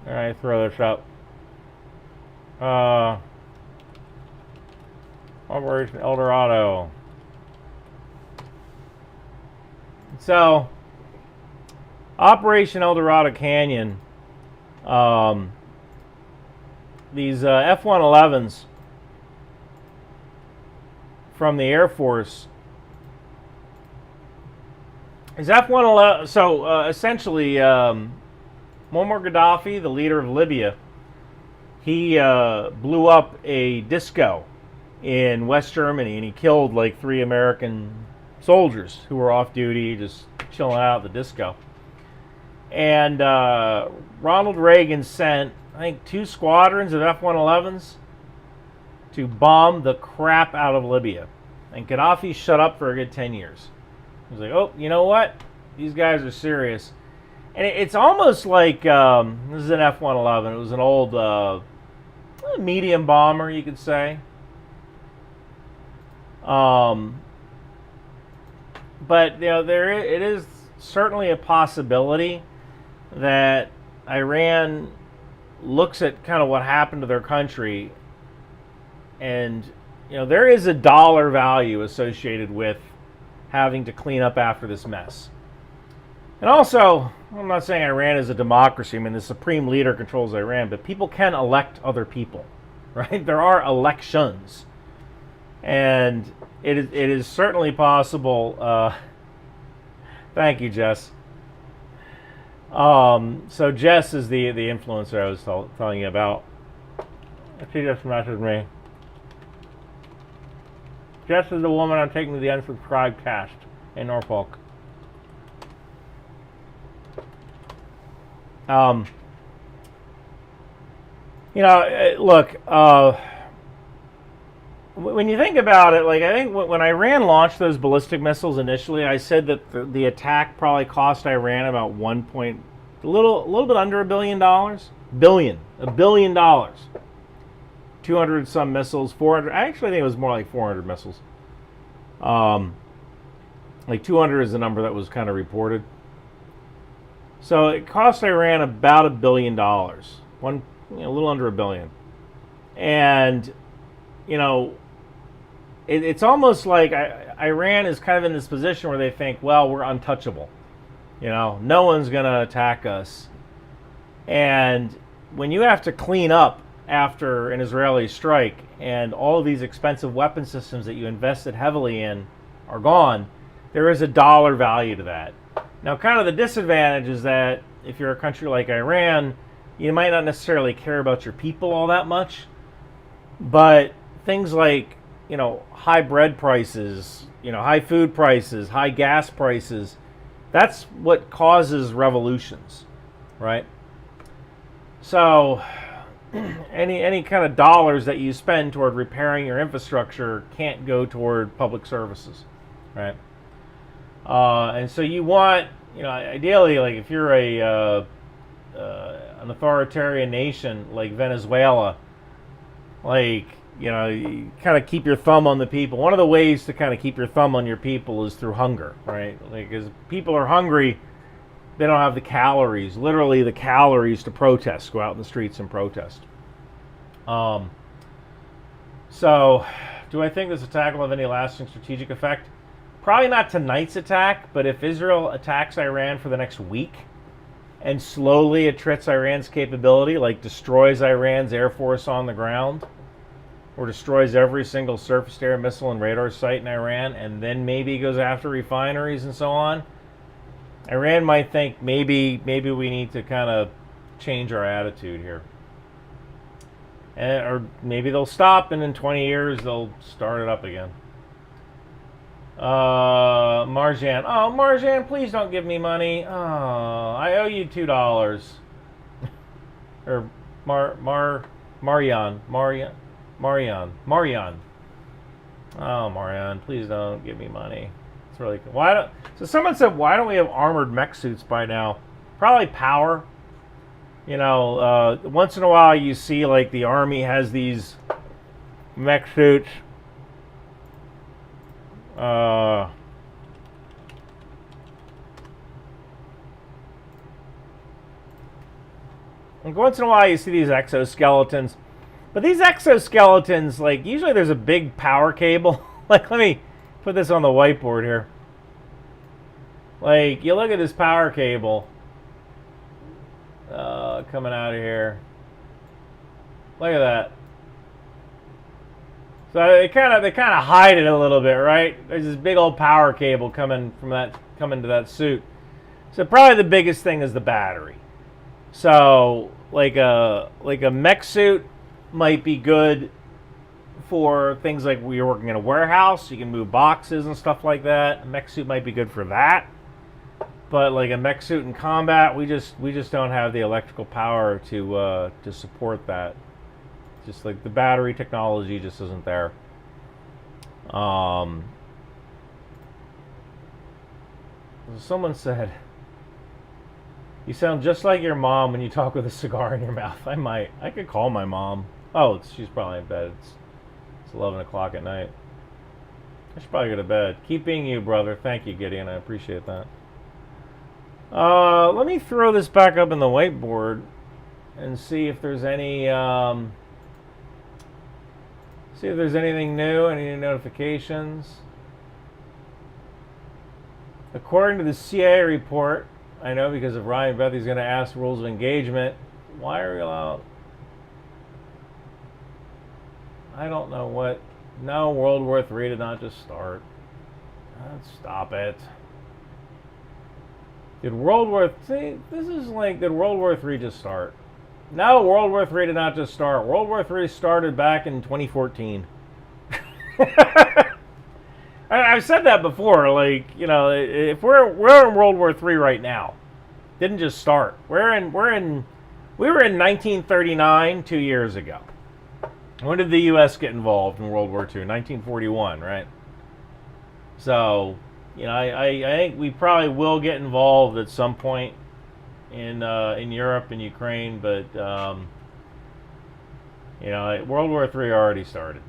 All right, throw this up. Operation El Dorado. So, Operation El Dorado Canyon. These F-111s from the Air Force. Is F-111, so essentially Muammar Gaddafi, the leader of Libya, he blew up a disco in West Germany and he killed like 3 American soldiers who were off duty, just chilling out at the disco. And Ronald Reagan sent, I think, 2 squadrons of F-111s to bomb the crap out of Libya. And Gaddafi shut up for a good 10 years. He was like, oh, you know what? These guys are serious. And it's almost like, this is an F-111. It was an old medium bomber, you could say. But, you know, it is certainly a possibility that Iran looks at kind of what happened to their country. And, you know, there is a dollar value associated with having to clean up after this mess. And also, I'm not saying Iran is a democracy. I mean, the supreme leader controls Iran, but people can elect other people, right? There are elections. And it is certainly possible. Thank you, Jess. So Jess is the influencer I was telling you about. She just messaged me. Jess is the woman I'm taking to the unsubscribed cast in Norfolk. You know, look, when you think about it, like I think when Iran launched those ballistic missiles initially, I said that the attack probably cost Iran about a little bit under $1 billion. $1 billion. 200 some missiles, 400. I actually think it was more like 400 missiles. Like 200 is the number that was kind of reported. So it cost Iran about $1 billion, a little under $1 billion. And you know, it's almost like Iran is kind of in this position where they think, well, we're untouchable. You know, no one's going to attack us. And when you have to clean up after an Israeli strike and all of these expensive weapon systems that you invested heavily in are gone, there is a dollar value to that. Now, kind of the disadvantage is that if you're a country like Iran, you might not necessarily care about your people all that much, but things like, high bread prices, high food prices, high gas prices, that's what causes revolutions, right? So any kind of dollars that you spend toward repairing your infrastructure can't go toward public services, right? And so you want, ideally, like if you're an authoritarian nation like Venezuela, like, you kind of keep your thumb on the people. One of the ways to kind of keep your thumb on your people is through hunger, right? Like, as people are hungry, they don't have the calories, literally the calories to protest, go out in the streets and protest. So, do I think this attack will have any lasting strategic effect? Probably not tonight's attack, but if Israel attacks Iran for the next week and slowly attrits Iran's capability, like destroys Iran's air force on the ground, or destroys every single surface-to-air missile and radar site in Iran, and then maybe goes after refineries and so on, Iran might think maybe we need to kind of change our attitude here. Or maybe they'll stop, and in 20 years they'll start it up again. Marjan. Oh, Marjan, please don't give me money. Oh, I owe you $2. Or Marian. Oh, Marian, please don't give me money. It's really cool. So someone said, why don't we have armored mech suits by now? Probably power. Once in a while you see like the army has these mech suits. Like once in a while you see these exoskeletons. But these exoskeletons, like, usually there's a big power cable. Like, let me put this on the whiteboard here. Like, you look at this power cable coming out of here. Look at that. So they kind of hide it a little bit, right? There's this big old power cable coming to that suit. So probably the biggest thing is the battery. So like a mech suit might be good for things like when you're working in a warehouse, you can move boxes and stuff like that. A mech suit might be good for that. But like a mech suit in combat, we just don't have the electrical power to support that. Just like the battery technology just isn't there. Someone said, you sound just like your mom when you talk with a cigar in your mouth. I could call my mom. Oh, she's probably in bed. It's 11 o'clock at night. I should probably go to bed. Keep being you, brother. Thank you, Gideon. I appreciate that. Let me throw this back up in the whiteboard and see if there's any... see if there's anything new, any new notifications. According to the CIA report, I know because of Ryan Beth, he's going to ask rules of engagement. Why are we allowed? I don't know what. No, World War III did not just start. Stop it. Did World War III? This is like, did World War III just start? No, World War III did not just start. World War III started back in 2014. I've said that before. Like, if we're in World War III right now, didn't just start. We were in 1939 2 years ago. When did the U.S. get involved in World War II? 1941, right? So, I think we probably will get involved at some point in Europe and Ukraine, but World War III already started.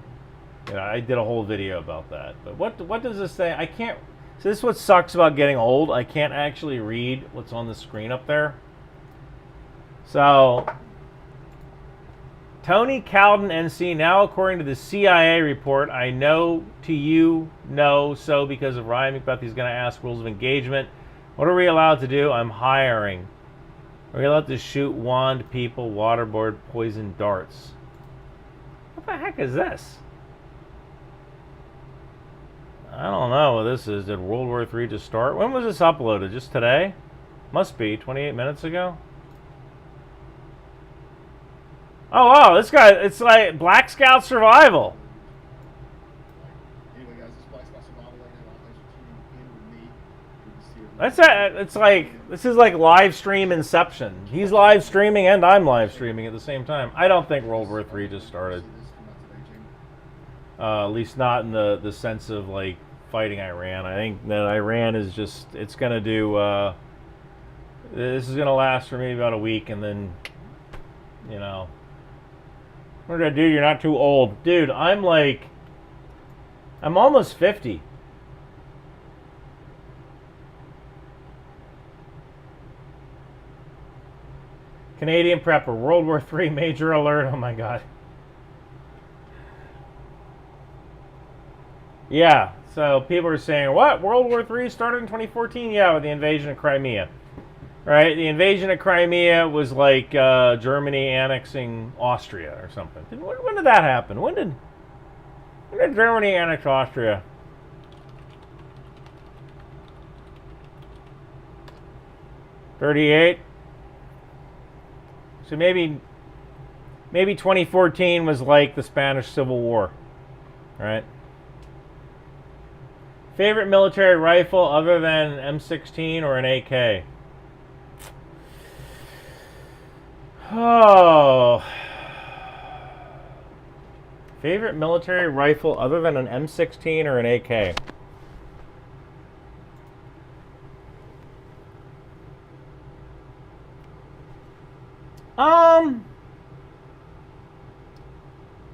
I did a whole video about that. But what does this say? I can't. So this is what sucks about getting old. I can't actually read what's on the screen up there. So Tony Cowden, NC. Now, according to the CIA report, I know to you know so because of Ryan Macbeth. He's going to ask rules of engagement. What are we allowed to do? I'm hiring. Are we allowed to shoot wand people, waterboard, poison darts? What the heck is this? I don't know what this is. Did World War III just start? When was this uploaded? Just today? Must be 28 minutes ago. Oh wow, this guy, it's like Black Scout Survival. Anyway, guys, this Black Scout Survival right now. Thanks for tuning in with me. Good to see you. That's a, it's like, this is like live stream inception. He's live streaming and I'm live streaming at the same time. I don't think World War III just started. At least not in the sense of like fighting Iran. I think that Iran is just, it's going to do, this is going to last for maybe about a week and then, you know. What did I do? You're not too old. Dude, I'm almost 50. Canadian prepper, World War III major alert. Oh my God. Yeah, so people are saying, what? World War III started in 2014? Yeah, with the invasion of Crimea. Right? The invasion of Crimea was like Germany annexing Austria or something. When did that happen? When did Germany annex Austria? '38. So maybe 2014 was like the Spanish Civil War, right? Favorite military rifle other than M16 or an AK? Oh. Favorite military rifle other than an M16 or an AK?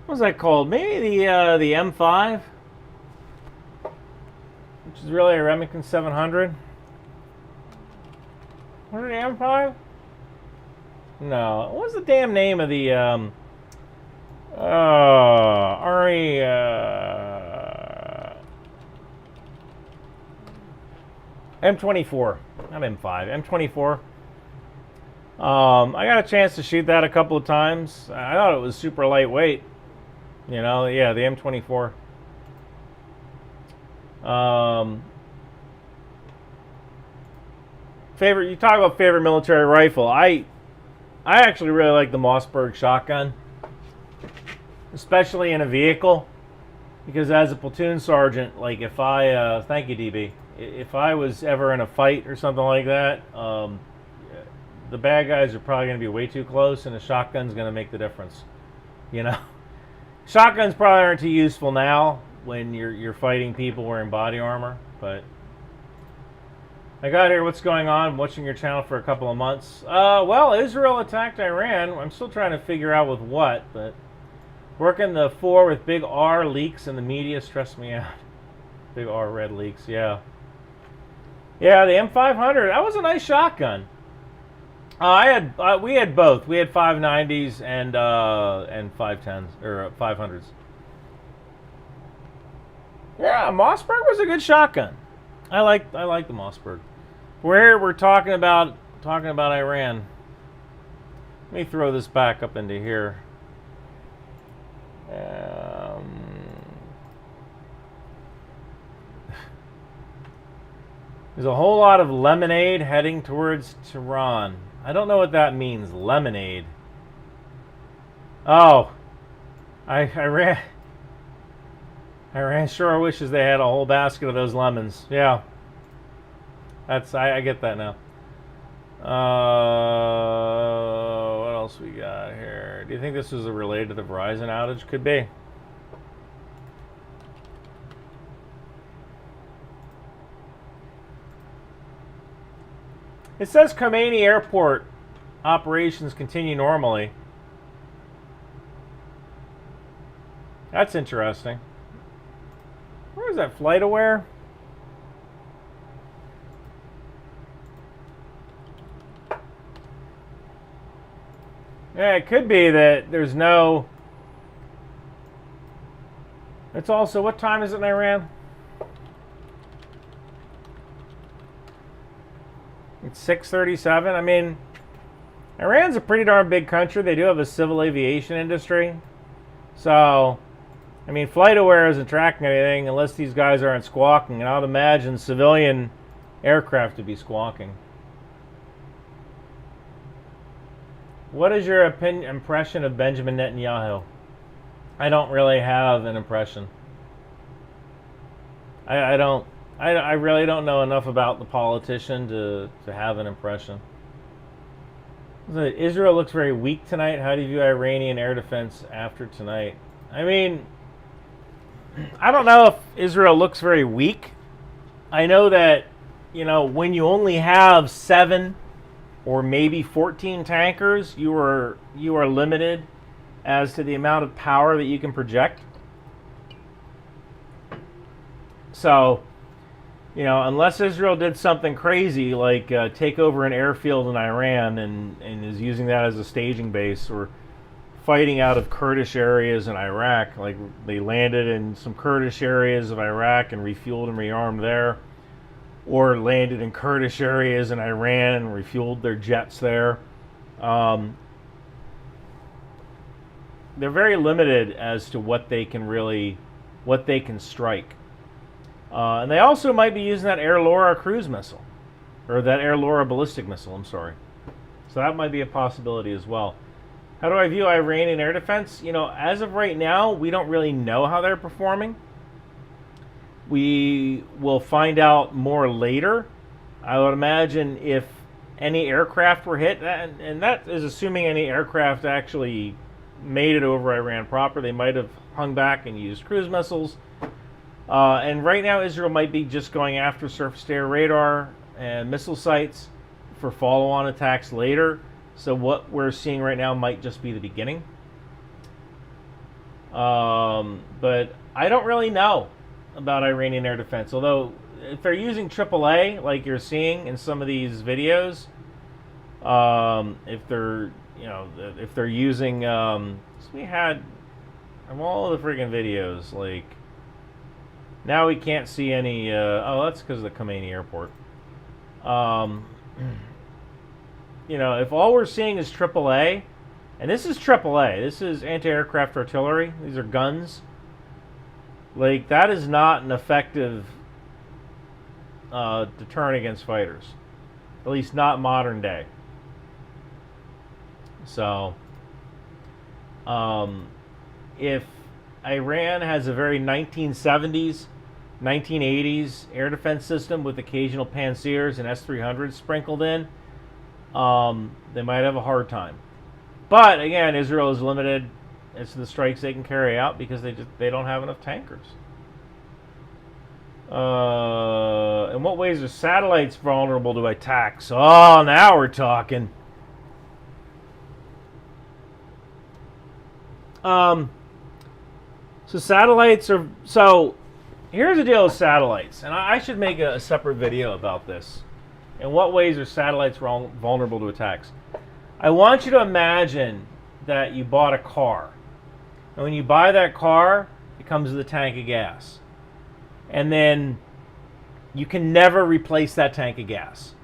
What was that called? Maybe the M5, which is really a Remington 700. What is the M5? No, what was the damn name of the Army? M24, not M5. M24. I got a chance to shoot that a couple of times. I thought it was super lightweight. You know, yeah, the M24. Favorite? You talk about favorite military rifle. I actually really like the Mossberg shotgun, especially in a vehicle, because as a platoon sergeant, like if I thank you, DB, if I was ever in a fight or something like that, the bad guys are probably going to be way too close, and a shotgun's going to make the difference. You know, shotguns probably aren't too useful now when you're fighting people wearing body armor, but. I got here, what's going on? I'm watching your channel for a couple of months. Well, Israel attacked Iran. I'm still trying to figure out with what, but working the 4 with big R leaks in the media stressed me out. Big R red leaks, yeah. Yeah, the M500, that was a nice shotgun. We had both. We had 590s and 510s or 500s. Yeah, Mossberg was a good shotgun. I like the Mossberg. We're talking about Iran. Let me throw this back up into here. There's a whole lot of lemonade heading towards Tehran. I don't know what that means. Lemonade. Oh, Iran sure wishes they had a whole basket of those lemons. Yeah. I get that now. What else we got here? Do you think this was related to the Verizon outage? Could be. It says Khomeini Airport operations continue normally. That's interesting. Where is that FlightAware? Yeah, it could be that there's no... It's also, what time is it in Iran? It's 6:37. I mean, Iran's a pretty darn big country. They do have a civil aviation industry. So, I mean, FlightAware isn't tracking anything unless these guys aren't squawking. And I would imagine civilian aircraft to be squawking. What is your impression of Benjamin Netanyahu? I don't really have an impression. I don't. I really don't know enough about the politician to have an impression. Israel looks very weak tonight. How do you view Iranian air defense after tonight? I mean, I don't know if Israel looks very weak. I know that, when you only have 7 or maybe 14 tankers, you are limited as to the amount of power that you can project. So, unless Israel did something crazy like take over an airfield in Iran and is using that as a staging base, or fighting out of Kurdish areas in Iraq, like they landed in some Kurdish areas of Iraq and refueled and rearmed there, or landed in Kurdish areas in Iran and refueled their jets there. They're very limited as to what they can strike. And they also might be using that Air Laura cruise missile, or that Air Laura ballistic missile, I'm sorry. So that might be a possibility as well. How do I view Iranian air defense? As of right now, we don't really know how they're performing. We will find out more later. I would imagine if any aircraft were hit, and that is assuming any aircraft actually made it over Iran proper, they might have hung back and used cruise missiles. And right now, Israel might be just going after surface-to-air radar and missile sites for follow-on attacks later. So what we're seeing right now might just be the beginning. But I don't really know about Iranian air defense. Although, if they're using AAA, like you're seeing in some of these videos, if they're using, we had of all the friggin' videos, like, now we can't see any, that's because of the Khomeini airport. If all we're seeing is AAA, and this is AAA, this is anti-aircraft artillery, these are guns, like, that is not an effective deterrent against fighters. At least not modern day. So, if Iran has a very 1970s, 1980s air defense system with occasional Pansirs and S-300s sprinkled in, they might have a hard time. But again, Israel is limited as to the strikes they can carry out because they don't have enough tankers. In what ways are satellites vulnerable to attacks? Oh, now we're talking. So satellites are... So here's the deal with satellites. And I should make a separate video about this. In what ways are satellites vulnerable to attacks? I want you to imagine that you bought a car. And when you buy that car, it comes with a tank of gas. And then you can never replace that tank of gas.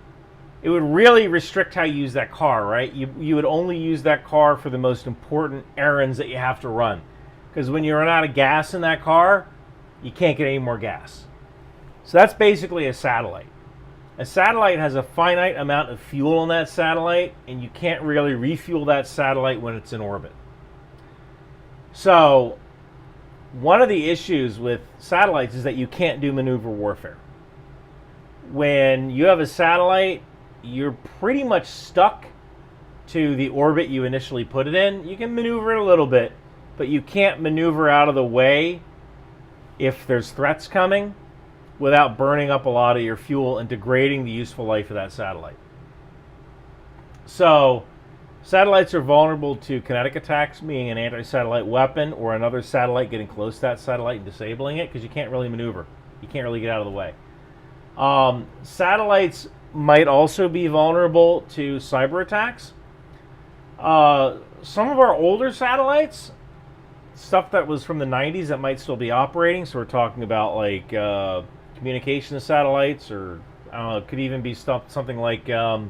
It would really restrict how you use that car, right? You would only use that car for the most important errands that you have to run. Because when you run out of gas in that car, you can't get any more gas. So that's basically a satellite. A satellite has a finite amount of fuel on that satellite, and you can't really refuel that satellite when it's in orbit. So one of the issues with satellites is that you can't do maneuver warfare. When you have a satellite, you're pretty much stuck to the orbit you initially put it in. You can maneuver it a little bit, but you can't maneuver out of the way if there's threats coming without burning up a lot of your fuel and degrading the useful life of that satellite. So satellites are vulnerable to kinetic attacks, meaning an anti-satellite weapon or another satellite getting close to that satellite and disabling it, because you can't really maneuver. You can't really get out of the way. Satellites might also be vulnerable to cyber attacks. Some of our older satellites, stuff that was from the 90s that might still be operating, so we're talking about like communication satellites, or I don't know, it could even be something like Rock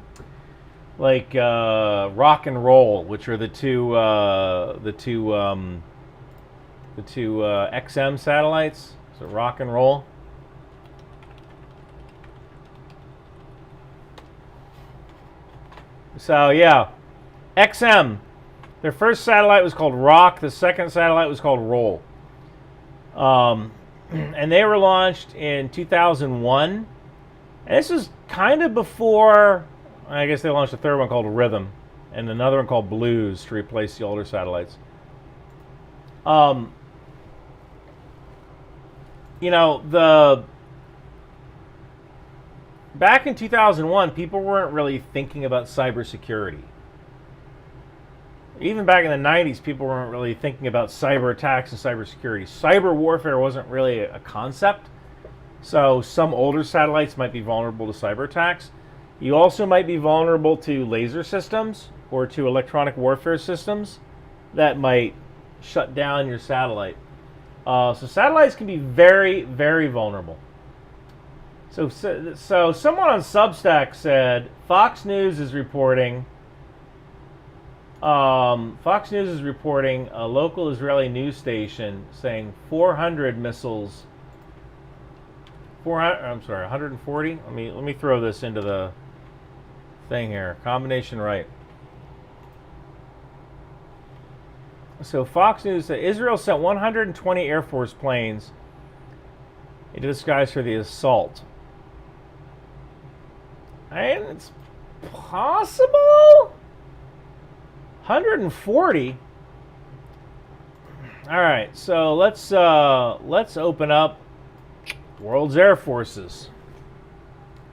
and Roll, which are the two XM satellites. So Rock and Roll. So yeah, XM. Their first satellite was called Rock. The second satellite was called Roll. And they were launched in 2001. And this is kind of before, I guess they launched a third one called Rhythm and another one called Blues to replace the older satellites. Back in 2001, people weren't really thinking about cybersecurity. Even back in the 90s, people weren't really thinking about cyber attacks and cybersecurity. Cyber warfare wasn't really a concept. So some older satellites might be vulnerable to cyber attacks. You also might be vulnerable to laser systems or to electronic warfare systems that might shut down your satellite. So satellites can be very, very vulnerable. So someone on Substack said Fox News is reporting a local Israeli news station saying 400 missiles. 140. Let me throw this into the thing here. Combination right. So Fox News said Israel sent 120 Air Force planes into the skies for the assault. And it's possible. 140. All right, so let's open up World's Air Forces.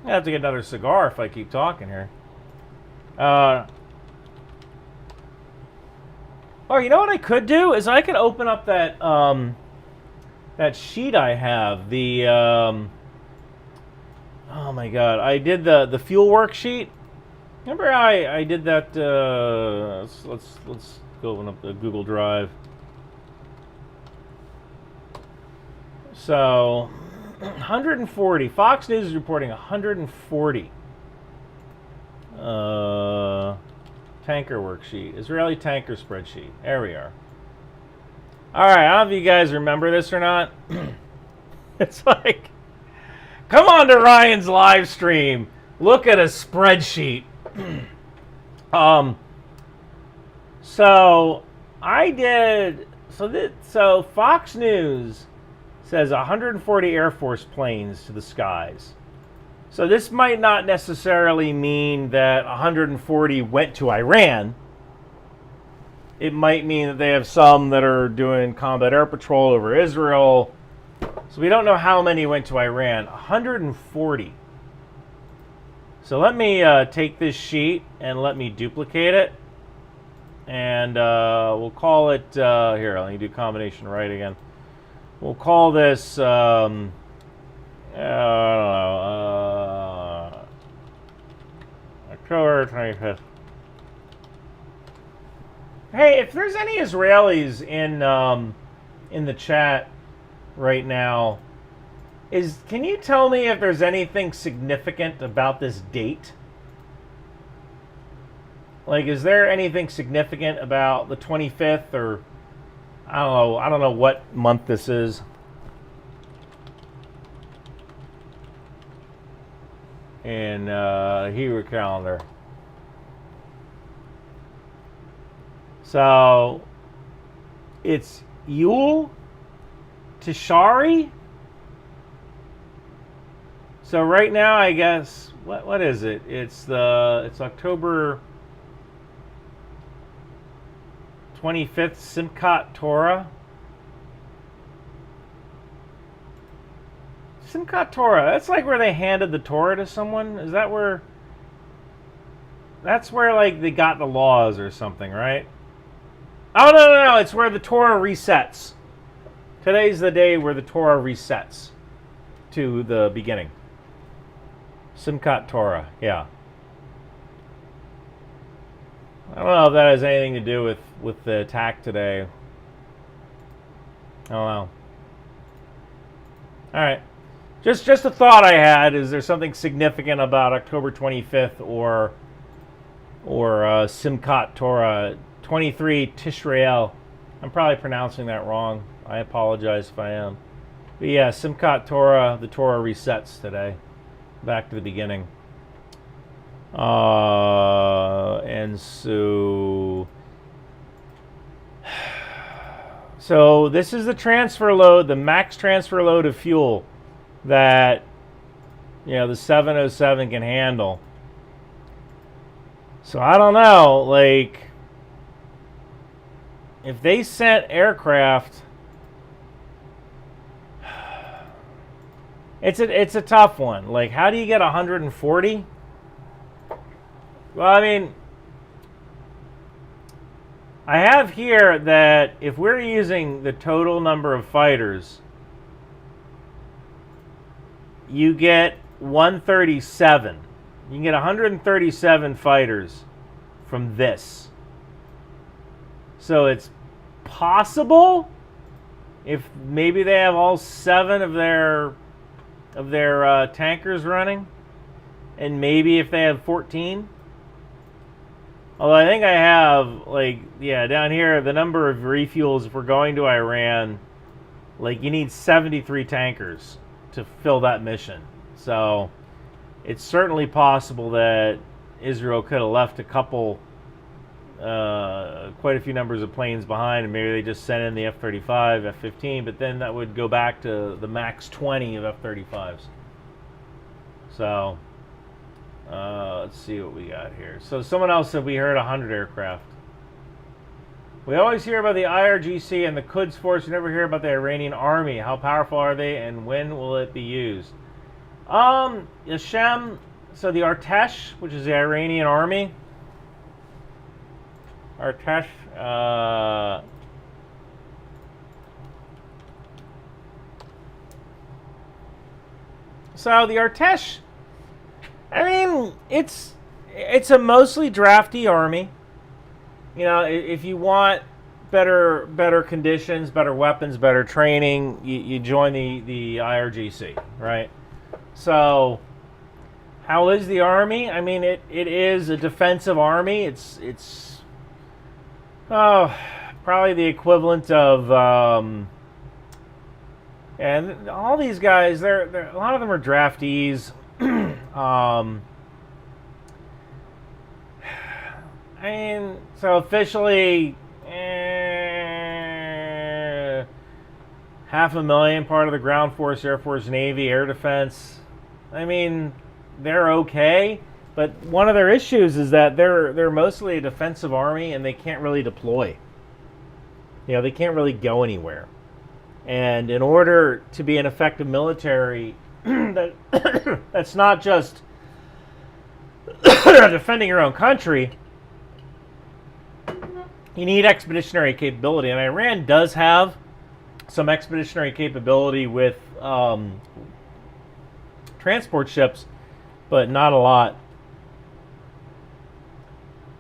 I have to get another cigar if I keep talking here. You know what I could do is I could open up that that sheet I have. The oh my god, I did the fuel worksheet. Remember how I did that? Let's go open up the Google Drive. So 140. Fox News is reporting 140. Tanker worksheet. Israeli tanker spreadsheet. There we are. Alright, I don't know if you guys remember this or not. It's like, come on to Ryan's live stream. Look at a spreadsheet. So Fox News says 140 Air Force planes to the skies. So this might not necessarily mean that 140 went to Iran. It might mean that they have some that are doing combat air patrol over Israel. So we don't know how many went to Iran. 140. So let me take this sheet and let me duplicate it. And we'll call it, here, let me do combination right again. We'll call this, I don't know, October 25th. Hey, if there's any Israelis in the chat right now, can you tell me if there's anything significant about this date? Like, is there anything significant about the 25th, or I don't know what month this is. In Hebrew calendar. So it's Yule, Tishari. So right now, I guess what is it? It's October 25th, Simchat Torah. Simchat Torah. That's like where they handed the Torah to someone. Is that where? That's where like they got the laws or something, right? Oh no! It's where the Torah resets. Today's the day where the Torah resets to the beginning. Simchat Torah, yeah. I don't know if that has anything to do with the attack today. I don't know. All right. Just a thought I had. Is there something significant about October 25th or Simchat Torah 23 Tishrael? I'm probably pronouncing that wrong. I apologize if I am. But yeah, Simchat Torah, the Torah resets today. Back to the beginning. And so So this is the transfer load, the max transfer load of fuel that the 707 can handle. So I don't know, like, if they sent aircraft, it's a tough one. Like, how do you get 140? Well, I mean, I have here that if we're using the total number of fighters, you get 137. You can get 137 fighters from this. So it's possible, if maybe they have all 7 of their tankers running, and maybe if they have 14. Although I think I have, like, down here, the number of refuels, if we're going to Iran, like, you need 73 tankers to fill that mission. So it's certainly possible that Israel could have left a couple, quite a few numbers of planes behind, and maybe they just sent in the F-35, F-15, but then that would go back to the max 20 of F-35s. So let's see what we got here. So someone else said we heard 100 aircraft. We always hear about the IRGC and the Quds Force. You never hear about the Iranian army. How powerful are they, and when will it be used? Yashem, so the Artesh, which is the Iranian army. Artesh, so the Artesh, I mean, it's a mostly drafty army. If you want better conditions, better weapons, better training, you join the IRGC, right? So, how is the army? I mean, it is a defensive army. It's probably the equivalent of and all these guys. They're a lot of them are draftees. I mean, so officially, 500,000, part of the ground force, Air Force, Navy, air defense. I mean, they're okay, but one of their issues is that they're mostly a defensive army and they can't really deploy. They can't really go anywhere. And in order to be an effective military, that's not just defending your own country. You need expeditionary capability, and Iran does have some expeditionary capability with transport ships, but not a lot.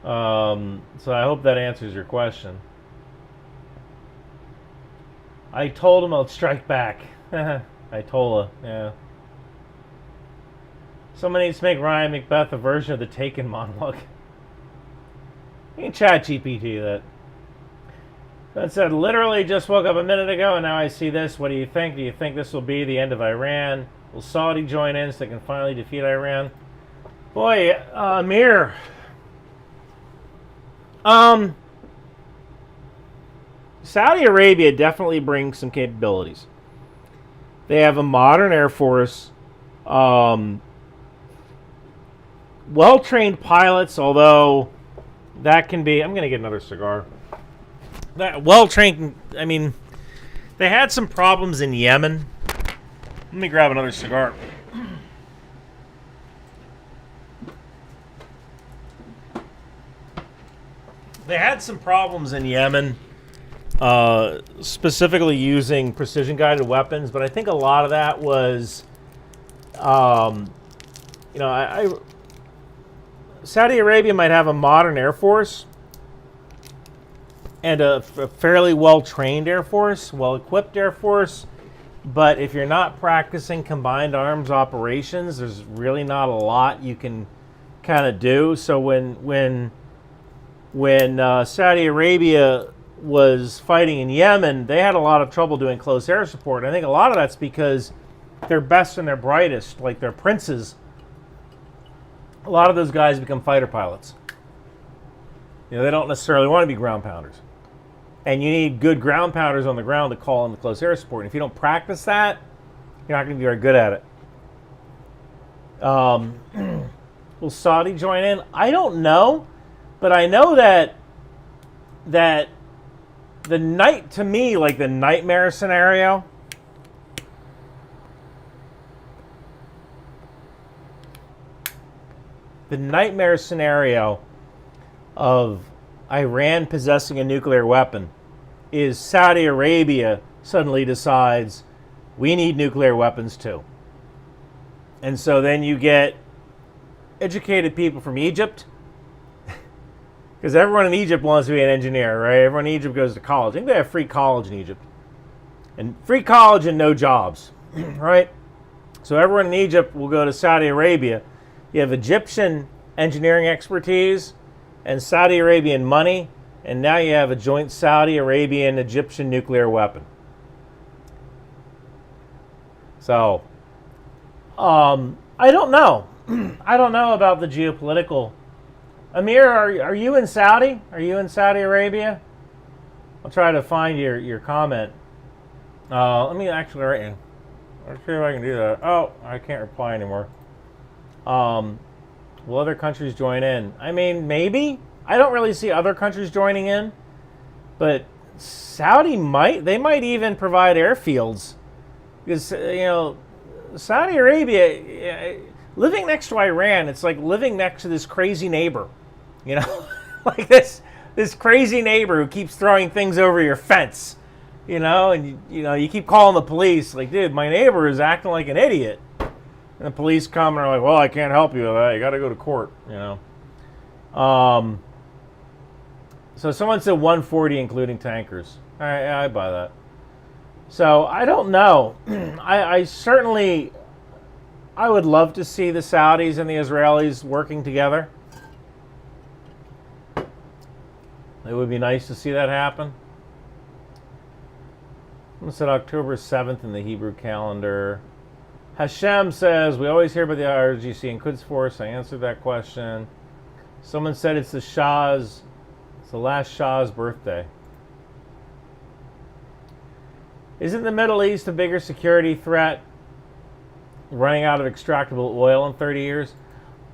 So I hope that answers your question. I told him I'll strike back. Ayatollah, yeah. Someone needs to make Ryan Macbeth a version of the Taken monologue. You can chat GPT that. That said, literally just woke up a minute ago and now I see this. What do you think? Do you think this will be the end of Iran? Will Saudi join in so they can finally defeat Iran? Boy, Amir. Saudi Arabia definitely brings some capabilities. They have a modern air force, well-trained pilots, although that can be... I'm going to get another cigar. That well-trained... I mean, they had some problems in Yemen. Let me grab another cigar. They had some problems in Yemen, specifically using precision-guided weapons, but I think a lot of that was, Saudi Arabia might have a modern air force and a fairly well-trained air force, well-equipped air force, but if you're not practicing combined arms operations, there's really not a lot you can kind of do. So when Saudi Arabia was fighting in Yemen, they had a lot of trouble doing close air support. I think a lot of that's because their best and their brightest, like their princes, a lot of those guys become fighter pilots. They don't necessarily want to be ground pounders. And you need good ground pounders on the ground to call in the close air support. And if you don't practice that, you're not going to be very good at it. Will Saudi join in? I don't know, but I know that the night, to me, like the nightmare scenario, of Iran possessing a nuclear weapon is Saudi Arabia suddenly decides we need nuclear weapons too. And so then you get educated people from Egypt, because everyone in Egypt wants to be an engineer, right? Everyone in Egypt goes to college. I think they have free college in Egypt. And free college and no jobs, right? So everyone in Egypt will go to Saudi Arabia. You have Egyptian engineering expertise and Saudi Arabian money, and now you have a joint Saudi Arabian-Egyptian nuclear weapon. So, I don't know. I don't know about the geopolitical. Amir, are you in Saudi? Are you in Saudi Arabia? I'll try to find your comment. Let me actually write you. Let's see if I can do that. Oh, I can't reply anymore. Will other countries join in? I mean, maybe. I don't really see other countries joining in, but Saudi might. They might even provide airfields, because Saudi Arabia, living next to Iran, it's like living next to this crazy neighbor, like this crazy neighbor who keeps throwing things over your fence, and you keep calling the police, like, dude, my neighbor is acting like an idiot. And the police come and are like, well, I can't help you with that. You got to go to court, So someone said 140 including tankers. All right, yeah, I buy that. So I don't know. I certainly, I would love to see the Saudis and the Israelis working together. It would be nice to see that happen. Someone said October 7th in the Hebrew calendar. Hashem says, we always hear about the IRGC and Quds Force. I answered that question. Someone said it's the last Shah's birthday. Isn't the Middle East a bigger security threat, running out of extractable oil in 30 years?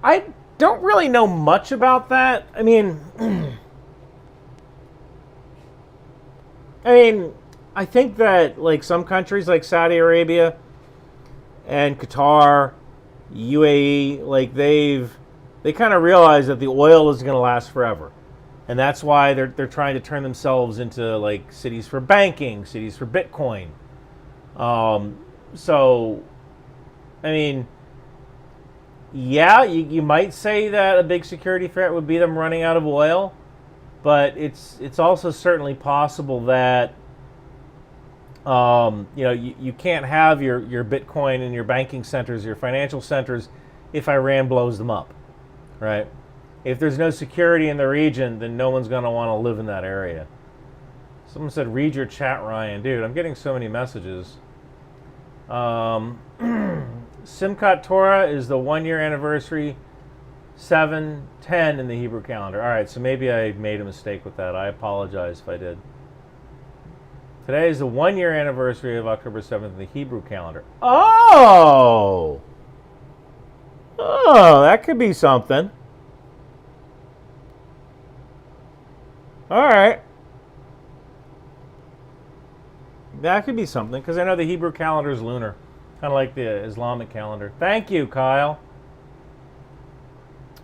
I don't really know much about that. I mean, I think that like some countries like Saudi Arabia and Qatar, UAE, like they kind of realize that the oil is going to last forever. And that's why they're trying to turn themselves into like cities for banking, cities for Bitcoin. So, I mean, yeah, you might say that a big security threat would be them running out of oil, but it's also certainly possible that you can't have your Bitcoin and your banking centers, your financial centers, if Iran blows them up, right? If there's no security in the region, then no one's going to want to live in that area. Someone said, read your chat, Ryan. Dude, I'm getting so many messages. Simchat Torah is the 1-year anniversary, 7/10 in the Hebrew calendar. All right, so maybe I made a mistake with that. I apologize if I did. Today is the 1-year anniversary of October 7th in the Hebrew calendar. Oh, that could be something. All right. That could be something, because I know the Hebrew calendar is lunar, kind of like the Islamic calendar. Thank you, Kyle.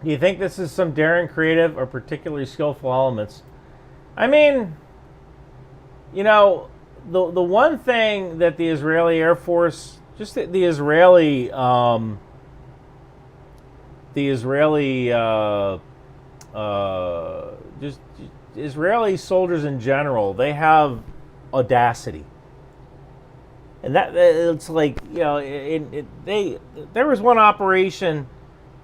Do you think this is some daring, creative, or particularly skillful elements? I mean, the one thing that the Israeli Air Force, just the Israeli Israeli soldiers in general, they have audacity. And that it's like, there was one operation,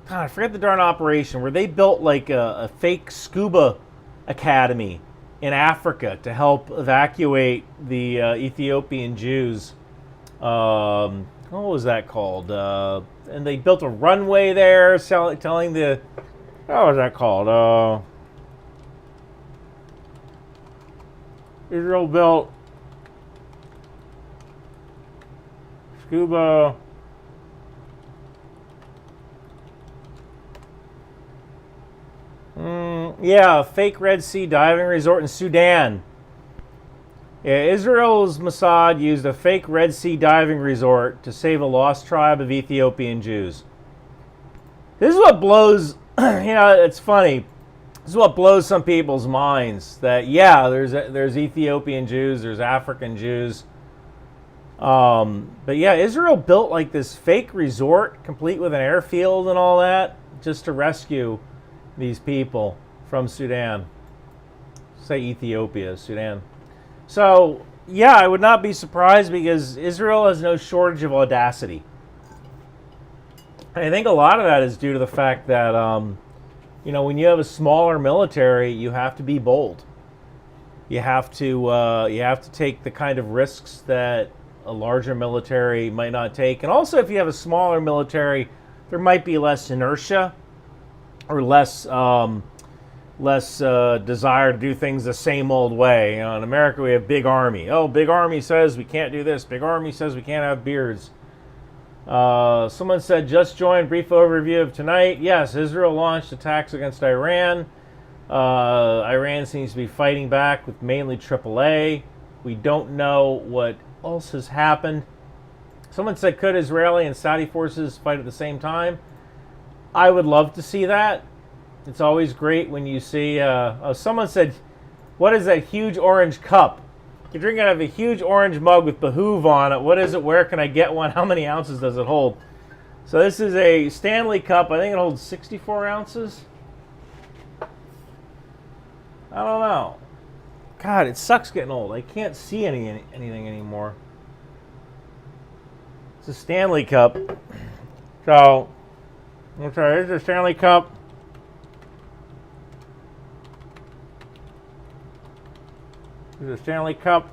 God, I forget the darn operation, where they built like a fake scuba academy in Africa to help evacuate the Ethiopian Jews. What was that called? And they built a runway there, telling the, what was that called? Israel built scuba. Yeah, fake Red Sea diving resort in Sudan. Yeah, Israel's Mossad used a fake Red Sea diving resort to save a lost tribe of Ethiopian Jews. This is what blows, it's funny. This is what blows some people's minds. That, yeah, there's Ethiopian Jews, there's African Jews. But yeah, Israel built like this fake resort, complete with an airfield and all that, just to rescue these people from Sudan. Say Ethiopia, Sudan. So, yeah, I would not be surprised because Israel has no shortage of audacity. I think a lot of that is due to the fact that, when you have a smaller military, you have to be bold. You have to take the kind of risks that a larger military might not take. And also, if you have a smaller military, there might be less inertia or less desire to do things the same old way. In America, we have big army. Oh, big army says we can't do this. Big army says we can't have beards. Someone said, just joined, brief overview of tonight. Yes, Israel launched attacks against Iran. Iran seems to be fighting back with mainly AAA. We don't know what else has happened. Someone said, could Israeli and Saudi forces fight at the same time? I would love to see that. It's always great when you see... someone said, what is that huge orange cup? You're drinking out of a huge orange mug with Behoove on it. What is it? Where can I get one? How many ounces does it hold? So this is a Stanley cup. I think it holds 64 ounces. I don't know. God, it sucks getting old. I can't see anything anymore. It's a Stanley cup. So, I'm sorry, this is a Stanley cup. This is a Stanley Cup.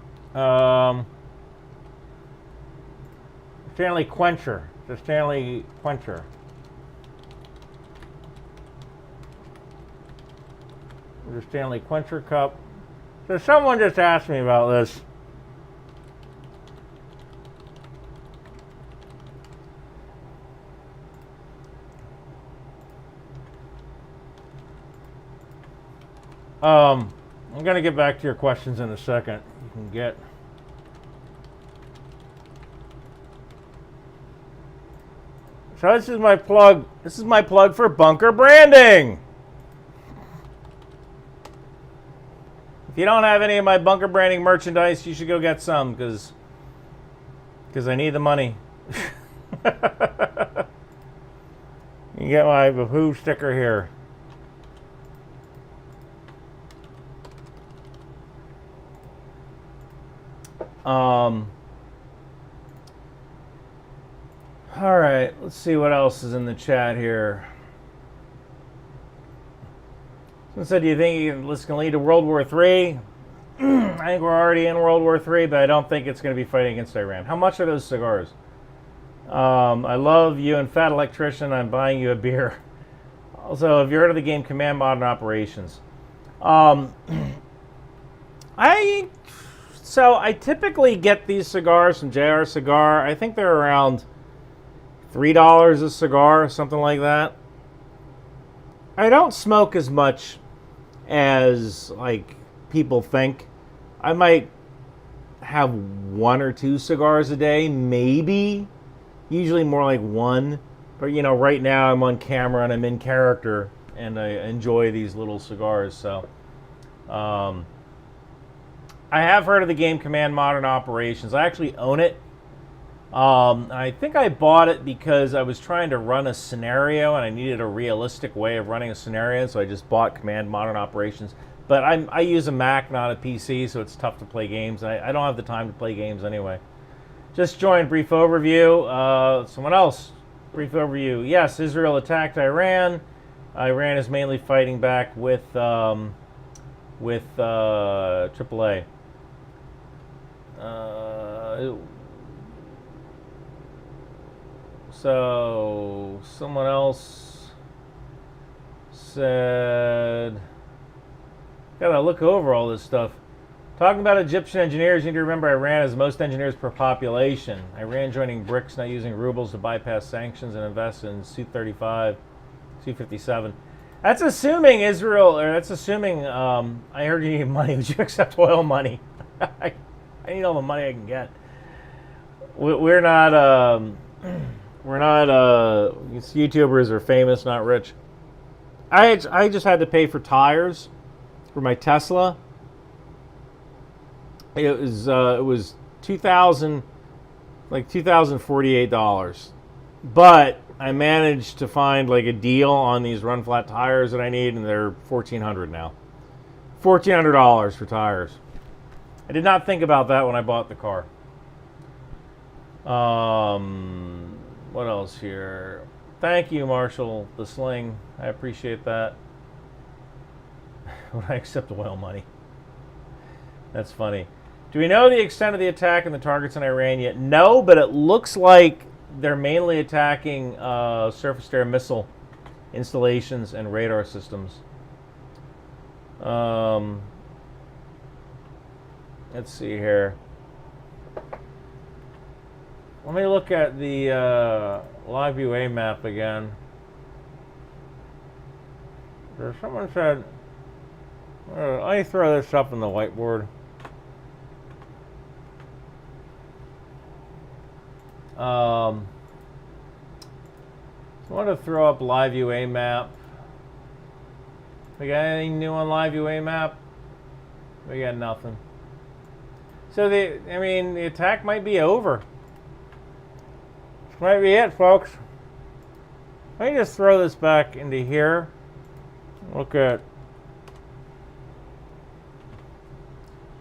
Stanley Quencher. It's a Stanley Quencher. It's a Stanley Quencher cup. So someone just asked me about this. I'm going to get back to your questions in a second. You can get... So this is my plug. This is my plug for Bunker Branding. If you don't have any of my Bunker Branding merchandise, you should go get some because I need the money. You can get my Who sticker here. All right, let's see what else is in the chat here. Someone said, do you think this can lead to World War III? I think we're already in World War III, but I don't think it's going to be fighting against Iran. How much are those cigars? I love you and Fat Electrician. I'm buying you a beer. Also, have you heard of the game Command Modern Operations? So I typically get these cigars from JR Cigar. I think they're around $3 a cigar, something like that. I don't smoke as much as like people think. I might have 1 or 2 cigars a day, maybe. Usually more like 1. But right now I'm on camera and I'm in character and I enjoy these little cigars. So I have heard of the game Command Modern Operations. I actually own it. I think I bought it because I was trying to run a scenario and I needed a realistic way of running a scenario, so I just bought Command Modern Operations. But I use a Mac, not a PC, so it's tough to play games. I don't have the time to play games anyway. Just joined, brief overview. Someone else, brief overview. Yes, Israel attacked Iran. Iran is mainly fighting back with AAA. So someone else said, gotta look over all this stuff. Talking about Egyptian engineers, you need to remember Iran has most engineers per population. Iran joining BRICS, not using rubles to bypass sanctions and invest in Su-35, Su-57. That's assuming Israel, or that's assuming, I heard you need money. Would you accept oil money? I need all the money I can get. We're not, YouTubers are famous, not rich. I just had to pay for tires for my Tesla. It was $2,048, but I managed to find like a deal on these run flat tires that I need, and they're $1,400 now. $1,400 for tires. I did not think about that when I bought the car. What else here? Thank you, Marshall the Sling. I appreciate that. Would I accept oil money? That's funny. Do we know the extent of the attack and the targets in Iran yet? No, but it looks like they're mainly attacking surface-to-air missile installations and radar systems. Let's see here. Let me look at the live UA map again. Someone said, let me throw this up on the whiteboard. I want to throw up live UA map. We got anything new on live UA map? We got nothing. So the attack might be over. This might be it, folks. Let me just throw this back into here. Look at.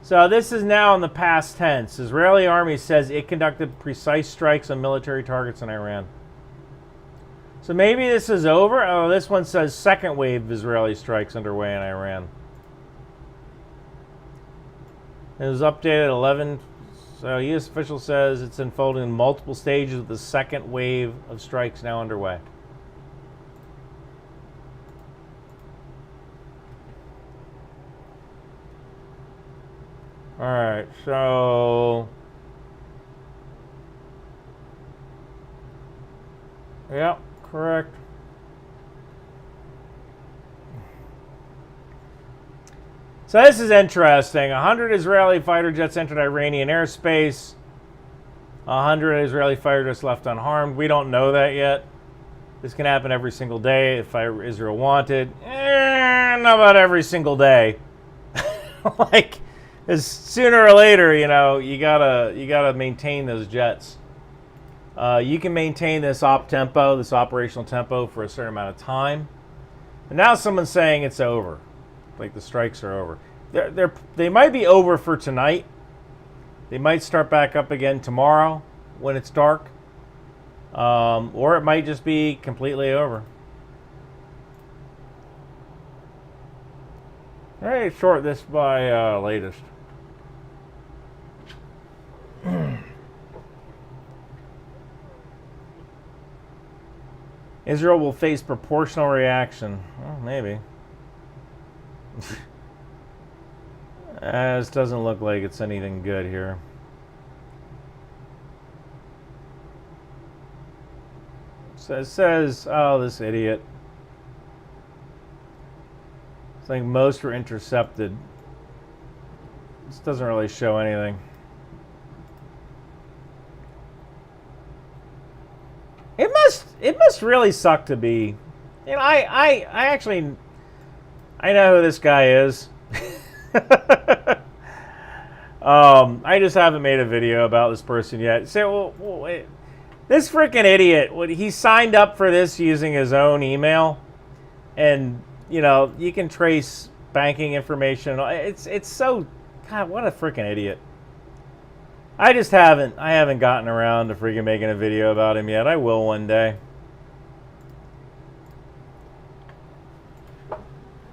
So this is now in the past tense. Israeli army says it conducted precise strikes on military targets in Iran. So maybe this is over. Oh, this one says second wave of Israeli strikes underway in Iran. It was updated at 11. So U.S. official says it's unfolding in multiple stages with the second wave of strikes now underway. All right, so yeah, correct. So this is interesting. 100 Israeli fighter jets entered Iranian airspace. 100 Israeli fighter jets left unharmed. We don't know that yet. This can happen every single day if Israel wanted. Not about every single day. Like, is sooner or later, you gotta maintain those jets. You can maintain this op tempo, this operational tempo, for a certain amount of time. And now someone's saying it's over, like the strikes are over. They might be over for tonight. They might start back up again tomorrow when it's dark, or it might just be completely over. All right, short this by latest. Israel will face proportional reaction. Well, maybe. This doesn't look like it's anything good here. So it says, oh, this idiot. It's like most were intercepted. This doesn't really show anything. It must really suck to be. I actually know who this guy is. I just haven't made a video about this person yet. So, wait. This freaking idiot, he signed up for this using his own email, and you can trace banking information. It's so, God, what a freaking idiot. I haven't gotten around to freaking making a video about him yet. I will one day.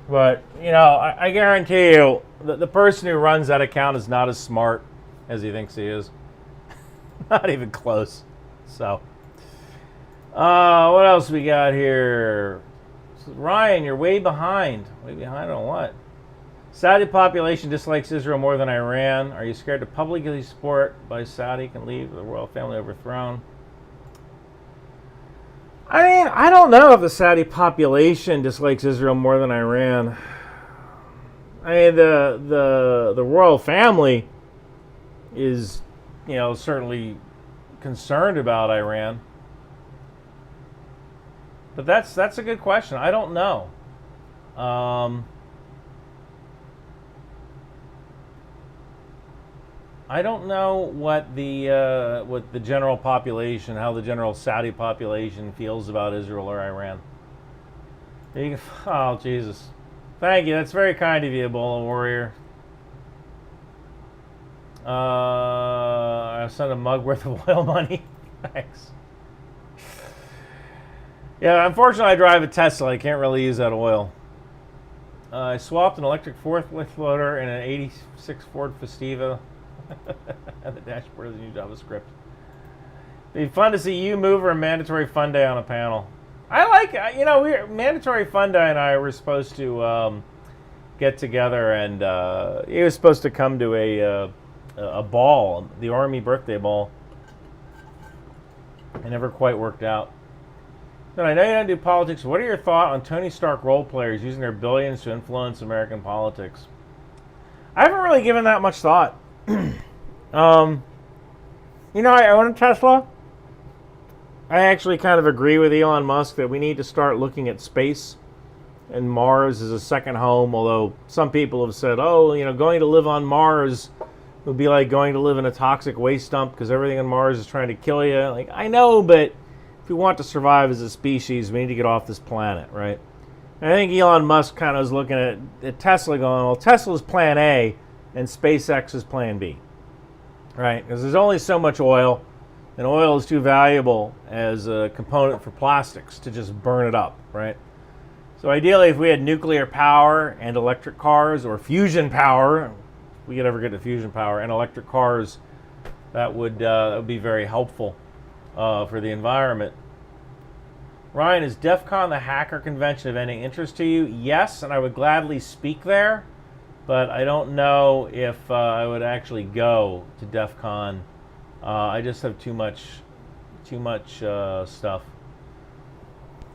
But, I guarantee you, the person who runs that account is not as smart as he thinks he is. Not even close. So, what else we got here? Ryan, you're way behind. Way behind on what? Saudi population dislikes Israel more than Iran. Are you scared to publicly support by Saudi can leave the royal family overthrown? I mean, I don't know if the Saudi population dislikes Israel more than Iran. I mean, the royal family is, certainly concerned about Iran. But that's a good question. I don't know. I don't know what the general population, how the general Saudi population feels about Israel or Iran. Oh, Jesus. Thank you. That's very kind of you, Ebola Warrior. I sent a mug worth of oil money. Thanks. Yeah, unfortunately, I drive a Tesla. I can't really use that oil. I swapped an electric forklift loader and an 86 Ford Festiva. And the dashboard is new JavaScript. It'd be fun to see you move or a mandatory fun day on a panel. I like, mandatory fun day and I were supposed to get together, and he was supposed to come to a ball, the Army birthday ball. It never quite worked out. Then I know you don't do politics. What are your thoughts on Tony Stark role players using their billions to influence American politics? I haven't really given that much thought. I own a Tesla. I actually kind of agree with Elon Musk that we need to start looking at space and Mars as a second home, although some people have said, going to live on Mars would be like going to live in a toxic waste dump because everything on Mars is trying to kill you. Like, I know, but if we want to survive as a species, we need to get off this planet, right? And I think Elon Musk kind of was looking at Tesla going, well, Tesla's plan A and SpaceX is plan B, right? Because there's only so much oil, and oil is too valuable as a component for plastics to just burn it up, right? So ideally, if we had nuclear power and electric cars, or fusion power, if we could ever get to fusion power and electric cars, that would be very helpful for the environment. Ryan, is DEF CON the hacker convention of any interest to you? Yes, and I would gladly speak there, but I don't know if I would actually go to DEF CON. I just have too much stuff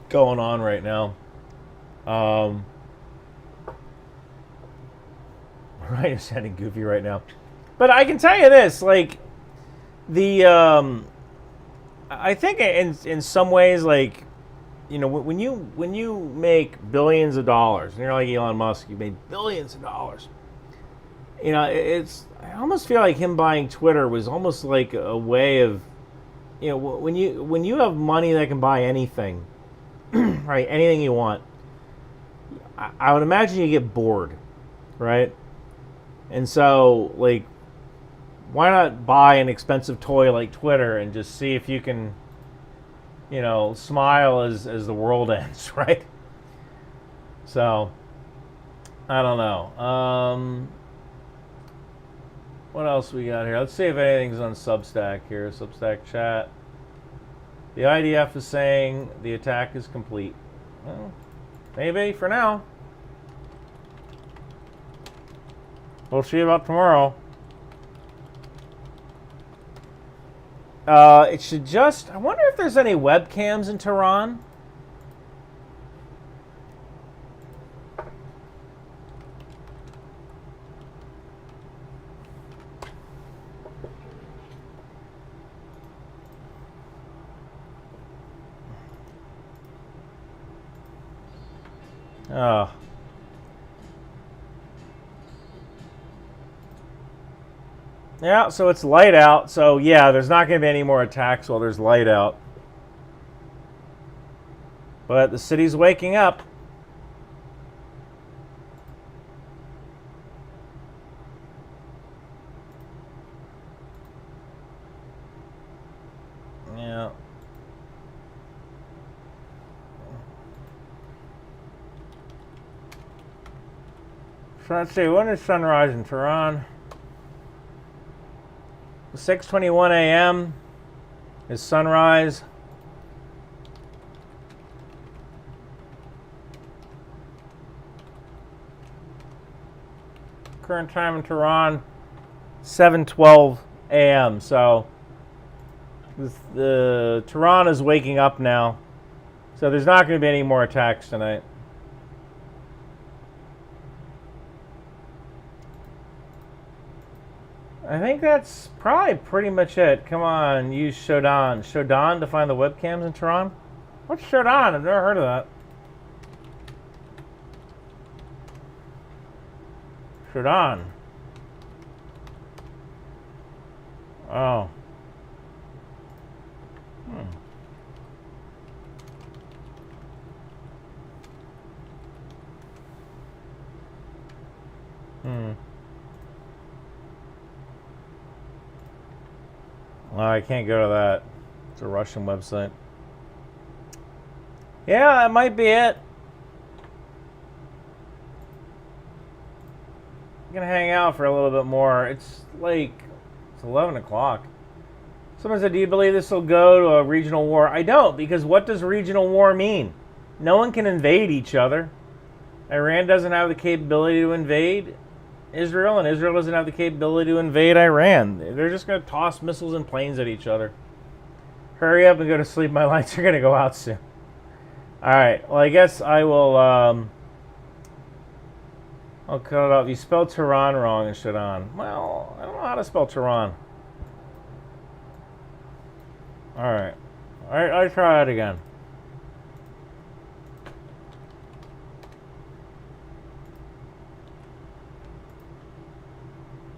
going on right now. Ryan is sounding goofy right now, but I can tell you this: like I think in some ways, like, when you make billions of dollars, and you're like Elon Musk, you made billions of dollars. I almost feel like him buying Twitter was almost like a way of, when you have money that can buy anything, right? Anything you want. I would imagine you get bored, right? And so, like, why not buy an expensive toy like Twitter and just see if you can, smile as the world ends, right? So, I don't know. What else we got here? Let's see if anything's on Substack here. Substack chat. The IDF is saying the attack is complete. Well, maybe for now. We'll see about tomorrow. It should just... I wonder if there's any webcams in Tehran. Oh. Yeah, so it's light out. So, yeah, there's not going to be any more attacks while there's light out. But the city's waking up. Yeah. So let's see, when is sunrise in Tehran? 6:21 a.m. is sunrise. Current time in Tehran, 7:12 a.m. So the Tehran is waking up now. So there's not going to be any more attacks tonight. I think that's probably pretty much it. Come on, use Shodan. Shodan to find the webcams in Tehran? What's Shodan? I've never heard of that. Shodan. Oh. Oh, I can't go to that. It's a Russian website. Yeah, that might be it. I'm gonna hang out for a little bit more. It's 11 o'clock. Someone said, do you believe this will go to a regional war? I don't, because what does regional war mean? No one can invade each other. Iran doesn't have the capability to invade Israel, and Israel doesn't have the capability to invade Iran. They're just going to toss missiles and planes at each other. Hurry up and go to sleep. My lights are going to go out soon. All right. Well, I guess I will. I'll cut it off. You spelled Tehran wrong in Shodan. Well, I don't know how to spell Tehran. All right. All right. I'll try it again.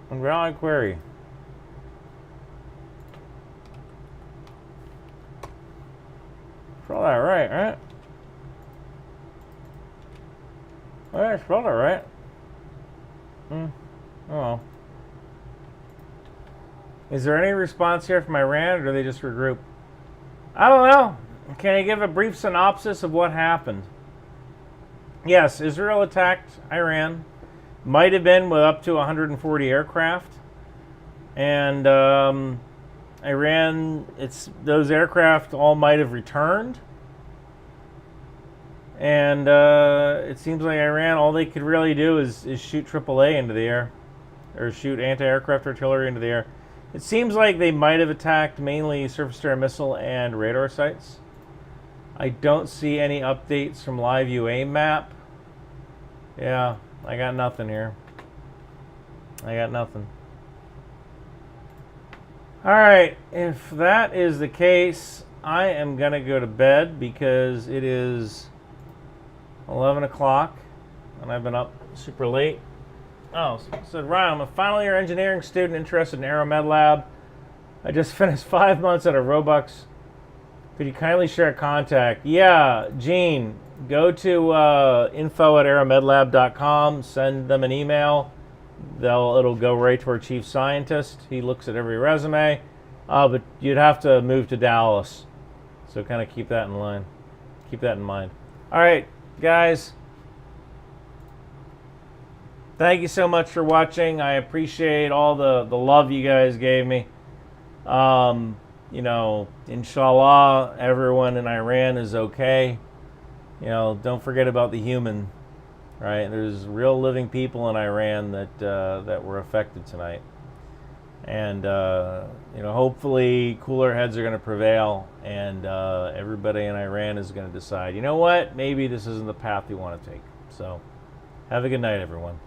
Invalid query. Spell that right? Oh, yeah, I spelled it right. Oh well. Is there any response here from Iran, or do they just regroup? I don't know. Can I give a brief synopsis of what happened? Yes, Israel attacked Iran. Might have been with up to 140 aircraft. And Iran, those aircraft all might have returned. And it seems like Iran, all they could really do is shoot AAA into the air. Or shoot anti-aircraft artillery into the air. It seems like they might have attacked mainly surface-to-air missile and radar sites. I don't see any updates from Live UA map. Yeah, I got nothing here. I got nothing. Alright, if that is the case, I am going to go to bed because it is 11 o'clock and I've been up super late. Oh, so it said, Ryan, I'm a final year engineering student interested in Aeromed Lab. I just finished 5 months at a Robux. Could you kindly share a contact? Yeah, Gene, go to info@aeromedlab.com, send them an email. It'll go right to our chief scientist. He looks at every resume. But you'd have to move to Dallas. So kind of keep that in line. Keep that in mind. All right, guys. Thank you so much for watching. I appreciate all the love you guys gave me. You know, inshallah, everyone in Iran is okay. You know, don't forget about the human, right? There's real living people in Iran that were affected tonight. And, you know, hopefully cooler heads are going to prevail and everybody in Iran is going to decide, you know what, maybe this isn't the path we want to take. So have a good night, everyone.